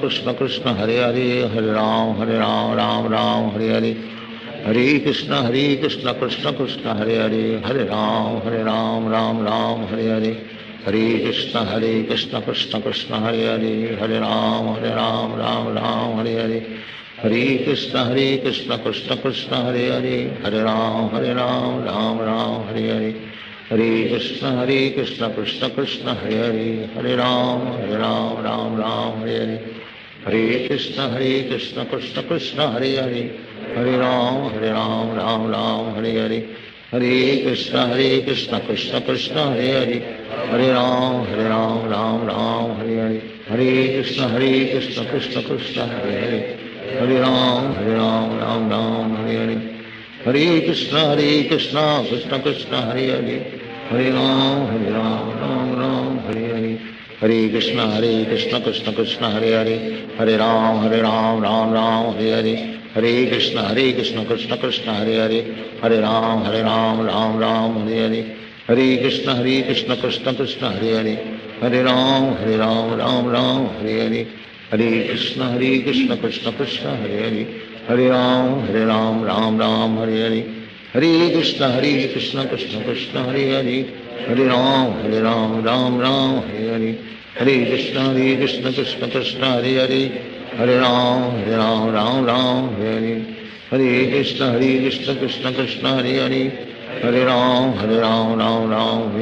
कृष्ण कृष्ण हरे हरे हरे राम राम हरे हरे हरे कृष्ण कृष्ण कृष्ण हरे हरे हरे राम राम हरे हरे हरे कृष्ण कृष्ण कृष्ण हरे हरे हरे राम राम हरे हरे हरे कृष्ण कृष्ण कृष्ण हरे हरे हरे राम राम हरे हरे हरे कृष्ण कृष्ण कृष्ण हरे हरे हरे राम राम हरे हरे हरे कृष्ण कृष्ण कृष्ण हरे हरे हरे राम राम हरे हरे हरे कृष्ण कृष्ण कृष्ण हरे हरे हरे राम हरे हरे हरे कृष्ण कृष्ण कृष्ण हरे हरे हरे राम राम हरे हरे हरे कृष्ण कृष्ण कृष्ण हरे हरे हरे राम राम हरे हरे हरे कृष्ण कृष्ण कृष्ण हरे हरे हरे राम राम हरे हरे हरे कृष्ण कृष्ण कृष्ण हरे हरे हरे राम राम हरे हरे हरे कृष्ण कृष्ण कृष्ण हरे हरे हरे राम राम हरे हरे हरे कृष्ण कृष्ण कृष्ण हरे हरे हरे राम राम हरे हरे हरे कृष्ण कृष्ण कृष्ण हरे हरे हरे राम राम हरे हरे हरे कृष्ण कृष्ण कृष्ण हरे हरे हरे राम राम हरे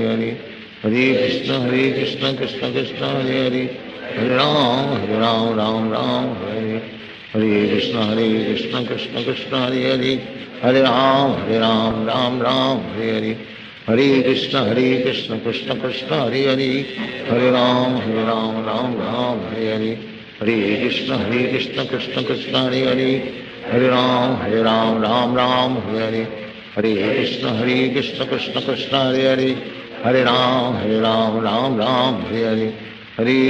हरे हरे कृष्ण कृष्ण कृष्ण हरे हरे हरे राम राम हरे हरे हरे कृष्ण कृष्ण कृष्ण हरे हरे हरे राम राम हरे हरे हरे कृष्ण कृष्ण कृष्ण हरे हरे हरे राम राम हरे हरे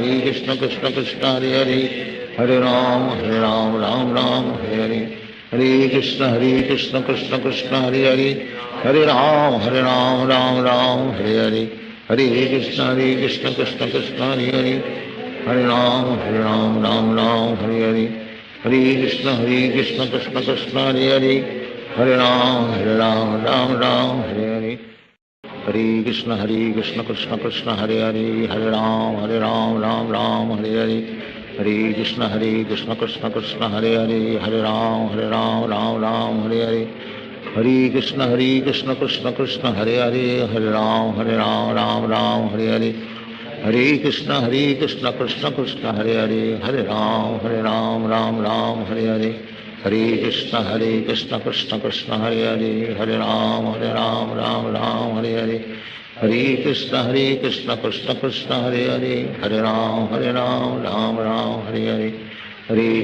हरे कृष्ण कृष्ण कृष्ण हरे हरे हरे राम राम हरे हरे हरे कृष्ण कृष्ण कृष्ण हरे हरे हरे राम राम हरे हरे हरे कृष्ण कृष्ण कृष्ण हरे हरे हरे राम राम हरे हरे हरे कृष्ण कृष्ण कृष्ण हरे हरे हरे राम राम हरे हरे हरे कृष्ण कृष्ण कृष्ण हरे हरे हरे राम हरे हरे हरे कृष्ण कृष्ण कृष्ण हरे हरे हरे राम राम हरे हरे हरे कृष्ण कृष्ण कृष्ण हरे हरे हरे राम हरे हरे हरे कृष्ण कृष्ण कृष्ण हरे हरे हरे राम राम हरे हरे हरे कृष्ण कृष्ण कृष्ण हरे हरे, हरे राम राम राम हरे हरे, हरे कृष्ण कृष्ण कृष्ण हरे हरे, हरे राम राम राम हरे हरे, हरे कृष्ण कृष्ण कृष्ण हरे हरे, हरे राम राम राम हरे हरे, हरे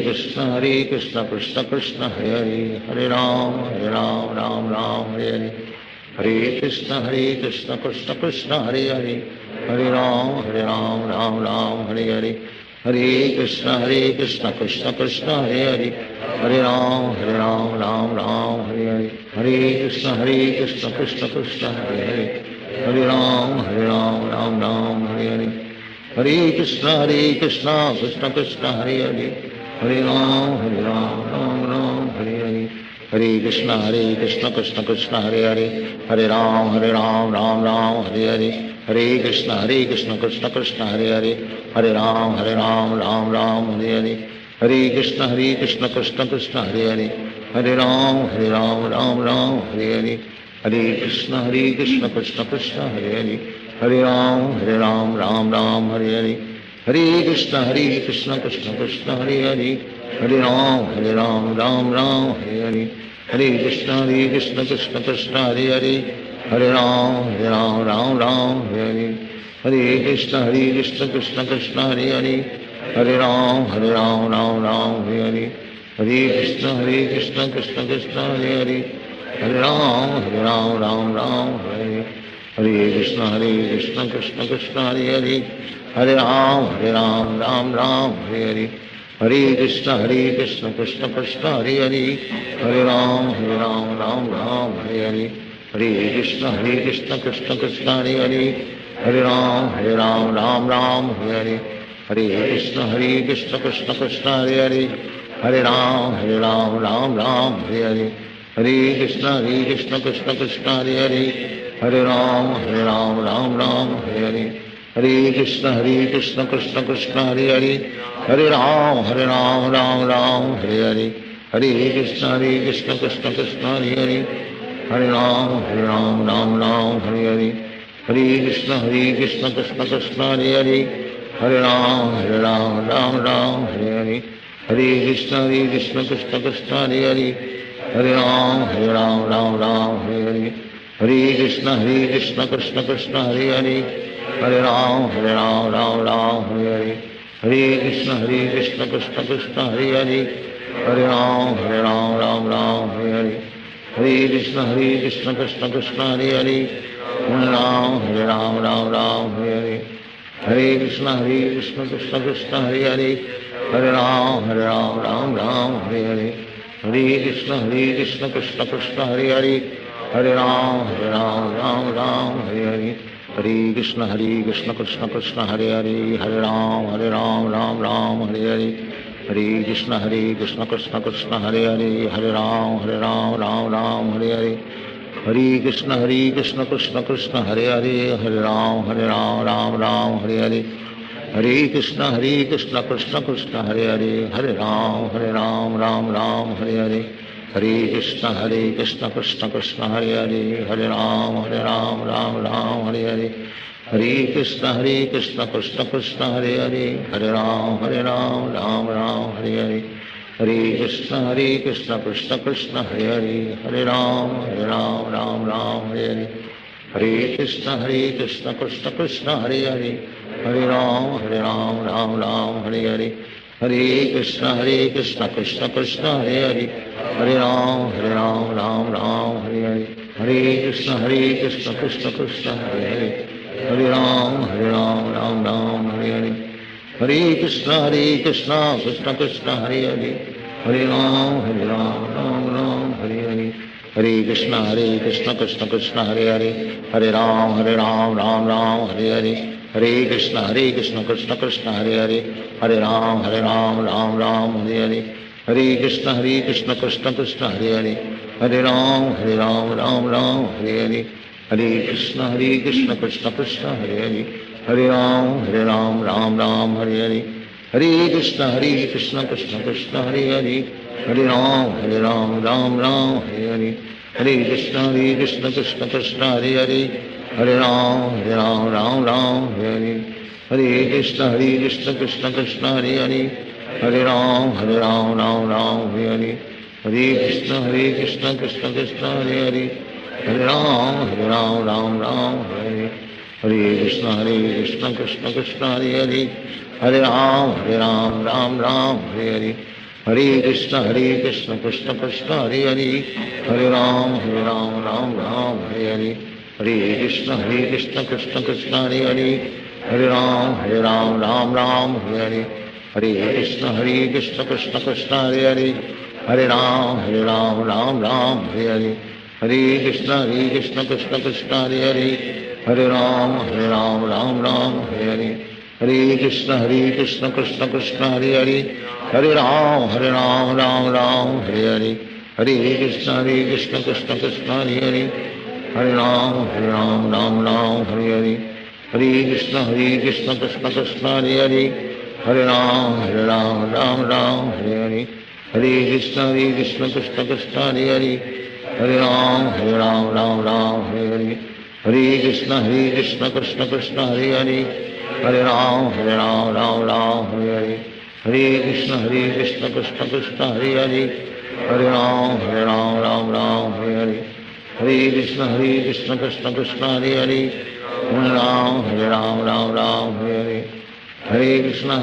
कृष्ण कृष्ण हरे हरे, हरे राम राम राम हरे हरे, हरे कृष्ण कृष्ण कृष्ण हरे हरे, हरे राम राम राम हरे हरे, हरे कृष्ण कृष्ण कृष्ण हरे हरे, हरे राम राम राम हरे हरे, हरे कृष्ण कृष्ण कृष्ण हरे हरे, हरे राम राम राम हरे हरे, हरे कृष्ण कृष्ण कृष्ण हरे हरे, हरे राम राम राम हरे हरे, हरे कृष्ण कृष्ण कृष्ण हरे हरे, हरे राम राम राम हरे हरे, हरे कृष्ण कृष्ण कृष्ण हरे हरे, हरे राम राम राम हरे हरे, हरे कृष्ण कृष्ण कृष्ण हरे हरे, हरे राम राम राम हरे हरे, हरे कृष्ण कृष्ण कृष्ण हरे हरे, हरे राम राम हरे हरे, हरे कृष्ण कृष्ण कृष्ण हरे हरे, हरे राम राम हरे हरे, हरे कृष्ण कृष्ण कृष्ण हरे हरे, हरे राम राम हरे हरे, हरे कृष्ण कृष्ण कृष्ण हरे हरे, हरे राम राम हरे हरे, हरे कृष्ण कृष्ण कृष्ण हरे हरे, हरे राम राम हरे हरे, हरे कृष्ण कृष्ण कृष्ण हरे हरे, हरे राम राम हरे हरे, हरे कृष्ण कृष्ण कृष्ण हरे हरे, हरे राम राम हरे हरे, हरे कृष्ण कृष्ण कृष्ण हरे हरे, हरे राम राम हरे हरे, हरे कृष्ण कृष्ण कृष्ण हरे हरे, हरे राम राम हरे हरे, हरे कृष्ण कृष्ण कृष्ण हरे हरे, हरे राम राम हरे हरे, हरे कृष्ण कृष्ण कृष्ण हरे हरे, हरे राम राम हरे हरे, हरे कृष्ण कृष्ण कृष्ण हरे हरे, हरे राम राम हरे हरे, हरे कृष्ण कृष्ण कृष्ण हरे हरे, हरे राम राम हरे हरे, हरे कृष्ण कृष्ण कृष्ण हरे हरे, हरे राम राम हरे हरे, हरे कृष्ण कृष्ण कृष्ण हरे हरे, हरे राम राम हरे हरे, हरे कृष्ण कृष्ण कृष्ण हरे हरे, हरे राम राम हरे हरे, हरे कृष्ण कृष्ण कृष्ण हरे हरे, हरे राम हरे हरे, हरे कृष्ण कृष्ण कृष्ण हरे हरे, हरे राम राम हरे हरे, हरे कृष्ण कृष्ण कृष्ण हरे हरे, हरे राम राम हरे हरे, हरे कृष्ण कृष्ण कृष्ण हरे हरे, हरे राम राम हरे हरे, हरे कृष्ण कृष्ण कृष्ण हरे हरे, हरे राम राम हरे हरे, हरे कृष्ण कृष्ण कृष्ण हरे हरे, हरे राम राम हरे हरे, हरे कृष्ण कृष्ण कृष्ण हरे हरे, हरे राम राम हरे हरे, हरे कृष्ण कृष्ण कृष्ण हरे हरे, हरे राम राम हरे हरे, हरे कृष्ण कृष्ण कृष्ण हरे हरे, हरे राम राम हरे हरे, हरे कृष्ण कृष्ण कृष्ण हरे हरे, हरे राम राम हरे हरे, हरे कृष्ण कृष्ण कृष्ण हरे हरे, हरे राम राम हरे हरे, हरे कृष्ण कृष्ण कृष्ण हरे हरे, हरे राम राम हरे हरे, हरे कृष्ण कृष्ण कृष्ण हरे हरे, हरे राम राम हरे हरे, हरे कृष्ण कृष्ण कृष्ण हरे हरे, हरे राम राम हरे हरे, हरे कृष्ण कृष्ण कृष्ण हरे हरे, हरे राम राम हरे हरे, हरे कृष्ण कृष्ण कृष्ण हरे हरे, हरे राम राम हरे हरे, हरे कृष्ण कृष्ण कृष्ण हरे हरे, हरे राम राम हरे हरे, हरे कृष्ण कृष्ण कृष्ण हरे हरे, हरे राम राम हरे हरे, हरे कृष्ण कृष्ण कृष्ण हरे हरे, हरे राम राम हरे हरे, हरे कृष्ण कृष्ण कृष्ण हरे हरे, हरे राम राम हरे हरे, हरे Krishna Krishna Krishna Hare Hare Hare Ram Ram Ram Hare Hare Hare Krishna Krishna Krishna Hare Hare Hare Ram Ram Hare Hare Krishna Krishna Krishna Hare Hare Hare Ram Ram Hare Hare Hare Krishna Krishna Krishna Hare Hare Hare Ram Ram Hare Hare Hare Krishna Krishna Krishna Hare Hare Hare Ram Ram Hare Hare Hare Krishna Krishna Krishna Hare Hare Hare Ram Ram Hare Hare Hare Krishna Krishna Krishna Hare Hare Hare Ram Ram Hare Hare Hare Krishna Krishna Krishna Hare Hare Hare Ram Ram Hare Hare Hare Krishna Krishna Krishna Hare Hare Hare Ram Ram Hare Hare Hare Krishna Krishna Krishna Hare Hare Hare Ram Ram Hare Hare Hare Krishna Krishna Krishna Hare Hare Hare Ram Hare Hare Hare Krishna Krishna Krishna Hare Hare Hare Ram Ram Hare Hare Hare Krishna Krishna Krishna Hare Hare Hare Ram Ram Hare Hare Hare Krishna Krishna Krishna Hare Hare Hare Ram Hare Hare Hare Krishna Krishna Krishna Hare Hare Hare Ram Hare Hare Hare Krishna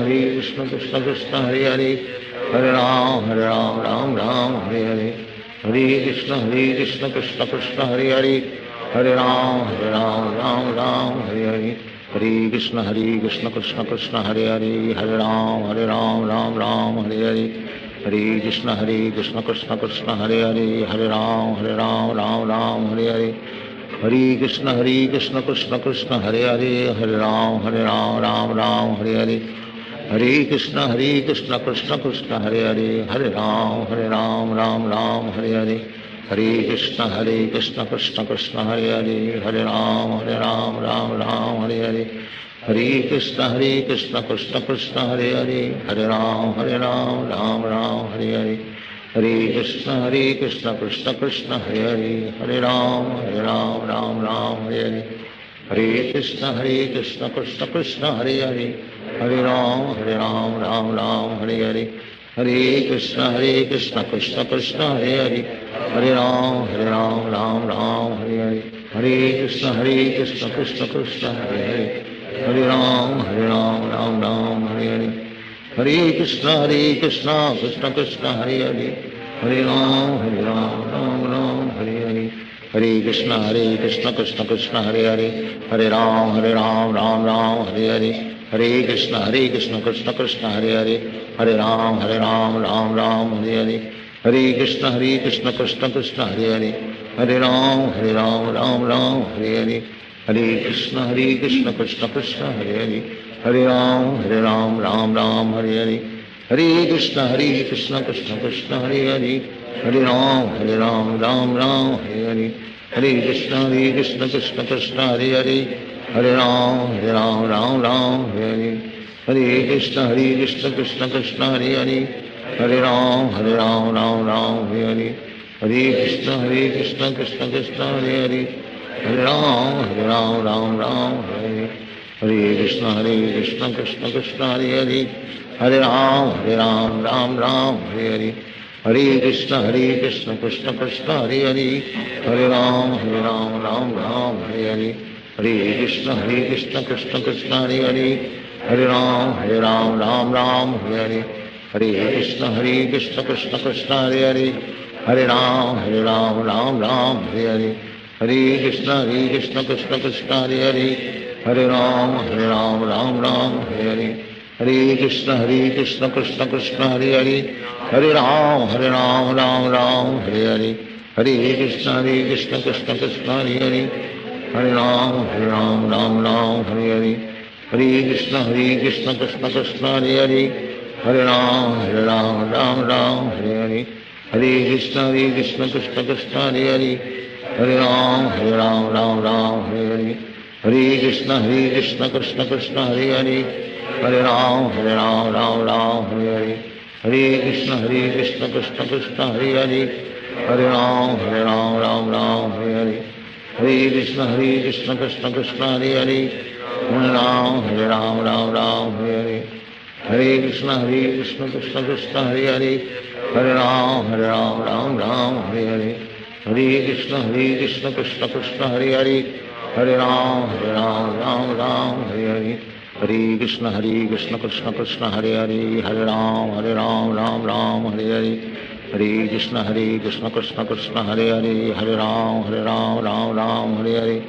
Krishna Krishna Hare Hare Hare Ram Hare Hare Hare Krishna Krishna Krishna Hare Hare Hare Ram Hare Hare Hare Krishna Krishna Krishna Hare Hare Hare Ram Hare Hare Hare Krishna Krishna Krishna Hare Hare Hare Ram Hare Hare Hare Krishna Krishna Krishna Hare Hare Hare Ram Ram Hare Hare Hare Krishna Krishna Krishna Hare Hare Hare Ram Hare Hare Hare Krishna Krishna Krishna Hare Hare Hare Ram Hare Hare Hare Krishna Krishna Krishna Hare Hare Hare Ram Hare Hare Hare Krishna Krishna Krishna Hare Hare Hare Ram Hare Hare Hare Krishna Krishna Krishna Hare Hare Hare Ram Hare Hare Hare Krishna Krishna Krishna Hare Hare Hare Ram Hare Hare Hare Krishna Krishna Krishna Hare Hare Hare Ram Hare Hare Hare Krishna Krishna Krishna Hare Hare Hare Ram Ram Hare Hare Hare Krishna Krishna Krishna Hare Hare Hare Ram Ram Hare Hare Hare Krishna Krishna Krishna Hare Hare Hare Ram Hare Hare Hare Krishna Krishna Krishna Hare Hare Hare Ram Hare Hare Hare Krishna Krishna Krishna Hare Hare Hare Ram Hare Hare Hare Krishna Krishna Krishna Hare Hare Hare Ram Hare Hare Hare Krishna Krishna Krishna Hare Hare Hare Ram Hare Hare Hare Krishna Krishna Krishna Hare Hare Hare Ram Hare Hare Hare Krishna Krishna Krishna Hare Hare Hare Ram Hare Hare Hare Krishna Krishna Krishna Hare Hare Hare Ram Hare Hare Hare Krishna Krishna Krishna Hare Hare Hare Ram Hare Hare Hare Krishna Krishna Krishna Hare Hare Hare Ram Hare Hare Hare Krishna Krishna Krishna Hare Hare Hare Ram Hare Hare Hare Krishna Krishna Krishna Hare Hare Hare Ram Hare Hare Hare Krishna Krishna Krishna Hare Hare Hare Ram Hare Hare Hare Krishna Krishna Krishna Hare Hare Hare Ram Hare Hare Hare Krishna Krishna Krishna Hare Hare Hare Ram Hare Hare Hare Krishna Krishna Krishna Hare Hare Hare Ram Hare Hare Hare Krishna Krishna Krishna Hare Hare Hare Ram Hare Hare Hare Krishna Krishna Krishna Hare Hare Hare Ram Ram Ram Hare Hare Hare Krishna Krishna Krishna Hare Hare Hare Ram Ram Ram Hare Hare Hare Krishna Krishna Krishna Hare Hare Hare Ram Ram Hare Hare Hare Krishna Krishna Krishna Hare Hare Hare Ram Ram Hare Hare Hare Krishna Krishna Krishna Hare Hare Hare Ram Hare Hare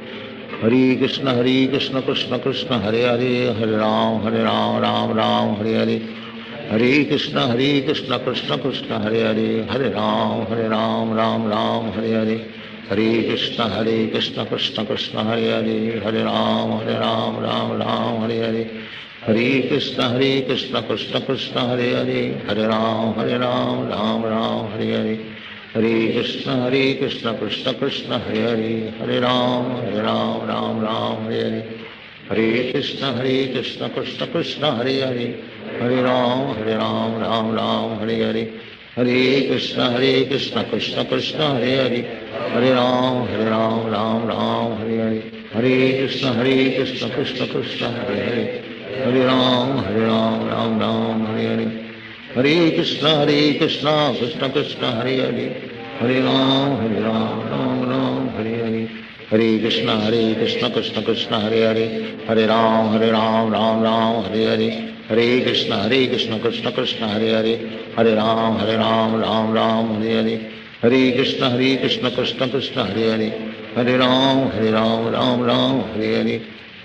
Hare Krishna Krishna Krishna Hare Hare Hare Ram Hare Hare Hare Krishna Krishna Krishna Hare Hare Hare Ram Hare Hare Hare Krishna Krishna Krishna Hare Hare Hare Ram Hare Hare Hare Krishna Krishna Krishna Hare Hare Hare Ram Hare Hare Hare Krishna Krishna Krishna Hare Hare Hare Ram Hare Hare Hare Krishna Krishna Krishna Hare Hare Hare Ram Hare Hare Hare Krishna Krishna Krishna Hare Hare Hare Ram Hare Hare Hare Krishna Krishna Krishna Hare Hare Hare Ram Hare Hare Hare Krishna Krishna Krishna Hare Hare Hare Ram Hare Hare Hare Krishna Krishna Krishna Hare Hare Hare Ram Hare Hare Hare Krishna Krishna Krishna Hare Hare Hare Ram Hare Hare Hare Krishna Krishna Krishna Hare Hare Hare Ram Hare Hare Hare Krishna Krishna Krishna Hare Hare Hare Ram Hare Hare Hare Krishna Krishna Krishna Hare Hare Hare Ram Hare Hare Hare Krishna Krishna Krishna Hare Hare Hare Ram Hare Hare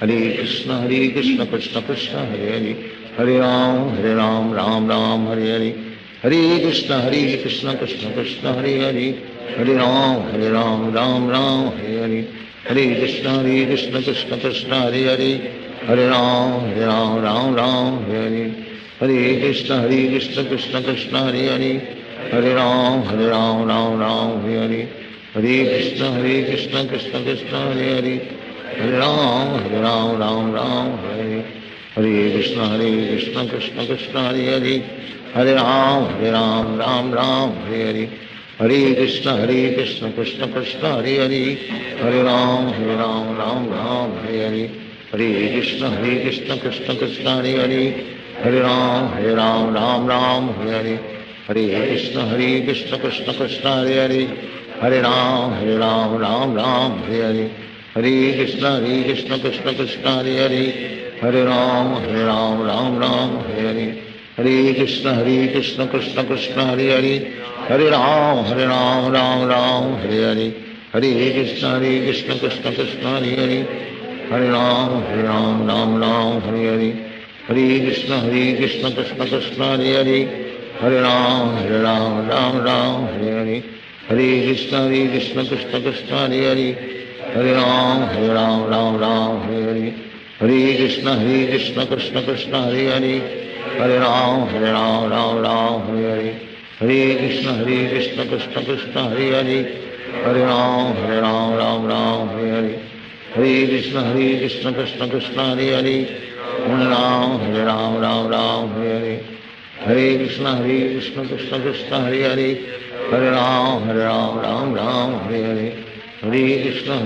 Hare Krishna Krishna Krishna Hare Hare Hare Ram Hare Hare Hare Krishna Krishna Krishna Hare Hare Hare Ram Hare Hare Hare Krishna Krishna Krishna Hare Hare Hare Ram Hare Hare Hare Krishna Krishna Krishna Hare Hare Hare Ram Hare Hare Hare Krishna Krishna Krishna Hare Hare Hare Ram Hare Hare Hare Krishna Krishna Krishna Hare Hare Hare Ram Hare Hare Hare Krishna Krishna Krishna Hare Hare Hare Ram Hare Hare Hare Krishna Krishna Krishna Hare Hare Hare Ram Hare Hare Hare Krishna Krishna Krishna Hare Hare Hare Ram Hare Hare Hare Krishna Krishna Krishna Hare Hare Hare Ram Hare Hare Hare Krishna Krishna Krishna Hare Hare Hare Ram Hare Hare Hare Krishna Krishna Krishna Hare Hare Hare Ram Hare Hare Hare Krishna Krishna Krishna Hare Hare Hare Ram Hare Hare Hare Krishna Krishna Krishna Hare Hare Hare Ram Hare Hare Hare Krishna Krishna Krishna Hare Hare Hare Ram Hare Hare Hare Krishna Krishna Krishna Hare Hare Hare Ram Hare Hare Hare Krishna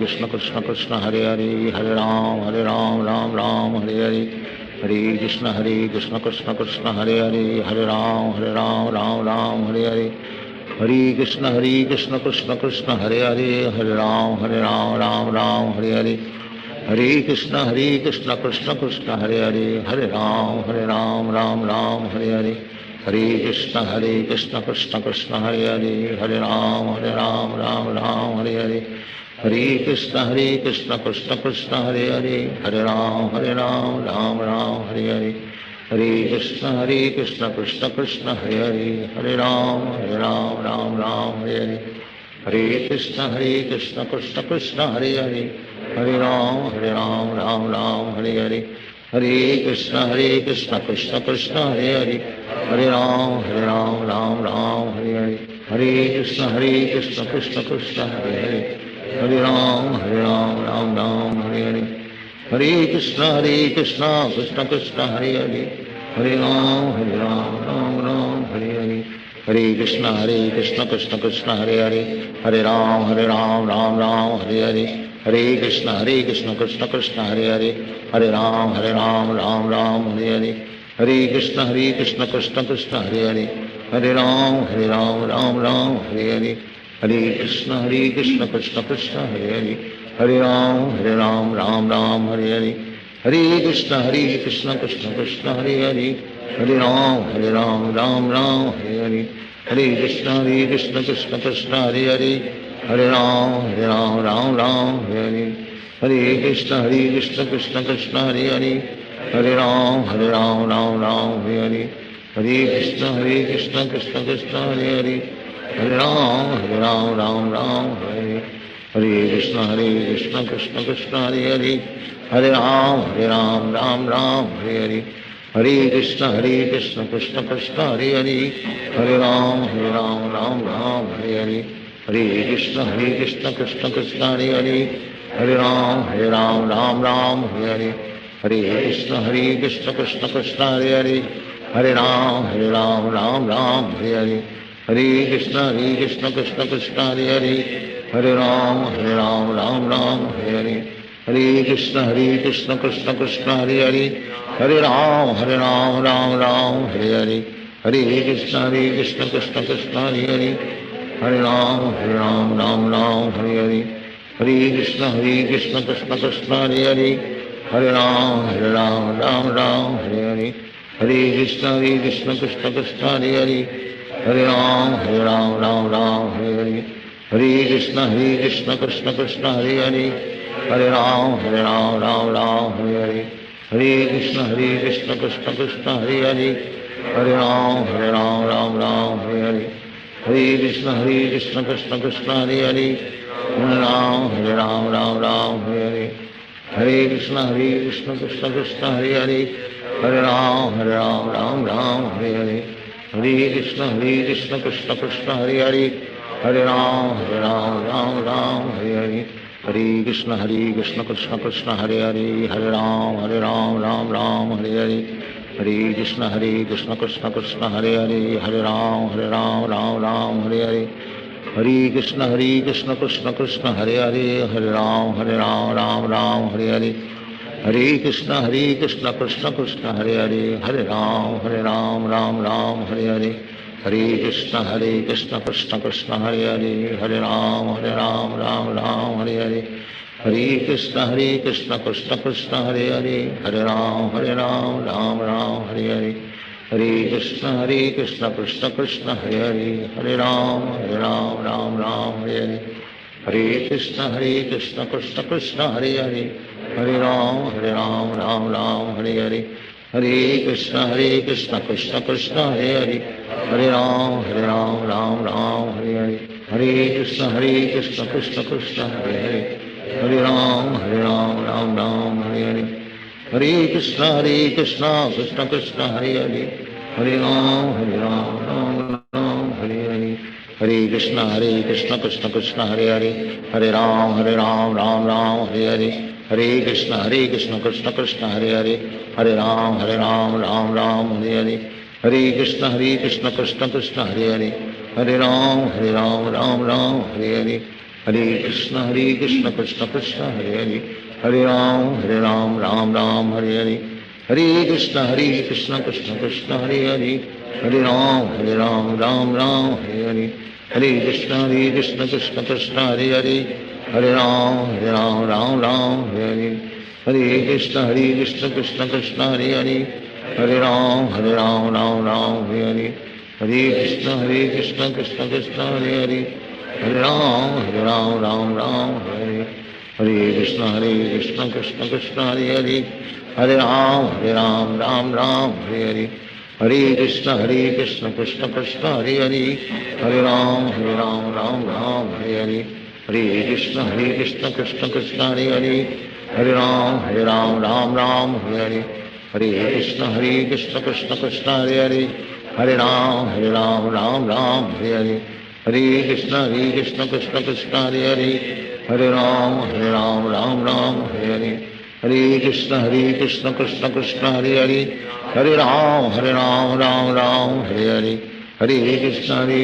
Krishna Krishna Hare Hare Hare Ram Hare Hare Hare Krishna Krishna Krishna Hare Hare Hare Ram Hare Hare Hare Krishna Krishna Krishna Hare Hare Hare Ram Hare Hare Hare Krishna Krishna Krishna Hare Hare Hare Ram Hare Hare Hare Krishna Krishna Krishna Hare Hare Hare Ram Hare Hare Hare Krishna Krishna Krishna Hare Hare Hare Ram Hare Hare Hare Krishna Krishna Krishna Hare Hare Hare Ram Hare Hare Hare Krishna Krishna Krishna Hare Hare Hare Ram Hare Hare Hare Krishna Krishna Krishna Hare Hare Hare Ram Hare Hare Hare Krishna Krishna Krishna Hare Hare Hare Ram Hare Hare Hare Krishna Krishna Krishna Hare Hare Hare Ram Hare Hare हरे कृष्ण कृष्ण कृष्ण हरे हरे हरे राम राम राम हरे हरे हरे कृष्ण कृष्ण कृष्ण हरे हरे हरे राम राम राम हरे हरे हरे कृष्ण कृष्ण कृष्ण हरे हरे हरे राम राम राम हरे हरे हरे कृष्ण कृष्ण कृष्ण हरे हरे हरे राम राम हरे हरे हरे कृष्ण कृष्ण कृष्ण हरे हरे हरे राम राम हरे हरे हरे कृष्ण कृष्ण कृष्ण हरे हरे हरे राम राम हरे हरे हरे कृष्ण कृष्ण कृष्ण हरे हरे हरे राम राम हरे हरे हरे कृष्ण कृष्ण कृष्ण हरे हरे हरे राम राम हरे हरे हरे कृष्ण कृष्ण कृष्ण हरे हरे हरे राम राम हरे हरे हरे कृष्ण कृष्ण कृष्ण हरे हरे हरे राम राम हरे हरे हरे कृष्ण कृष्ण कृष्ण हरे हरे हरे राम राम हरे हरे हरे कृष्ण कृष्ण कृष्ण हरे हरे हरे राम राम हरे हरे हरे कृष्ण कृष्ण कृष्ण हरे हरे हरे राम राम हरे हरे हरे कृष्ण कृष्ण कृष्ण हरे हरे हरे राम राम हरे हरे हरे कृष्ण कृष्ण कृष्ण हरे हरे हरे राम राम हरे हरे हरे कृष्ण कृष्ण कृष्ण हरे हरे हरे राम राम हरे हरे हरे कृष्ण कृष्ण कृष्ण हरे हरे हरे राम राम हरे हरे हरे कृष्ण कृष्ण कृष्ण हरे हरे हरे राम राम हरे हरे हरे कृष्ण कृष्ण कृष्ण हरे हरे हरे राम राम हरे हरे हरे कृष्ण कृष्ण कृष्ण हरे हरे हरे राम राम हरे हरे हरे कृष्ण कृष्ण कृष्ण हरे हरे हरे राम राम हरे हरे हरे कृष्ण कृष्ण कृष्ण हरे हरे हरे राम राम हरे हरे हरे कृष्ण कृष्ण कृष्ण हरे हरे हरे राम राम हरे हरे हरे कृष्ण कृष्ण कृष्ण हरे हरे हरे राम राम हरे हरे हरे कृष्ण कृष्ण कृष्ण हरे हरे हरे राम राम हरे हरे हरे कृष्ण कृष्ण कृष्ण हरे हरे हरे राम राम हरे हरे हरे कृष्ण कृष्ण कृष्ण हरे हरे हरे राम राम हरे हरे हरे कृष्ण कृष्ण कृष्ण हरे हरे हरे राम राम हरे हरे हरे कृष्ण कृष्ण कृष्ण हरे हरे हरे राम राम हरे हरे हरे कृष्ण कृष्ण कृष्ण हरे हरे हरे राम राम हरे हरे हरे कृष्ण कृष्ण कृष्ण हरे हरे हरे राम राम हरे हरे हरे कृष्ण कृष्ण कृष्ण हरे हरे हरे राम राम हरे हरे हरे कृष्ण कृष्ण कृष्ण हरे हरे हरे राम राम हरे हरे हरे कृष्ण कृष्ण कृष्ण हरे हरे हरे राम राम हरे हरे हरे कृष्ण कृष्ण कृष्ण हरे हरे हरे राम राम हरे हरे हरे कृष्ण कृष्ण कृष्ण हरे हरे हरे राम राम हरे हरे हरे कृष्ण कृष्ण कृष्ण हरे हरे हरे राम राम हरे हरे हरे कृष्ण कृष्ण कृष्ण हरे हरे हरे राम राम हरे हरे हरे कृष्ण कृष्ण कृष्ण हरे हरे हरे राम राम हरे हरे हरे कृष्ण कृष्ण कृष्ण हरे हरे हरे राम राम हरे हरे हरे कृष्ण कृष्ण कृष्ण हरे हरे हरे राम राम हरे हरे हरे कृष्ण कृष्ण कृष्ण हरे हरे हरे राम राम हरे हरे हरे कृष्ण कृष्ण कृष्ण हरे हरे हरे राम राम हरे हरे हरे कृष्ण कृष्ण कृष्ण हरे हरे हरे राम राम हरे हरे हरे कृष्ण कृष्ण कृष्ण हरे हरे हरे राम राम हरे हरे हरे कृष्ण कृष्ण कृष्ण हरे हरे हरे राम राम हरे हरे हरे कृष्ण कृष्ण कृष्ण हरे हरे हरे राम राम हरे हरे हरे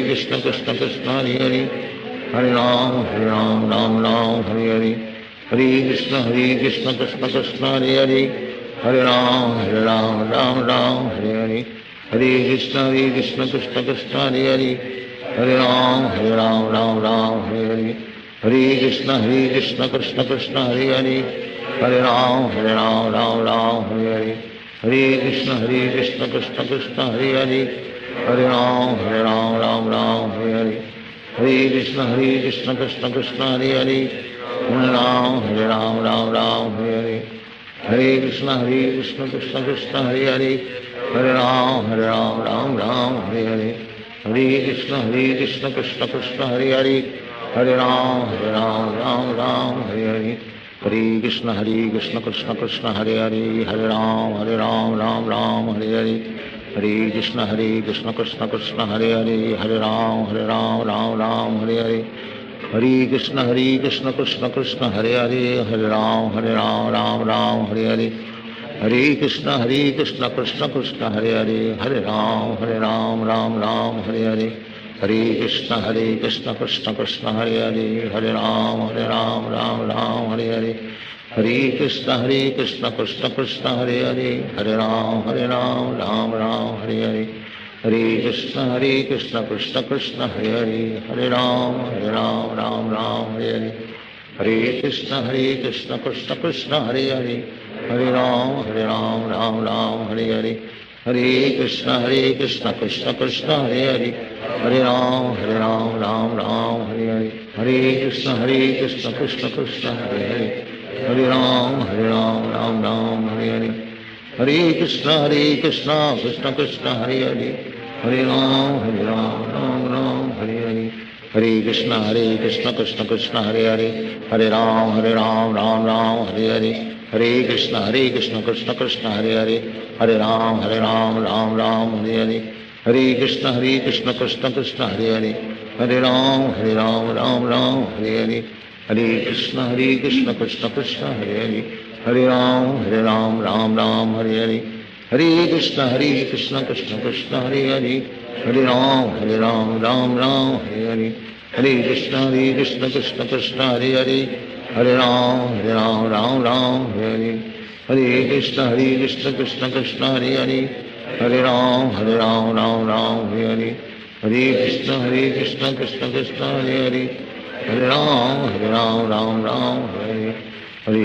कृष्ण कृष्ण कृष्ण हरे हरे हरे राम राम राम हरे हरे हरे कृष्ण कृष्ण कृष्ण हरे हरे हरे राम राम हरे हरे हरे कृष्ण कृष्ण कृष्ण हरे हरे हरे राम राम हरे हरे हरे कृष्ण कृष्ण कृष्ण हरे हरे हरे राम राम हरे हरे हरे कृष्ण कृष्ण कृष्ण हरे हरे हरे राम राम हरे हरे हरे कृष्ण कृष्ण कृष्ण हरे हरे हरे राम राम हरे हरे हरे कृष्ण कृष्ण कृष्ण हरे हरे हरे राम राम हरे हरे हरे कृष्ण कृष्ण कृष्ण हरे हरे हरे राम राम हरे हरे हरे कृष्ण कृष्ण कृष्ण हरे हरे हरे राम राम हरे हरे हरे कृष्ण कृष्ण कृष्ण हरे हरे हरे राम राम हरे हरे हरे कृष्ण कृष्ण कृष्ण हरे हरे हरे राम राम हरे हरे हरे कृष्ण कृष्ण कृष्ण हरे हरे हरे राम राम हरे हरे हरे कृष्ण कृष्ण कृष्ण हरे हरे हरे राम राम हरे हरे हरे कृष्ण कृष्ण कृष्ण हरे हरे हरे राम राम हरे हरे हरे कृष्ण कृष्ण कृष्ण हरे हरे हरे राम राम हरे हरे हरे कृष्ण कृष्ण कृष्ण हरे हरे हरे राम राम हरे हरे हरे कृष्ण कृष्ण कृष्ण हरे हरे हरे राम राम हरे हरे हरे कृष्ण कृष्ण कृष्ण हरे हरे हरे राम राम हरे हरे हरे कृष्ण कृष्ण कृष्ण हरे हरे हरे राम राम हरे हरे हरे कृष्ण कृष्ण कृष्ण हरे हरे हरे राम राम हरे हरे हरे कृष्ण कृष्ण कृष्ण हरे हरे हरे राम राम हरे हरे हरे कृष्ण कृष्ण कृष्ण हरे हरे हरे राम राम हरे हरे हरे कृष्ण कृष्ण कृष्ण हरे हरे हरे राम राम हरे हरे हरे कृष्ण कृष्ण कृष्ण हरे हरे हरे राम राम हरे हरे हरे कृष्ण कृष्ण कृष्ण हरे हरे हरे राम राम हरे हरे हरे कृष्ण कृष्ण कृष्ण हरे हरे हरे राम राम हरे हरे हरे कृष्ण कृष्ण कृष्ण हरे हरे हरे राम राम हरे हरे हरे कृष्ण कृष्ण कृष्ण हरे हरे हरे राम राम हरे हरे हरे कृष्ण कृष्ण कृष्ण हरे हरे हरे राम राम हरे हरे हरे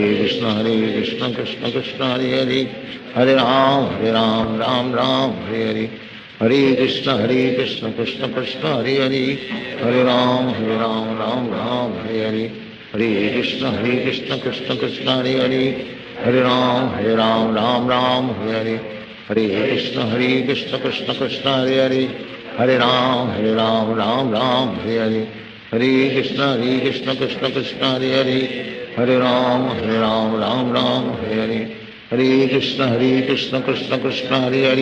कृष्ण कृष्ण कृष्ण हरे हरे हरे राम राम हरे हरे हरे कृष्ण कृष्ण कृष्ण हरे हरे हरे राम राम हरे हरे हरे कृष्ण कृष्ण कृष्ण हरे हरे हरे राम राम हरे हरे हरे कृष्ण कृष्ण कृष्ण हरे हरे हरे राम राम हरे हरे हरे कृष्ण कृष्ण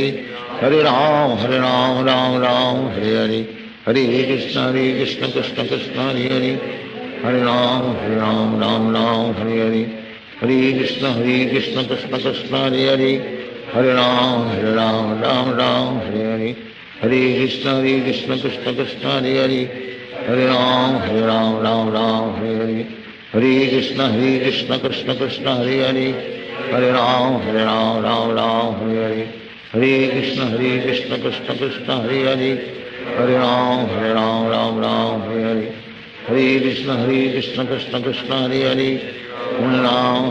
कृष्ण हरे हरे हरे राम राम हरे हरे हरे कृष्ण कृष्ण कृष्ण हरे हरे हरे राम राम हरे हरे हरे कृष्ण कृष्ण कृष्ण हरे हरे हरे राम राम हरे हरे हरे कृष्ण कृष्ण कृष्ण हरे हरे हरे राम राम हरे हरे हरे कृष्ण कृष्ण कृष्ण हरे हरे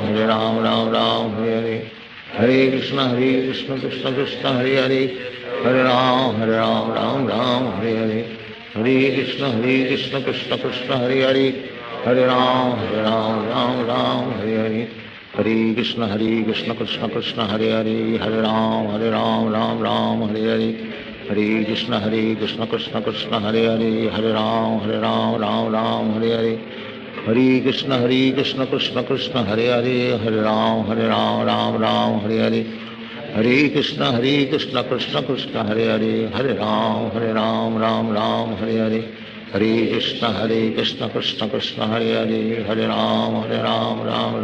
हरे राम राम हरे हरे हरे कृष्ण कृष्ण कृष्ण हरे हरे हरे राम राम हरे हरे हरे कृष्ण कृष्ण कृष्ण हरे हरे हरे राम राम हरे हरे हरे कृष्ण कृष्ण कृष्ण हरे हरे हरे राम राम हरे हरे हरे कृष्ण कृष्ण कृष्ण हरे हरे हरे राम राम हरे हरे हरे कृष्ण कृष्ण कृष्ण हरे हरे हरे राम राम हरे हरे हरे कृष्ण कृष्ण कृष्ण हरे हरे हरे राम राम हरे हरे हरे कृष्ण कृष्ण कृष्ण हरे हरे हरे राम राम हरे हरे हरे कृष्ण कृष्ण कृष्ण हरे हरे हरे राम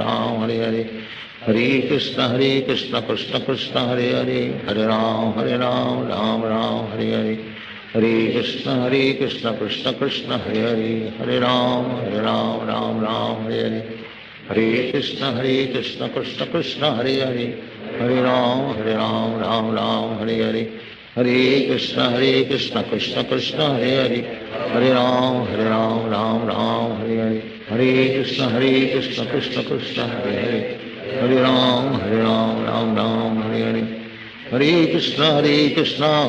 राम हरे हरे हरे कृष्ण कृष्ण कृष्ण कृष्ण हरे हरे हरे राम राम हरे हरे हरे कृष्ण कृष्ण कृष्ण हरे हरे हरे राम राम राम हरे हरे हरे कृष्ण कृष्ण कृष्ण हरे हरे हरे राम राम राम हरे हरे हरे कृष्ण कृष्ण कृष्ण हरे हरे हरे राम राम राम हरे हरे हरे कृष्ण कृष्ण कृष्ण हरे हरे हरे राम राम राम हरे हरे हरे कृष्ण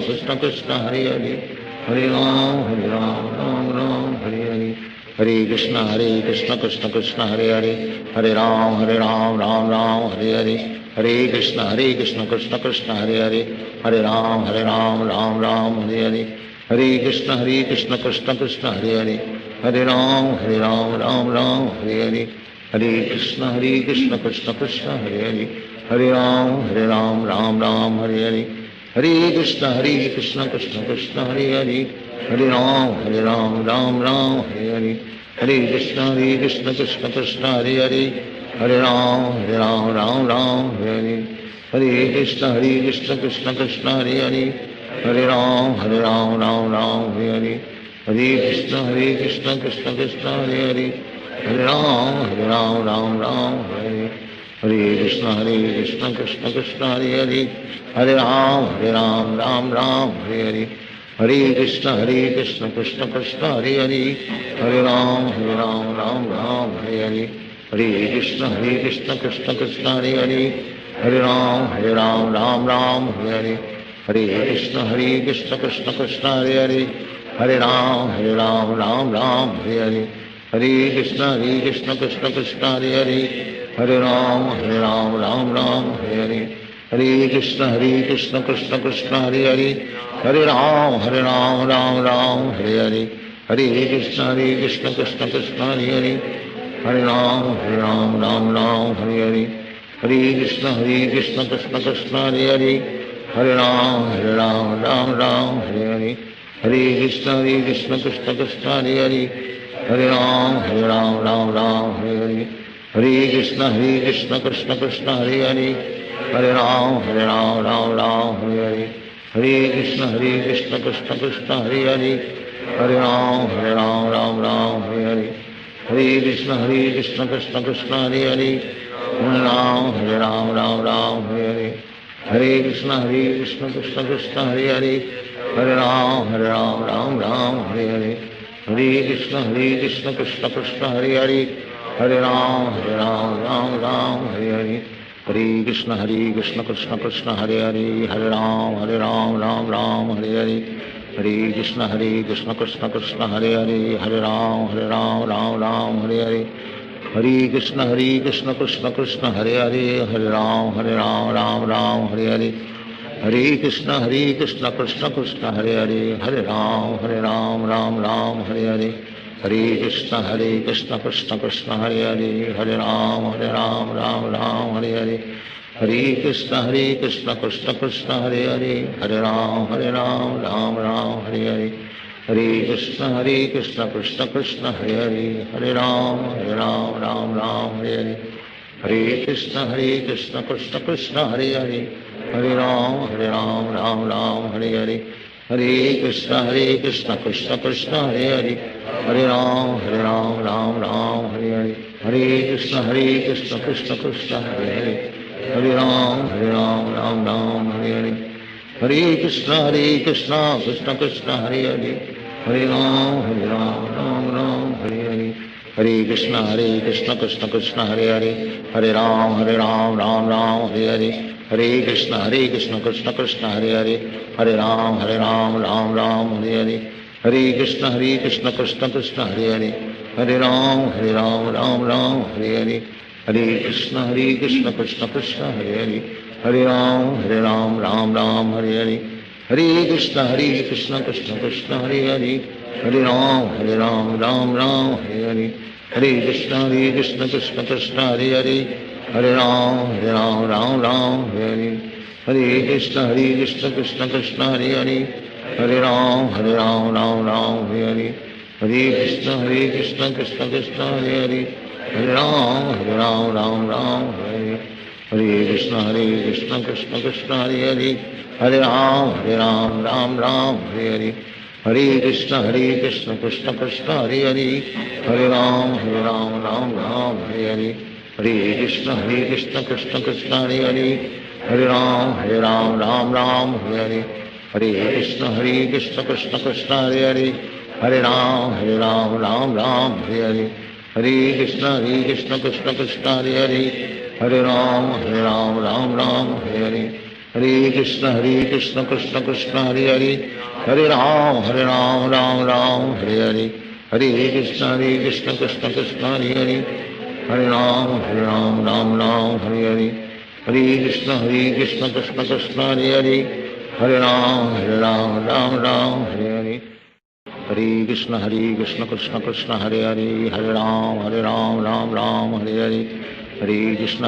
कृष्ण कृष्ण हरे हरे हरे राम राम राम हरे हरे हरे कृष्ण कृष्ण कृष्ण हरे हरे हरे राम राम राम हरे हरे हरे कृष्ण कृष्ण कृष्ण हरे हरे हरे राम राम राम हरे हरे हरे कृष्ण कृष्ण कृष्ण हरे हरे हरे राम राम राम हरे हरे हरे कृष्ण कृष्ण कृष्ण हरे हरे हरे राम राम राम हरे हरे हरे कृष्ण कृष्ण कृष्ण हरे हरे हरे राम राम राम हरे हरे हरे कृष्ण कृष्ण कृष्ण हरे हरे हरे राम राम राम हरे हरे हरे कृष्ण कृष्ण कृष्ण हरे हरे हरे राम राम राम हरे हरे हरे कृष्ण कृष्ण कृष्ण हरे हरे हरे राम राम राम हरे हरे हरे कृष्ण कृष्ण कृष्ण हरे हरे हरे राम राम राम हरे हरे हरे कृष्ण कृष्ण कृष्ण हरे हरे हरे राम राम राम हरे हरे हरे कृष्ण कृष्ण कृष्ण हरे हरे हरे राम राम राम हरे हरे हरे कृष्ण कृष्ण कृष्ण हरे हरे हरे राम राम राम हरे हरे हरे कृष्ण कृष्ण कृष्ण हरे हरे हरे राम राम राम हरे हरे हरे कृष्ण कृष्ण कृष्ण हरे हरे हरे राम राम राम हरे हरे हरे कृष्ण कृष्ण कृष्ण हरे हरे हरे राम राम राम हरे हरे हरे कृष्ण कृष्ण कृष्ण हरे हरे हरे राम राम राम हरे हरे हरे कृष्ण कृष्ण कृष्ण हरे हरे हरे राम राम राम हरे हरे हरे कृष्ण कृष्ण कृष्ण हरे हरे हरे राम राम राम हरे हरे हरे कृष्ण कृष्ण कृष्ण हरे हरे हरे राम राम राम हरे हरे हरे कृष्ण कृष्ण कृष्ण हरे हरे हरे राम राम राम हरे हरे हरे कृष्ण कृष्ण कृष्ण हरे हरे हरे राम राम राम हरे हरे हरे कृष्ण कृष्ण कृष्ण हरे हरे हरे राम राम राम हरे हरे हरे कृष्ण कृष्ण कृष्ण हरे हरे हरे राम राम राम हरे हरे हरे कृष्ण कृष्ण कृष्ण हरे हरे हरे राम राम राम हरे हरे हरे कृष्ण कृष्ण कृष्ण हरे हरे हरे राम राम राम हरे हरे हरे कृष्ण कृष्ण कृष्ण हरे हरे हरे राम राम राम हरे हरे हरे कृष्ण कृष्ण कृष्ण हरे हरे हरे राम राम राम हरे हरे हरे कृष्ण कृष्ण कृष्ण हरे हरे हरे राम राम राम हरे हरे हरे कृष्ण कृष्ण कृष्ण हरे हरे हरे राम राम राम हरे हरे हरे कृष्ण कृष्ण कृष्ण हरे हरे हरे राम राम राम हरे हरे हरे कृष्ण कृष्ण कृष्ण हरे हरे हरे राम राम राम हरे हरे हरे कृष्ण कृष्ण कृष्ण हरे हरे हरे राम राम राम हरे हरे हरे कृष्ण कृष्ण कृष्ण हरे हरे हरे राम राम राम हरे हरे हरे कृष्ण कृष्ण कृष्ण हरे हरे हरे राम राम राम हरे हरे हरे कृष्ण कृष्ण कृष्ण हरे हरे हरे राम राम राम हरे हरे हरे कृष्ण कृष्ण कृष्ण हरे हरे हरे राम राम राम हरे हरे हरे कृष्ण कृष्ण कृष्ण हरे हरे हरे राम राम राम हरे हरे हरे कृष्ण कृष्ण कृष्ण हरे हरे हरे राम राम राम हरे हरे हरे कृष्ण कृष्ण कृष्ण हरे हरे हरे राम राम राम हरे हरे हरे कृष्ण कृष्ण कृष्ण हरे हरे हरे राम राम राम हरे हरे हरे कृष्ण कृष्ण कृष्ण हरे हरे हरे राम राम राम हरे हरे हरे कृष्ण कृष्ण कृष्ण हरे हरे हरे राम राम राम हरे हरे हरे कृष्ण कृष्ण कृष्ण हरे हरे, हरे राम राम राम हरे हरे, हरे कृष्ण कृष्ण कृष्ण हरे हरे, हरे राम राम हरे हरे, हरे कृष्ण कृष्ण कृष्ण हरे हरे, हरे राम राम हरे हरे, हरे कृष्ण कृष्ण कृष्ण हरे हरे, हरे राम राम हरे हरे, हरे कृष्ण कृष्ण कृष्ण हरे हरे, हरे राम राम हरे हरे, हरे कृष्ण कृष्ण कृष्ण हरे हरे, हरे राम राम हरे हरे, हरे कृष्ण कृष्ण कृष्ण हरे हरे, हरे राम राम हरे हरे, हरे कृष्ण कृष्ण कृष्ण हरे हरे, हरे राम राम हरे हरे, हरे कृष्ण कृष्ण कृष्ण हरे हरे, हरे राम राम हरे हरे, हरे कृष्ण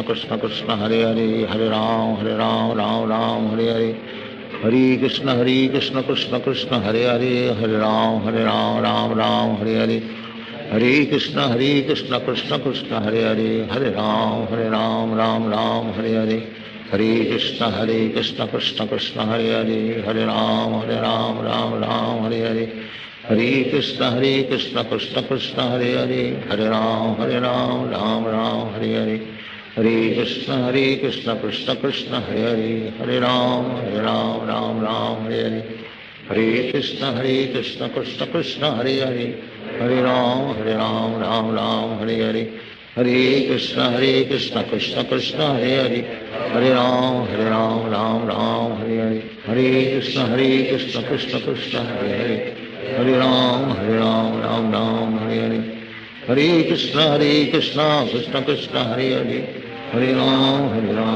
कृष्ण कृष्ण हरे हरे, हरे राम राम हरे हरे, हरे कृष्ण कृष्ण कृष्ण हरे हरे, हरे राम राम हरे हरे, हरे कृष्ण कृष्ण कृष्ण हरे हरे, हरे राम राम हरे हरे, हरे कृष्ण कृष्ण कृष्ण हरे हरे, हरे राम राम हरे हरे, हरे कृष्ण कृष्ण कृष्ण हरे हरे, हरे राम राम हरे हरे, हरे कृष्ण कृष्ण कृष्ण हरे हरे, हरे राम राम हरे हरे, हरे कृष्ण कृष्ण कृष्ण हरे हरे, हरे राम राम हरे हरे, हरे कृष्ण कृष्ण कृष्ण हरे हरे, हरे राम राम हरे हरे, हरे कृष्ण कृष्ण कृष्ण हरे हरे, हरे राम हरे हरे, हरे कृष्ण कृष्ण कृष्ण हरे हरे, हरे राम राम हरे हरे, हरे कृष्ण कृष्ण कृष्ण हरे हरे, हरे राम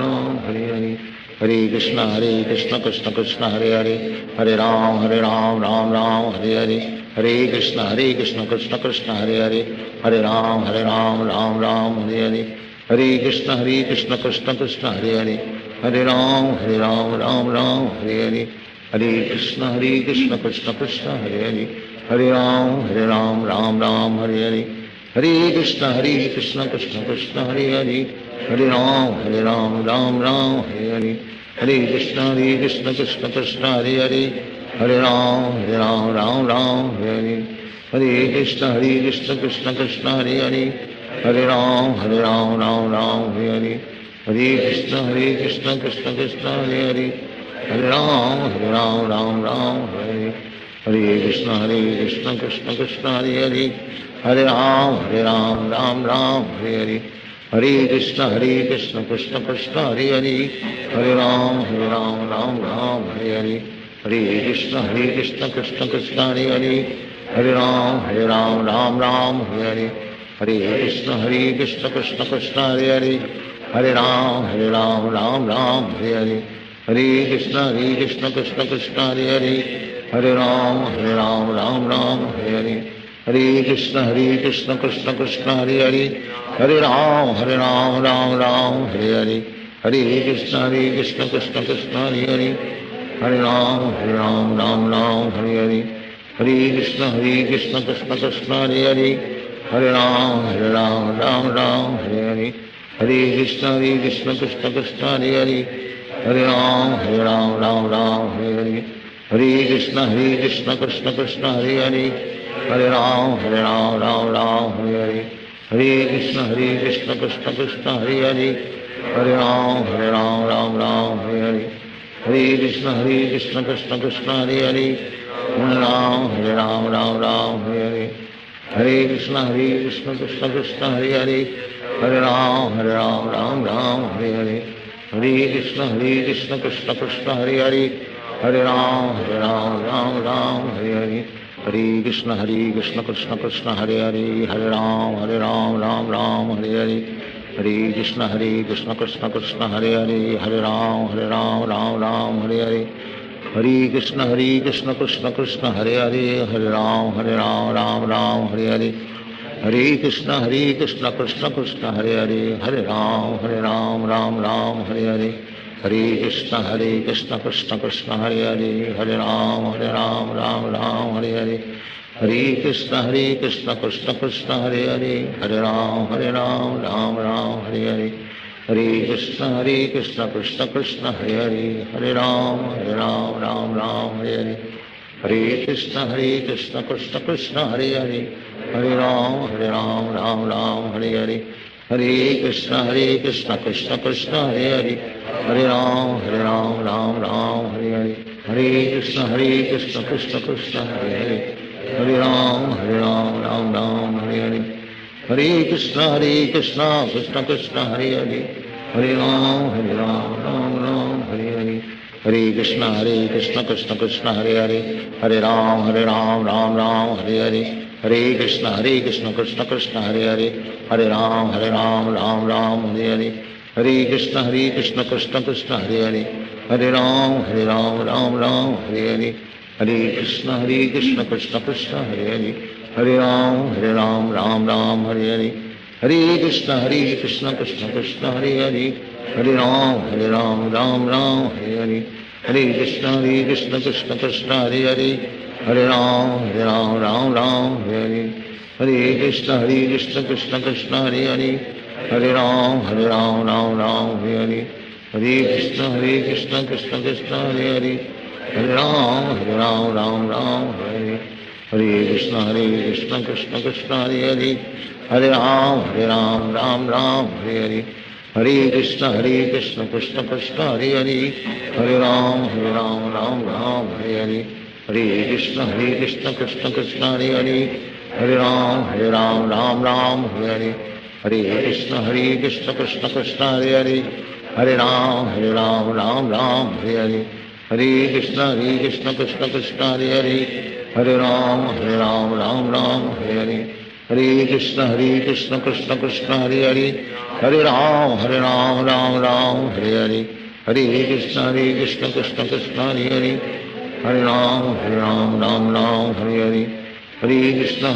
राम हरे हरे, हरे कृष्ण कृष्ण कृष्ण हरे हरे, हरे राम राम हरे हरे, हरे कृष्ण कृष्ण कृष्ण हरे हरे, हरे राम राम हरे हरे, हरे कृष्ण कृष्ण कृष्ण हरे हरे, हरे राम राम हरे हरे, हरे कृष्ण कृष्ण कृष्ण हरे हरे, हरे राम राम हरे हरे, हरे कृष्ण कृष्ण कृष्ण हरे हरे, हरे राम राम हरे हरे, हरे कृष्ण कृष्ण कृष्ण हरे हरे, हरे राम राम हरे हरे, हरे कृष्ण कृष्ण कृष्ण हरे हरे, हरे राम राम हरे हरे, हरे कृष्ण कृष्ण कृष्ण हरे हरे, हरे राम राम हरे हरे, हरे कृष्ण कृष्ण कृष्ण हरे हरे, हरे राम राम हरे हरे, हरे कृष्ण कृष्ण कृष्ण हरे हरे, हरे राम राम हरे हरे, हरे कृष्ण कृष्ण कृष्ण हरे हरे, हरे राम राम हरे हरे, हरे कृष्ण कृष्ण कृष्ण हरे हरे, हरे राम हरे हरे, हरे कृष्ण कृष्ण कृष्ण हरे हरे, हरे राम राम हरे हरे, हरे कृष्ण कृष्ण कृष्ण हरे हरे, हरे राम राम हरे हरे, हरे कृष्ण कृष्ण कृष्ण हरे हरे, हरे राम राम हरे हरे, हरे कृष्ण कृष्ण कृष्ण हरे हरे, हरे राम राम हरे हरे, हरे कृष्ण कृष्ण कृष्ण हरे हरे, हरे राम राम हरे हरे, हरे कृष्ण कृष्ण कृष्ण हरे हरे, हरे राम राम हरे हरे, हरे कृष्ण कृष्ण कृष्ण हरे हरे, हरे राम राम हरे हरे, हरे कृष्ण कृष्ण कृष्ण हरे हरे, हरे राम राम हरे हरे, हरे कृष्ण कृष्ण कृष्ण हरे हरे, हरे राम राम हरे हरे, हरे कृष्ण कृष्ण कृष्ण हरे हरे, हरे राम राम हरे हरे, हरे कृष्ण कृष्ण कृष्ण हरे हरे, हरे राम राम हरे हरे, हरे कृष्ण कृष्ण कृष्ण हरे हरे, हरे राम राम हरे हरे, हरे कृष्ण कृष्ण कृष्ण हरे हरे, हरे राम राम हरे हरे, हरे कृष्ण कृष्ण कृष्ण हरे हरे, हरे राम राम हरे हरे, हरे कृष्ण कृष्ण कृष्ण हरे हरे, हरे राम राम हरे हरे, हरे कृष्ण कृष्ण कृष्ण हरे हरे हरे राम राम राम हरे हरे हरे कृष्ण कृष्ण कृष्ण हरे हरे हरे राम राम राम हरे हरे हरे कृष्ण कृष्ण कृष्ण हरे हरे हरे राम राम राम हरे हरे हरे कृष्ण कृष्ण कृष्ण हरे हरे हरे राम राम राम हरे हरे हरे कृष्ण कृष्ण कृष्ण हरे हरे हरे राम राम राम हरे हरे हरे कृष्ण कृष्ण कृष्ण हरे हरे हरे राम राम राम हरे हरे हरे कृष्ण कृष्ण कृष्ण हरे हरे हरे राम राम राम हरे हरे हरे कृष्ण कृष्ण कृष्ण हरे हरे हरे राम राम राम हरे हरे हरे कृष्ण कृष्ण कृष्ण हरे हरे हरे राम राम राम हरे हरे हरे कृष्ण कृष्ण कृष्ण हरे हरे हरे राम राम राम हरे हरे हरे कृष्ण कृष्ण कृष्ण हरे हरे हरे राम राम राम हरे हरे हरे कृष्ण कृष्ण कृष्ण हरे हरे हरे राम राम राम हरे हरे हरे कृष्ण कृष्ण कृष्ण हरे हरे हरे राम राम राम हरे हरे हरे कृष्ण कृष्ण कृष्ण हरे हरे हरे राम राम राम हरे हरे हरे कृष्ण कृष्ण कृष्ण हरे हरे हरे राम राम राम हरे हरे हरे कृष्ण कृष्ण कृष्ण हरे हरे हरे राम राम राम हरे हरे हरे कृष्ण कृष्ण कृष्ण हरे हरे हरे राम राम राम हरे हरे हरे कृष्ण कृष्ण कृष्ण हरे हरे हरे राम राम राम हरे हरे हरे कृष्ण कृष्ण कृष्ण हरे हरे हरे राम राम राम हरे हरे हरे कृष्ण कृष्ण कृष्ण हरे हरे हरे राम राम राम हरे हरे हरे कृष्ण कृष्ण कृष्ण हरे हरे हरे राम राम राम हरे हरे हरे कृष्ण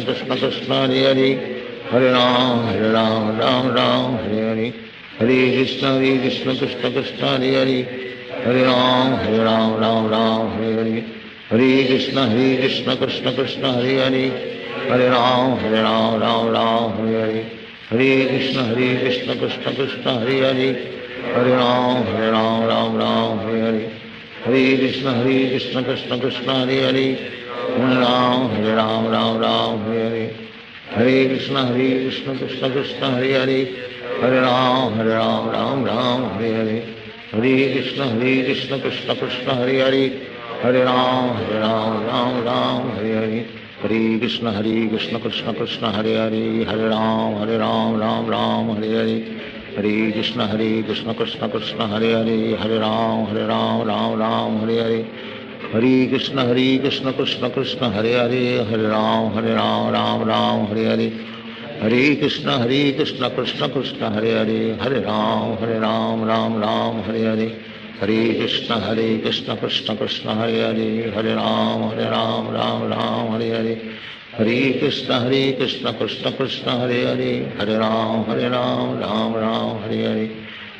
कृष्ण कृष्ण हरे हरे हरे राम राम राम हरे हरे हरे कृष्ण कृष्ण कृष्ण हरे हरे हरे राम राम राम हरे हरे हरे कृष्ण कृष्ण कृष्ण हरे हरे हरे राम राम राम हरे हरे हरे कृष्ण कृष्ण कृष्ण हरे हरे हरे राम राम राम हरे हरे हरे कृष्ण कृष्ण कृष्ण हरे हरे हरे राम राम राम हरे हरे हरे कृष्ण कृष्ण कृष्ण हरे हरे हरे राम राम राम हरे हरे हरे कृष्ण कृष्ण कृष्ण हरे हरे हरे राम राम राम हरे हरे हरे कृष्ण कृष्ण कृष्ण हरे हरे हरे राम राम राम हरे हरे हरे कृष्ण कृष्ण कृष्ण हरे हरे हरे राम राम राम हरे हरे हरे कृष्ण कृष्ण कृष्ण हरे हरे हरे राम राम राम हरे हरे हरे कृष्ण कृष्ण कृष्ण हरे हरे हरे राम राम राम हरे हरे हरे कृष्ण कृष्ण कृष्ण हरे हरे हरे राम राम राम हरे हरे हरे कृष्ण कृष्ण कृष्ण हरे हरे हरे राम राम राम हरे हरे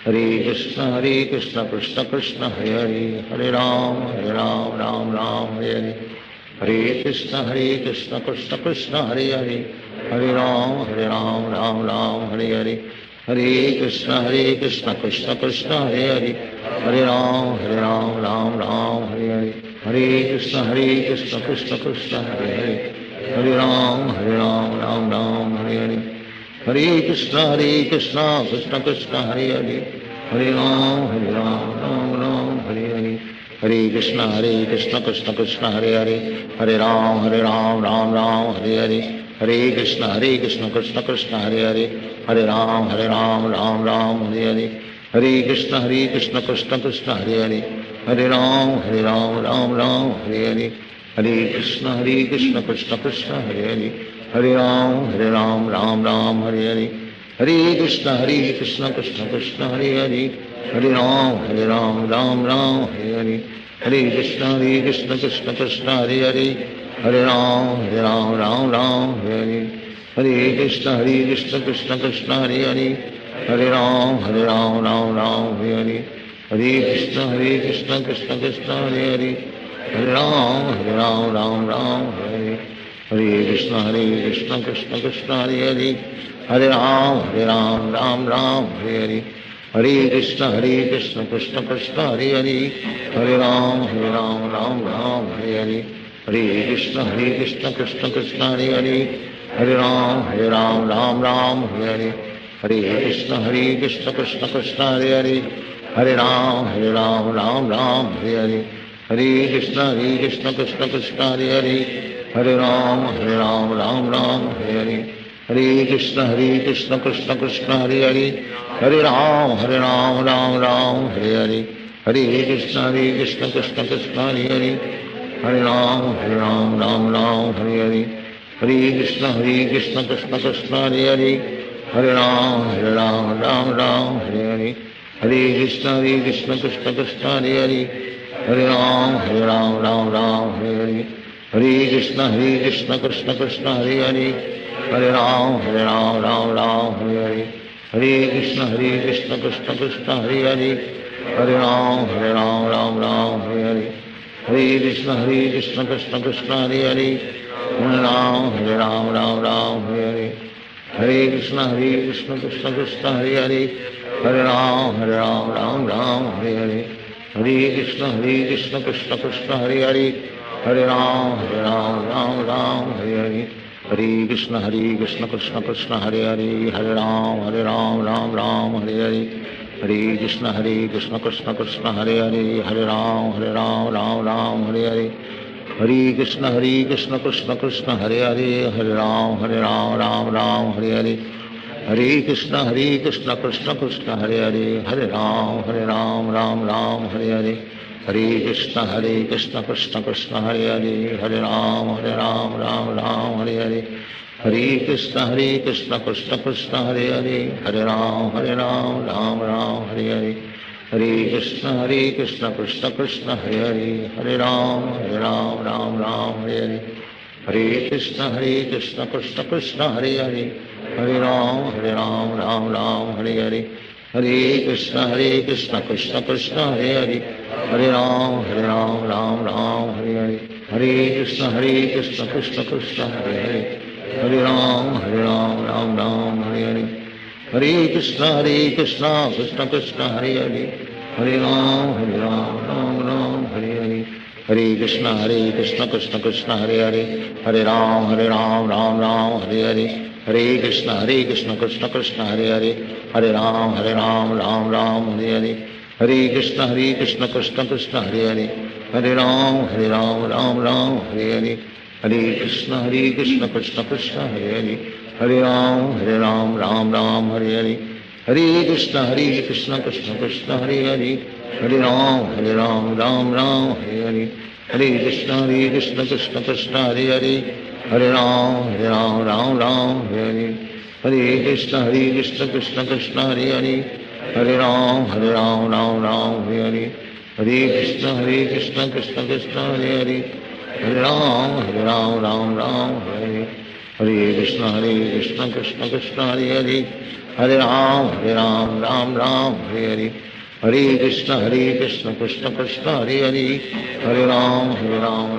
हरे कृष्ण कृष्ण कृष्ण हरे हरे हरे राम राम राम हरे हरे हरे कृष्ण कृष्ण कृष्ण हरे हरे हरे राम राम राम हरे हरे हरे कृष्ण कृष्ण कृष्ण हरे हरे हरे राम राम राम हरे हरे हरे कृष्ण कृष्ण कृष्ण हरे हरे हरे राम राम राम हरे हरे हरे कृष्ण कृष्ण कृष्ण हरे हरे हरे राम राम राम हरे हरे हरे कृष्ण कृष्ण कृष्ण हरे हरे हरे राम राम राम हरे हरे हरे कृष्ण कृष्ण कृष्ण हरे हरे हरे राम राम राम हरे हरे हरे कृष्ण कृष्ण कृष्ण हरे हरे हरे राम राम राम हरे हरे हरे कृष्ण कृष्ण कृष्ण हरे हरे हरे राम राम राम हरे हरे हरे कृष्ण कृष्ण कृष्ण हरे हरे हरे राम राम राम हरे हरे हरे कृष्ण कृष्ण कृष्ण हरे हरे हरे राम राम राम हरे हरे हरे कृष्ण कृष्ण कृष्ण हरे हरे हरे राम राम राम हरे हरे हरे कृष्ण कृष्ण कृष्ण हरे हरे हरे राम राम राम हरे हरे हरे कृष्ण कृष्ण कृष्ण हरे हरे हरे राम राम राम हरे हरे कृष्ण कृष्ण कृष्ण हरे हरे हरे राम राम राम हरे हरे कृष्ण कृष्ण कृष्ण हरे हरे हरे राम राम राम हरे हरे कृष्ण कृष्ण कृष्ण हरे हरे हरे राम राम राम हरे हरे कृष्ण कृष्ण कृष्ण हरे हरे हरे राम राम राम हरे हरे कृष्ण कृष्ण कृष्ण हरे हरे हरे राम राम राम हरे हरे कृष्ण कृष्ण कृष्ण हरे हरे हरे राम राम राम हरे हरे कृष्ण कृष्ण कृष्ण हरे हरे हरे राम राम राम हरे हरे कृष्ण कृष्ण कृष्ण हरे हरे हरे राम राम राम हरे हरे कृष्ण कृष्ण कृष्ण हरे हरे हरे राम राम हरे हरे कृष्ण कृष्ण कृष्ण हरे हरे हरे राम राम हरे हरे कृष्ण कृष्ण कृष्ण हरे हरे हरे राम राम हरे हरे कृष्ण कृष्ण कृष्ण हरे हरे हरे राम राम हरे हरे कृष्ण कृष्ण कृष्ण हरे हरे हरे राम राम हरे हरे कृष्ण कृष्ण कृष्ण हरे हरे हरे राम राम हरे हरे कृष्ण कृष्ण कृष्ण हरे हरे हरे राम राम हरे हरे कृष्ण कृष्ण कृष्ण हरे हरे हरे राम राम हरे हरे कृष्ण कृष्ण कृष्ण हरे हरे हरे राम राम हरे हरे कृष्ण कृष्ण कृष्ण हरे हरे हरे राम राम हरे हरे कृष्ण कृष्ण कृष्ण हरे हरे हरे राम राम हरे हरे कृष्ण कृष्ण कृष्ण हरे हरे हरे राम राम हरे हरे कृष्ण कृष्ण कृष्ण हरे हरे हरे राम राम हरे हरे कृष्ण कृष्ण कृष्ण हरे हरे हरे राम राम हरे हरे कृष्ण कृष्ण कृष्ण हरे हरे हरे राम राम हरे हरे कृष्ण कृष्ण कृष्ण हरे हरे हरे राम राम हरे हरे कृष्ण कृष्ण कृष्ण हरे हरे हरे राम राम हरे हरे कृष्ण कृष्ण कृष्ण हरे हरे हरे राम राम हरे हरे कृष्ण कृष्ण कृष्ण हरे हरे हरे राम राम हरे हरे कृष्ण कृष्ण कृष्ण हरे हरे हरे राम राम हरे हरे कृष्ण कृष्ण कृष्ण हरे हरे हरे राम राम हरे हरे कृष्ण कृष्ण कृष्ण हरे हरे हरे राम राम हरे हरे कृष्ण कृष्ण कृष्ण हरे हरे हरे राम राम हरे हरे हरे कृष्ण कृष्ण कृष्ण हरे हरे हरे राम राम हरे हरे हरे कृष्ण कृष्ण कृष्ण हरे हरे हरे राम राम हरे हरे हरे कृष्ण कृष्ण कृष्ण हरे हरे हरे राम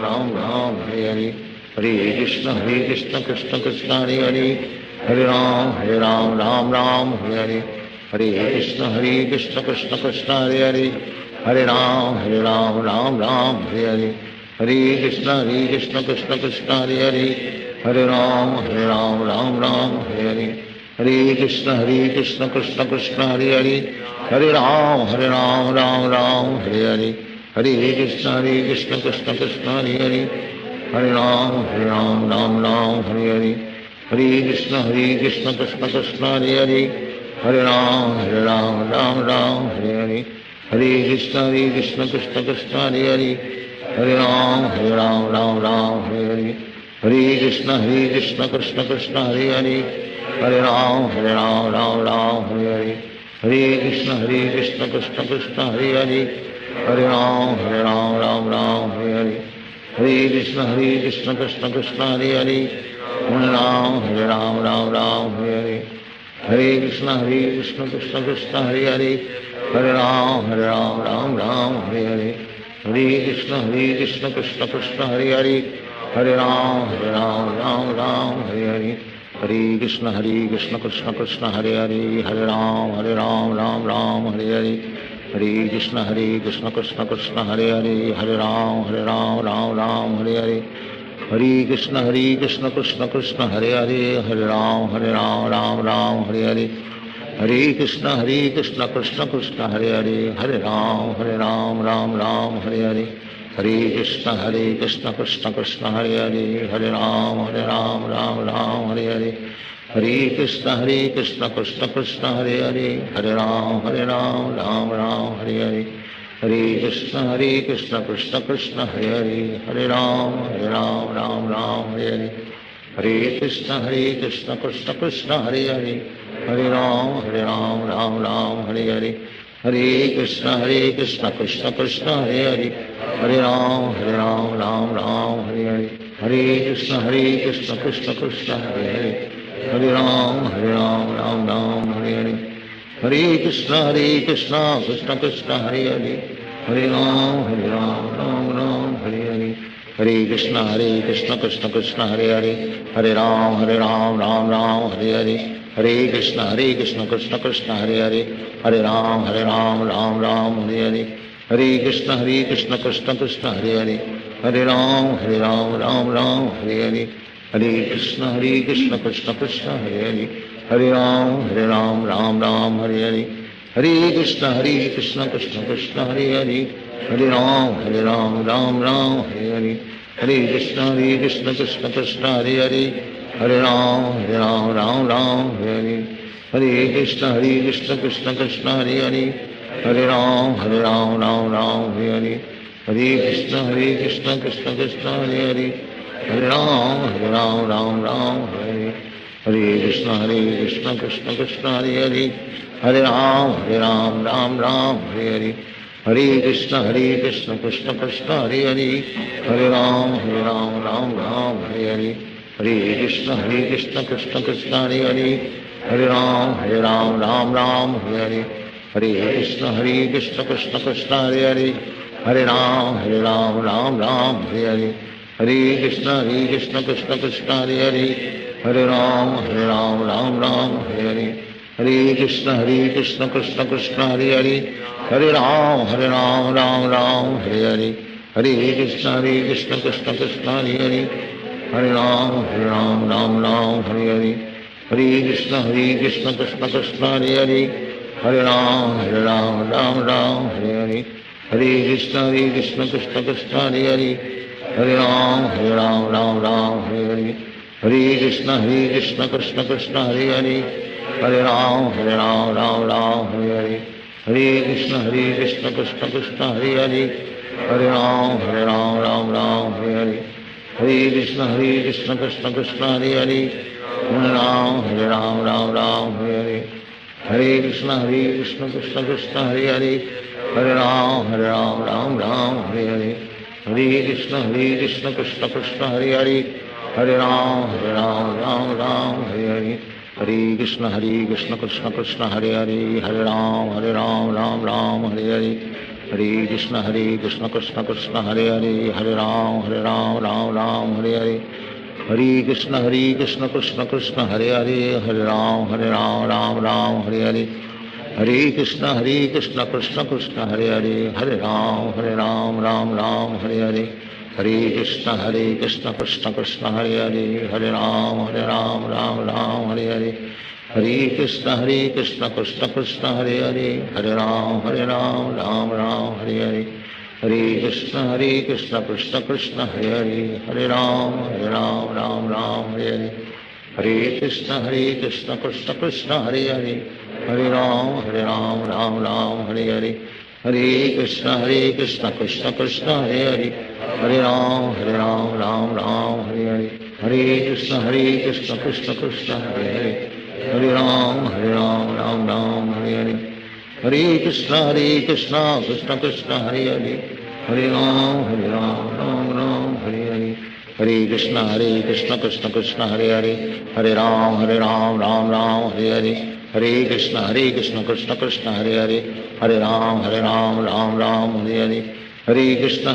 राम हरे हरे हरे कृष्ण कृष्ण कृष्ण हरे हरे हरे राम राम हरे हरे हरे कृष्ण कृष्ण कृष्ण हरे हरे हरे राम राम हरे हरे हरे कृष्ण कृष्ण कृष्ण हरे हरे हरे राम राम हरे हरे हरे कृष्ण कृष्ण कृष्ण हरे हरे हरे राम राम हरे हरे हरे कृष्ण कृष्ण कृष्ण हरे हरे हरे राम राम हरे हरे हरे कृष्ण कृष्ण कृष्ण हरे हरे हरे राम हरे हरे हरे कृष्ण कृष्ण कृष्ण हरे हरे हरे राम राम हरे हरे हरे कृष्ण कृष्ण कृष्ण हरे हरे हरे राम हरे हरे हरे कृष्ण कृष्ण कृष्ण हरे हरे हरे राम राम हरे हरे हरे कृष्ण कृष्ण कृष्ण हरे हरे हरे राम राम हरे हरे हरे कृष्ण कृष्ण कृष्ण हरे हरे हरे राम राम राम हरे हरे हरे कृष्ण कृष्ण कृष्ण हरे हरे हरे राम राम राम हरे हरे हरे कृष्ण कृष्ण कृष्ण हरे हरे हरे राम राम राम हरे हरे हरे कृष्ण कृष्ण कृष्ण हरे हरे हरे राम राम राम हरे हरे हरे कृष्ण कृष्ण कृष्ण हरे हरे हरे राम राम राम हरे हरे हरे कृष्ण कृष्ण कृष्ण हरे हरे हरे राम राम राम हरे हरे हरे कृष्ण कृष्ण कृष्ण हरे हरे हरे राम राम राम हरे हरे हरे कृष्ण कृष्ण कृष्ण हरे हरे हरे राम राम हरे हरे हरे कृष्ण कृष्ण कृष्ण हरे हरे हरे राम राम हरे हरे हरे कृष्ण कृष्ण कृष्ण हरे हरे हरे राम राम हरे हरे हरे कृष्ण कृष्ण कृष्ण हरे हरे हरे राम राम हरे हरे हरे कृष्ण कृष्ण कृष्ण हरे हरे हरे राम राम हरे हरे हरे कृष्ण कृष्ण कृष्ण हरे हरे हरे राम राम हरे हरे हरे कृष्ण कृष्ण कृष्ण हरे हरे हरे राम राम हरे हरे हरे कृष्ण कृष्ण कृष्ण हरे हरे हरे राम राम हरे हरे हरे कृष्ण कृष्ण कृष्ण हरे हरे हरे राम राम हरे हरे हरे कृष्ण कृष्ण कृष्ण हरे हरे हरे राम राम हरे हरे हरे कृष्ण कृष्ण कृष्ण हरे हरे हरे राम राम हरे हरे हरे कृष्ण कृष्ण कृष्ण हरे हरे हरे राम राम हरे हरे हरे कृष्ण कृष्ण कृष्ण हरे हरे हरे राम राम हरे हरे हरे कृष्ण कृष्ण कृष्ण हरे हरे हरे राम राम हरे हरे हरे कृष्ण कृष्ण कृष्ण हरे हरे हरे राम राम हरे हरे हरे कृष्ण कृष्ण कृष्ण हरे हरे हरे राम राम हरे हरे हरे कृष्ण कृष्ण कृष्ण हरे हरे हरे राम राम हरे हरे हरे कृष्ण कृष्ण कृष्ण हरे हरे हरे राम राम हरे हरे हरे कृष्ण कृष्ण कृष्ण हरे हरे हरे राम राम हरे हरे हरे कृष्ण कृष्ण कृष्ण हरे हरे हरे राम राम हरे हरे हरे कृष्ण कृष्ण कृष्ण हरे हरे हरे राम राम हरे हरे हरे कृष्ण कृष्ण कृष्ण हरे हरे हरे राम राम हरे हरे हरे कृष्ण कृष्ण कृष्ण हरे हरे हरे राम राम हरे हरे हरे कृष्ण कृष्ण कृष्ण हरे हरे हरे राम हरे हरे हरे कृष्ण कृष्ण कृष्ण हरे हरे हरे राम हरे हरे हरे कृष्ण कृष्ण कृष्ण हरे हरे हरे राम हरे हरे हरे कृष्ण कृष्ण कृष्ण हरे हरे हरे राम राम हरे हरे हरे कृष्ण कृष्ण कृष्ण हरे हरे हरे राम हरे हरे हरे कृष्ण कृष्ण कृष्ण हरे हरे हरे राम हरे हरे हरे कृष्ण कृष्ण कृष्ण हरे हरे हरे राम हरे हरे हरे कृष्ण कृष्ण कृष्ण हरे हरे हरे राम हरे हरे हरे कृष्ण कृष्ण कृष्ण हरे हरे हरे राम हरे हरे हरे कृष्ण कृष्ण कृष्ण हरे हरे हरे राम राम हरे हरे हरे कृष्ण कृष्ण कृष्ण हरे हरे हरे राम हरे हरे हरे कृष्ण कृष्ण कृष्ण हरे हरे हरे राम हरे हरे हरे कृष्ण कृष्ण कृष्ण हरे हरे हरे राम हरे हरे हरे कृष्ण कृष्ण कृष्ण हरे हरे हरे राम हरे हरे हरे कृष्ण कृष्ण कृष्ण हरे हरे हरे राम राम हरे हरे हरे कृष्ण कृष्ण कृष्ण हरे हरे हरे राम राम हरे हरे हरे कृष्ण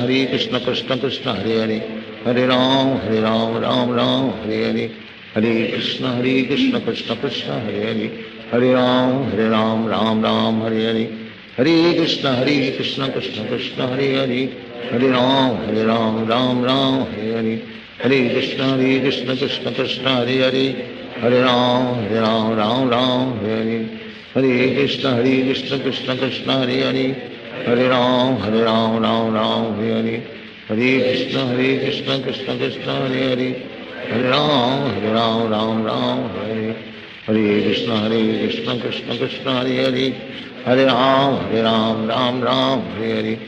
कृष्ण कृष्ण हरे हरे हरे राम हरे हरे हरे कृष्ण कृष्ण कृष्ण हरे हरे हरे राम राम हरे हरे हरे कृष्ण कृष्ण कृष्ण हरे हरे, हरे राम राम राम हरे हरे, हरे कृष्ण कृष्ण कृष्ण हरे हरे, हरे राम राम राम हरे हरे, हरे कृष्ण कृष्ण कृष्ण हरे हरे, हरे राम राम राम हरे हरे, हरे कृष्ण कृष्ण कृष्ण हरे हरे, हरे राम राम हरे हरे, हरे कृष्ण कृष्ण कृष्ण हरे हरे, हरे राम राम हरे हरे,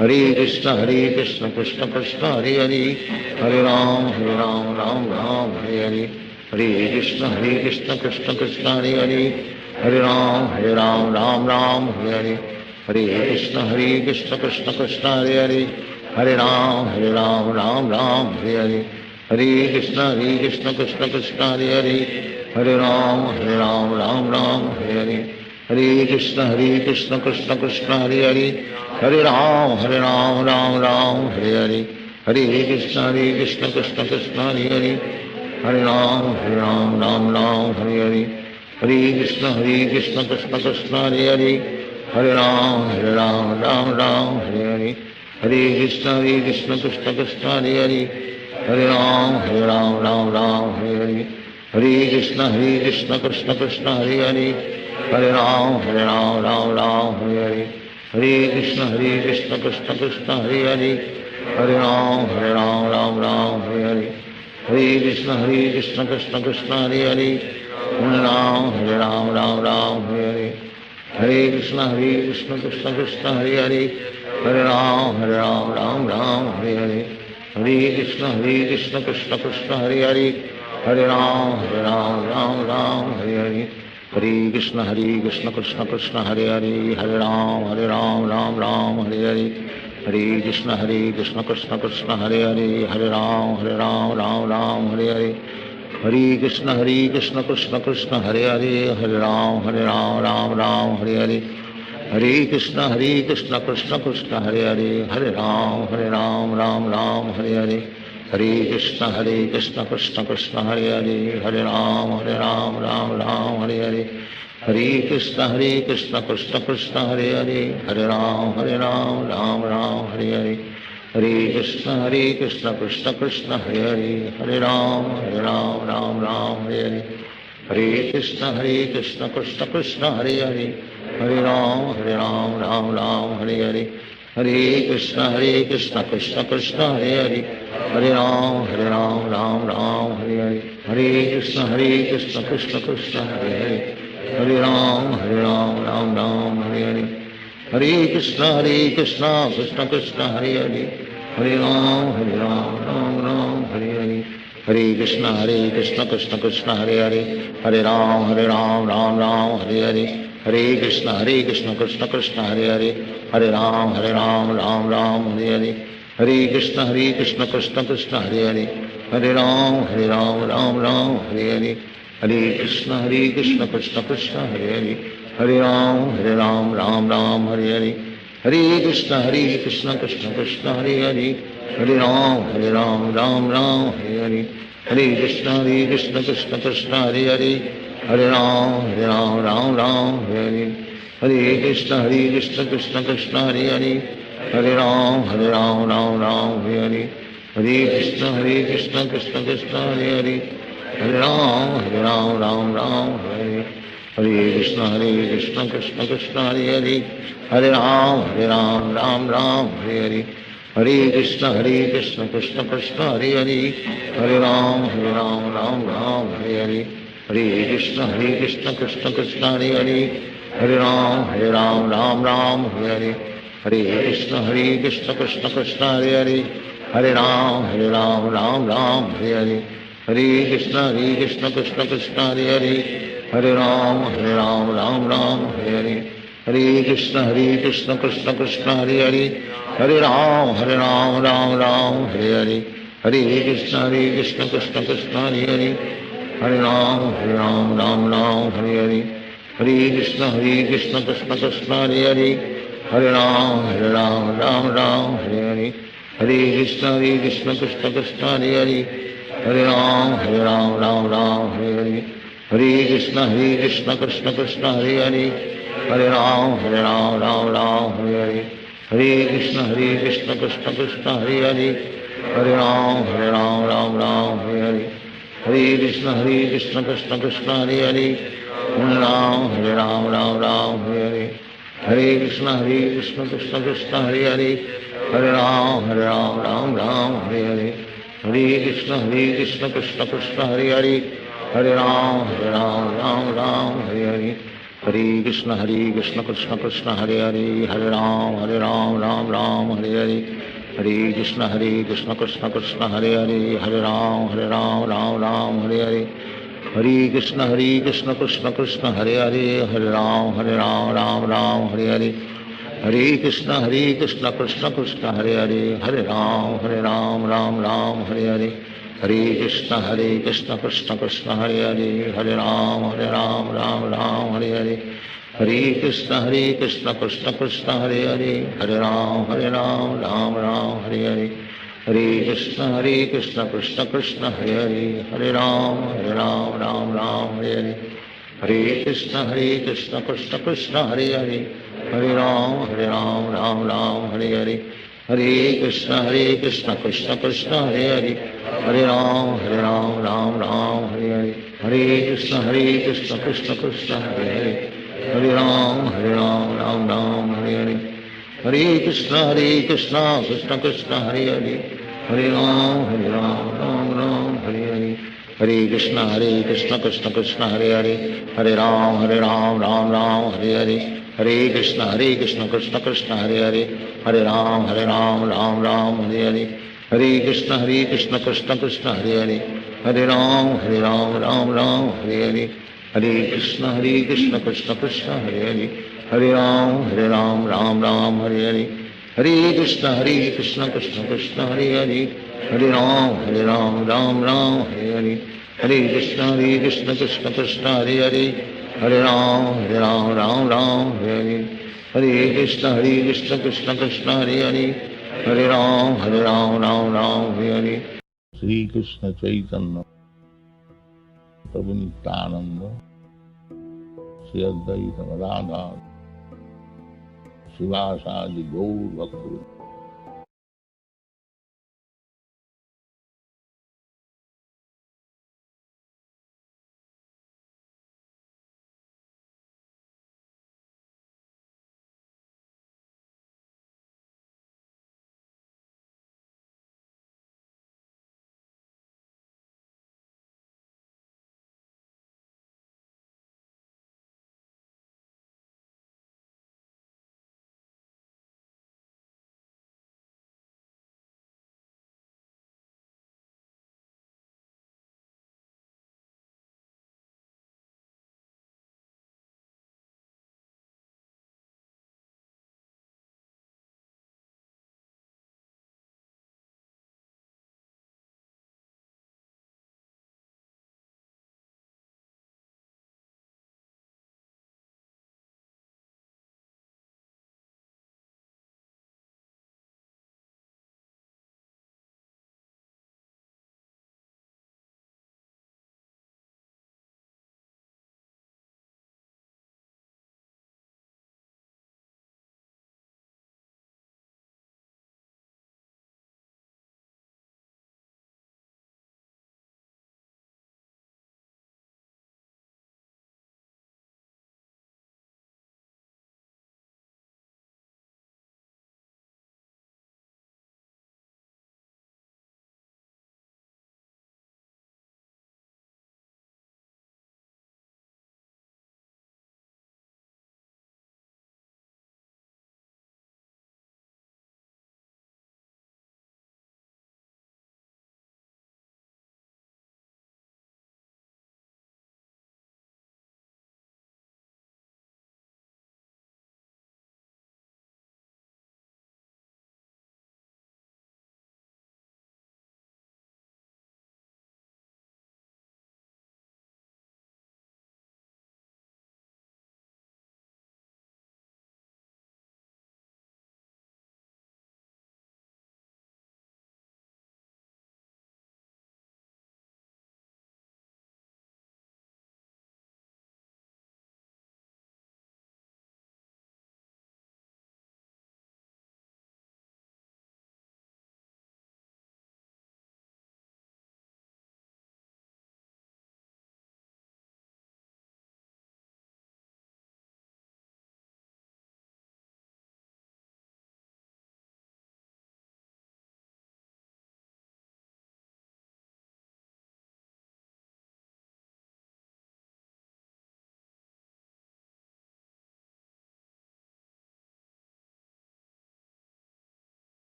हरे कृष्ण कृष्ण कृष्ण हरे हरे, हरे राम राम हरे हरे, हरे कृष्ण कृष्ण कृष्ण हरे हरे, हरे राम राम हरे हरे, हरे कृष्ण कृष्ण कृष्ण हरे हरे, हरे राम राम हरे हरे, हरे कृष्ण कृष्ण कृष्ण हरे हरे, हरे राम राम हरे हरे, हरे कृष्ण कृष्ण कृष्ण हरे हरे, हरे राम राम हरे हरे, हरे कृष्ण कृष्ण कृष्ण हरे हरे, हरे राम राम हरे हरे, हरे कृष्ण कृष्ण कृष्ण हरे हरे, हरे राम राम हरे हरे, हरे कृष्ण कृष्ण कृष्ण हरे हरे, हरे राम राम हरे हरे, हरे कृष्ण कृष्ण कृष्ण हरे हरे, हरे राम राम हरे हरे, हरे कृष्ण कृष्ण कृष्ण हरे हरे, हरे राम राम हरे हरे, हरे कृष्ण कृष्ण कृष्ण हरे हरे, हरे राम राम हरे हरे, हरे कृष्ण कृष्ण कृष्ण हरे हरे, हरे राम राम हरे हरे, हरे कृष्ण कृष्ण कृष्ण हरे हरे, हरे राम राम हरे हरे, हरे कृष्ण कृष्ण कृष्ण हरे हरे, हरे राम राम हरे हरे, हरे कृष्ण कृष्ण कृष्ण हरे हरे, हरे राम राम हरे हरे, हरे कृष्ण कृष्ण कृष्ण हरे हरे, हरे राम राम हरे हरे, हरे कृष्ण कृष्ण कृष्ण हरे हरे, हरे राम राम हरे हरे, हरे कृष्ण कृष्ण कृष्ण हरे हरे, हरे राम राम हरे हरे, हरे कृष्ण कृष्ण कृष्ण हरे हरे, हरे राम राम हरे हरे, हरे कृष्ण कृष्ण कृष्ण हरे हरे, हरे राम राम हरे हरे, हरे कृष्ण कृष्ण कृष्ण हरे हरे, हरे राम राम हरे हरे, हरे कृष्ण कृष्ण कृष्ण हरे हरे, हरे राम राम हरे हरे, हरे कृष्ण कृष्ण कृष्ण हरे हरे, हरे राम राम हरे हरे, हरे कृष्ण कृष्ण कृष्ण हरे हरे, हरे राम राम हरे हरे, हरे कृष्ण कृष्ण कृष्ण हरे हरे, हरे राम राम हरे हरे, हरे कृष्ण कृष्ण कृष्ण हरे हरे, हरे राम राम हरे हरे, हरे कृष्ण कृष्ण कृष्ण हरे हरे, हरे राम राम हरे हरे, हरे कृष्ण कृष्ण कृष्ण हरे हरे, हरे राम राम हरे हरे, हरे कृष्ण कृष्ण कृष्ण हरे हरे, हरे राम राम हरे हरे, हरे कृष्ण कृष्ण कृष्ण हरे हरे, हरे राम राम हरे हरे, हरे कृष्ण कृष्ण कृष्ण हरे हरे, हरे राम राम हरे हरे, हरे कृष्ण कृष्ण कृष्ण हरे हरे, हरे राम राम हरे हरे, हरे कृष्ण कृष्ण कृष्ण हरे हरे, हरे राम राम हरे हरे, हरे कृष्ण कृष्ण कृष्ण हरे हरे, हरे राम राम हरे हरे, हरे कृष्ण कृष्ण कृष्ण हरे हरे, हरे राम राम हरे हरे, हरे कृष्ण कृष्ण कृष्ण हरे हरे, हरे राम राम हरे हरे, हरे कृष्ण कृष्ण कृष्ण हरे हरे, हरे राम राम हरे हरे, हरे कृष्ण कृष्ण कृष्ण हरे हरे, हरे राम राम हरे हरे, हरे कृष्ण कृष्ण कृष्ण हरे हरे, हरे राम राम हरे हरे, हरे कृष्ण कृष्ण कृष्ण हरे हरे, हरे राम हरे हरे, हरे कृष्ण कृष्ण कृष्ण हरे हरे, हरे राम राम हरे हरे, हरे कृष्ण कृष्ण कृष्ण हरे हरे, हरे राम राम राम हरे कृष्ण कृष्ण कृष्ण हरे हरे राम राम हरे कृष्ण कृष्ण कृष्ण हरे हरे राम राम हरे कृष्ण कृष्ण कृष्ण हरे हरे राम राम हरे कृष्ण कृष्ण कृष्ण हरे हरे राम राम हरे कृष्ण कृष्ण कृष्ण हरे राम राम हरे कृष्ण कृष्ण कृष्ण हरे राम राम हरे कृष्ण कृष्ण कृष्ण हरे राम राम हरे कृष्ण कृष्ण कृष्ण हरे राम राम हरे कृष्ण कृष्ण कृष्ण हरे राम राम हरे कृष्ण कृष्ण कृष्ण हरे राम राम हरे कृष्ण कृष्ण कृष्ण हरे राम राम हरे कृष्ण कृष्ण कृष्ण हरे राम हरे कृष्ण कृष्ण कृष्ण हरे राम हरे कृष्ण कृष्ण कृष्ण हरे राम हरे कृष्ण कृष्ण कृष्ण हरे राम हरे कृष्ण कृष्ण कृष्ण हरे राम राम हरे कृष्ण कृष्ण कृष्ण हरे राम राम हरे कृष्ण कृष्ण कृष्ण हरे राम हरे कृष्ण कृष्ण कृष्ण हरे राम हरे कृष्ण कृष्ण कृष्ण हरे राम हरे कृष्ण कृष्ण कृष्ण हरे राम हरे कृष्ण कृष्ण कृष्ण हरे राम श्री कृष्ण चैतन्य प्रभु नित्यानंद श्री अद्वैत राधा शिवासादि गौर भक्त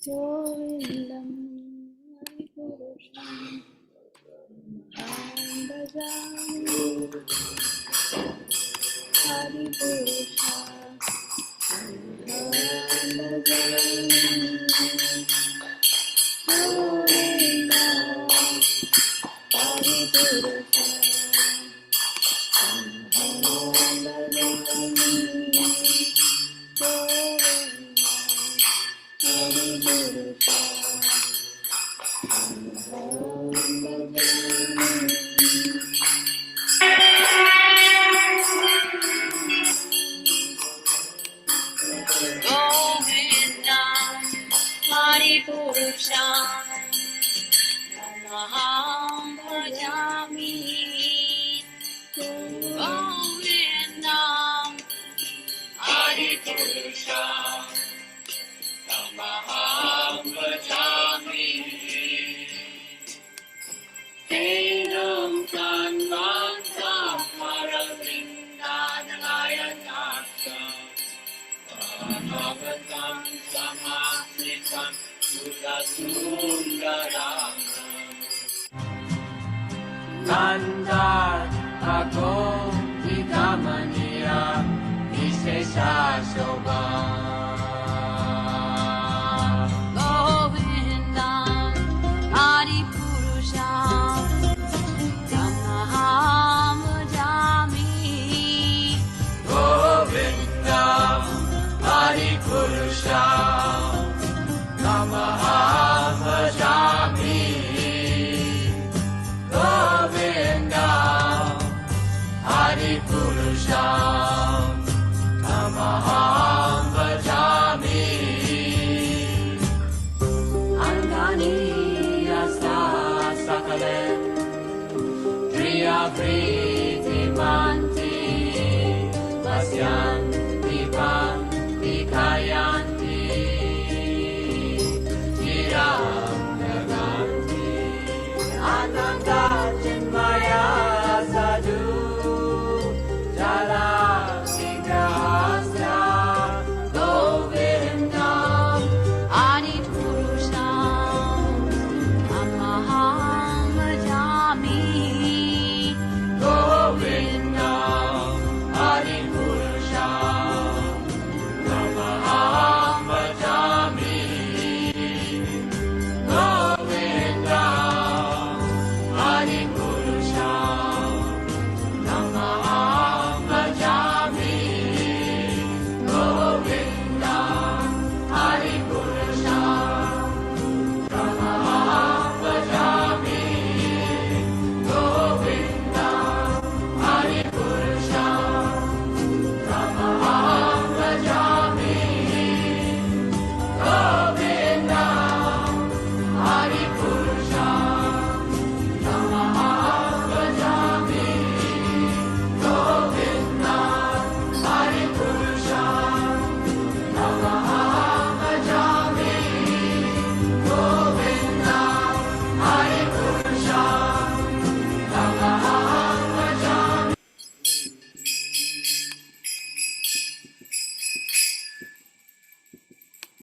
Govindam Haripurusham Aham Bhajami Haripurusham Aham Bhajami Govindam Haripurusham Aham Bhajami Govindam Haripurusham Namaham Bhajami Govindam Haripurusham Namaham Bhajami Enam Kanvanta Paravrindanayanaksam Bhagavatam Samakritam Sudasundaram Nandar Ako Vidamaniya Vishesha Shobha Govindam Haripurusham Namaham Bhajami Govindam Haripurusham Namaham Bhajami Govindam Haripurusham Namaham Bhajami Angani Yasa Sakalem Priya Priti Manti Vasyan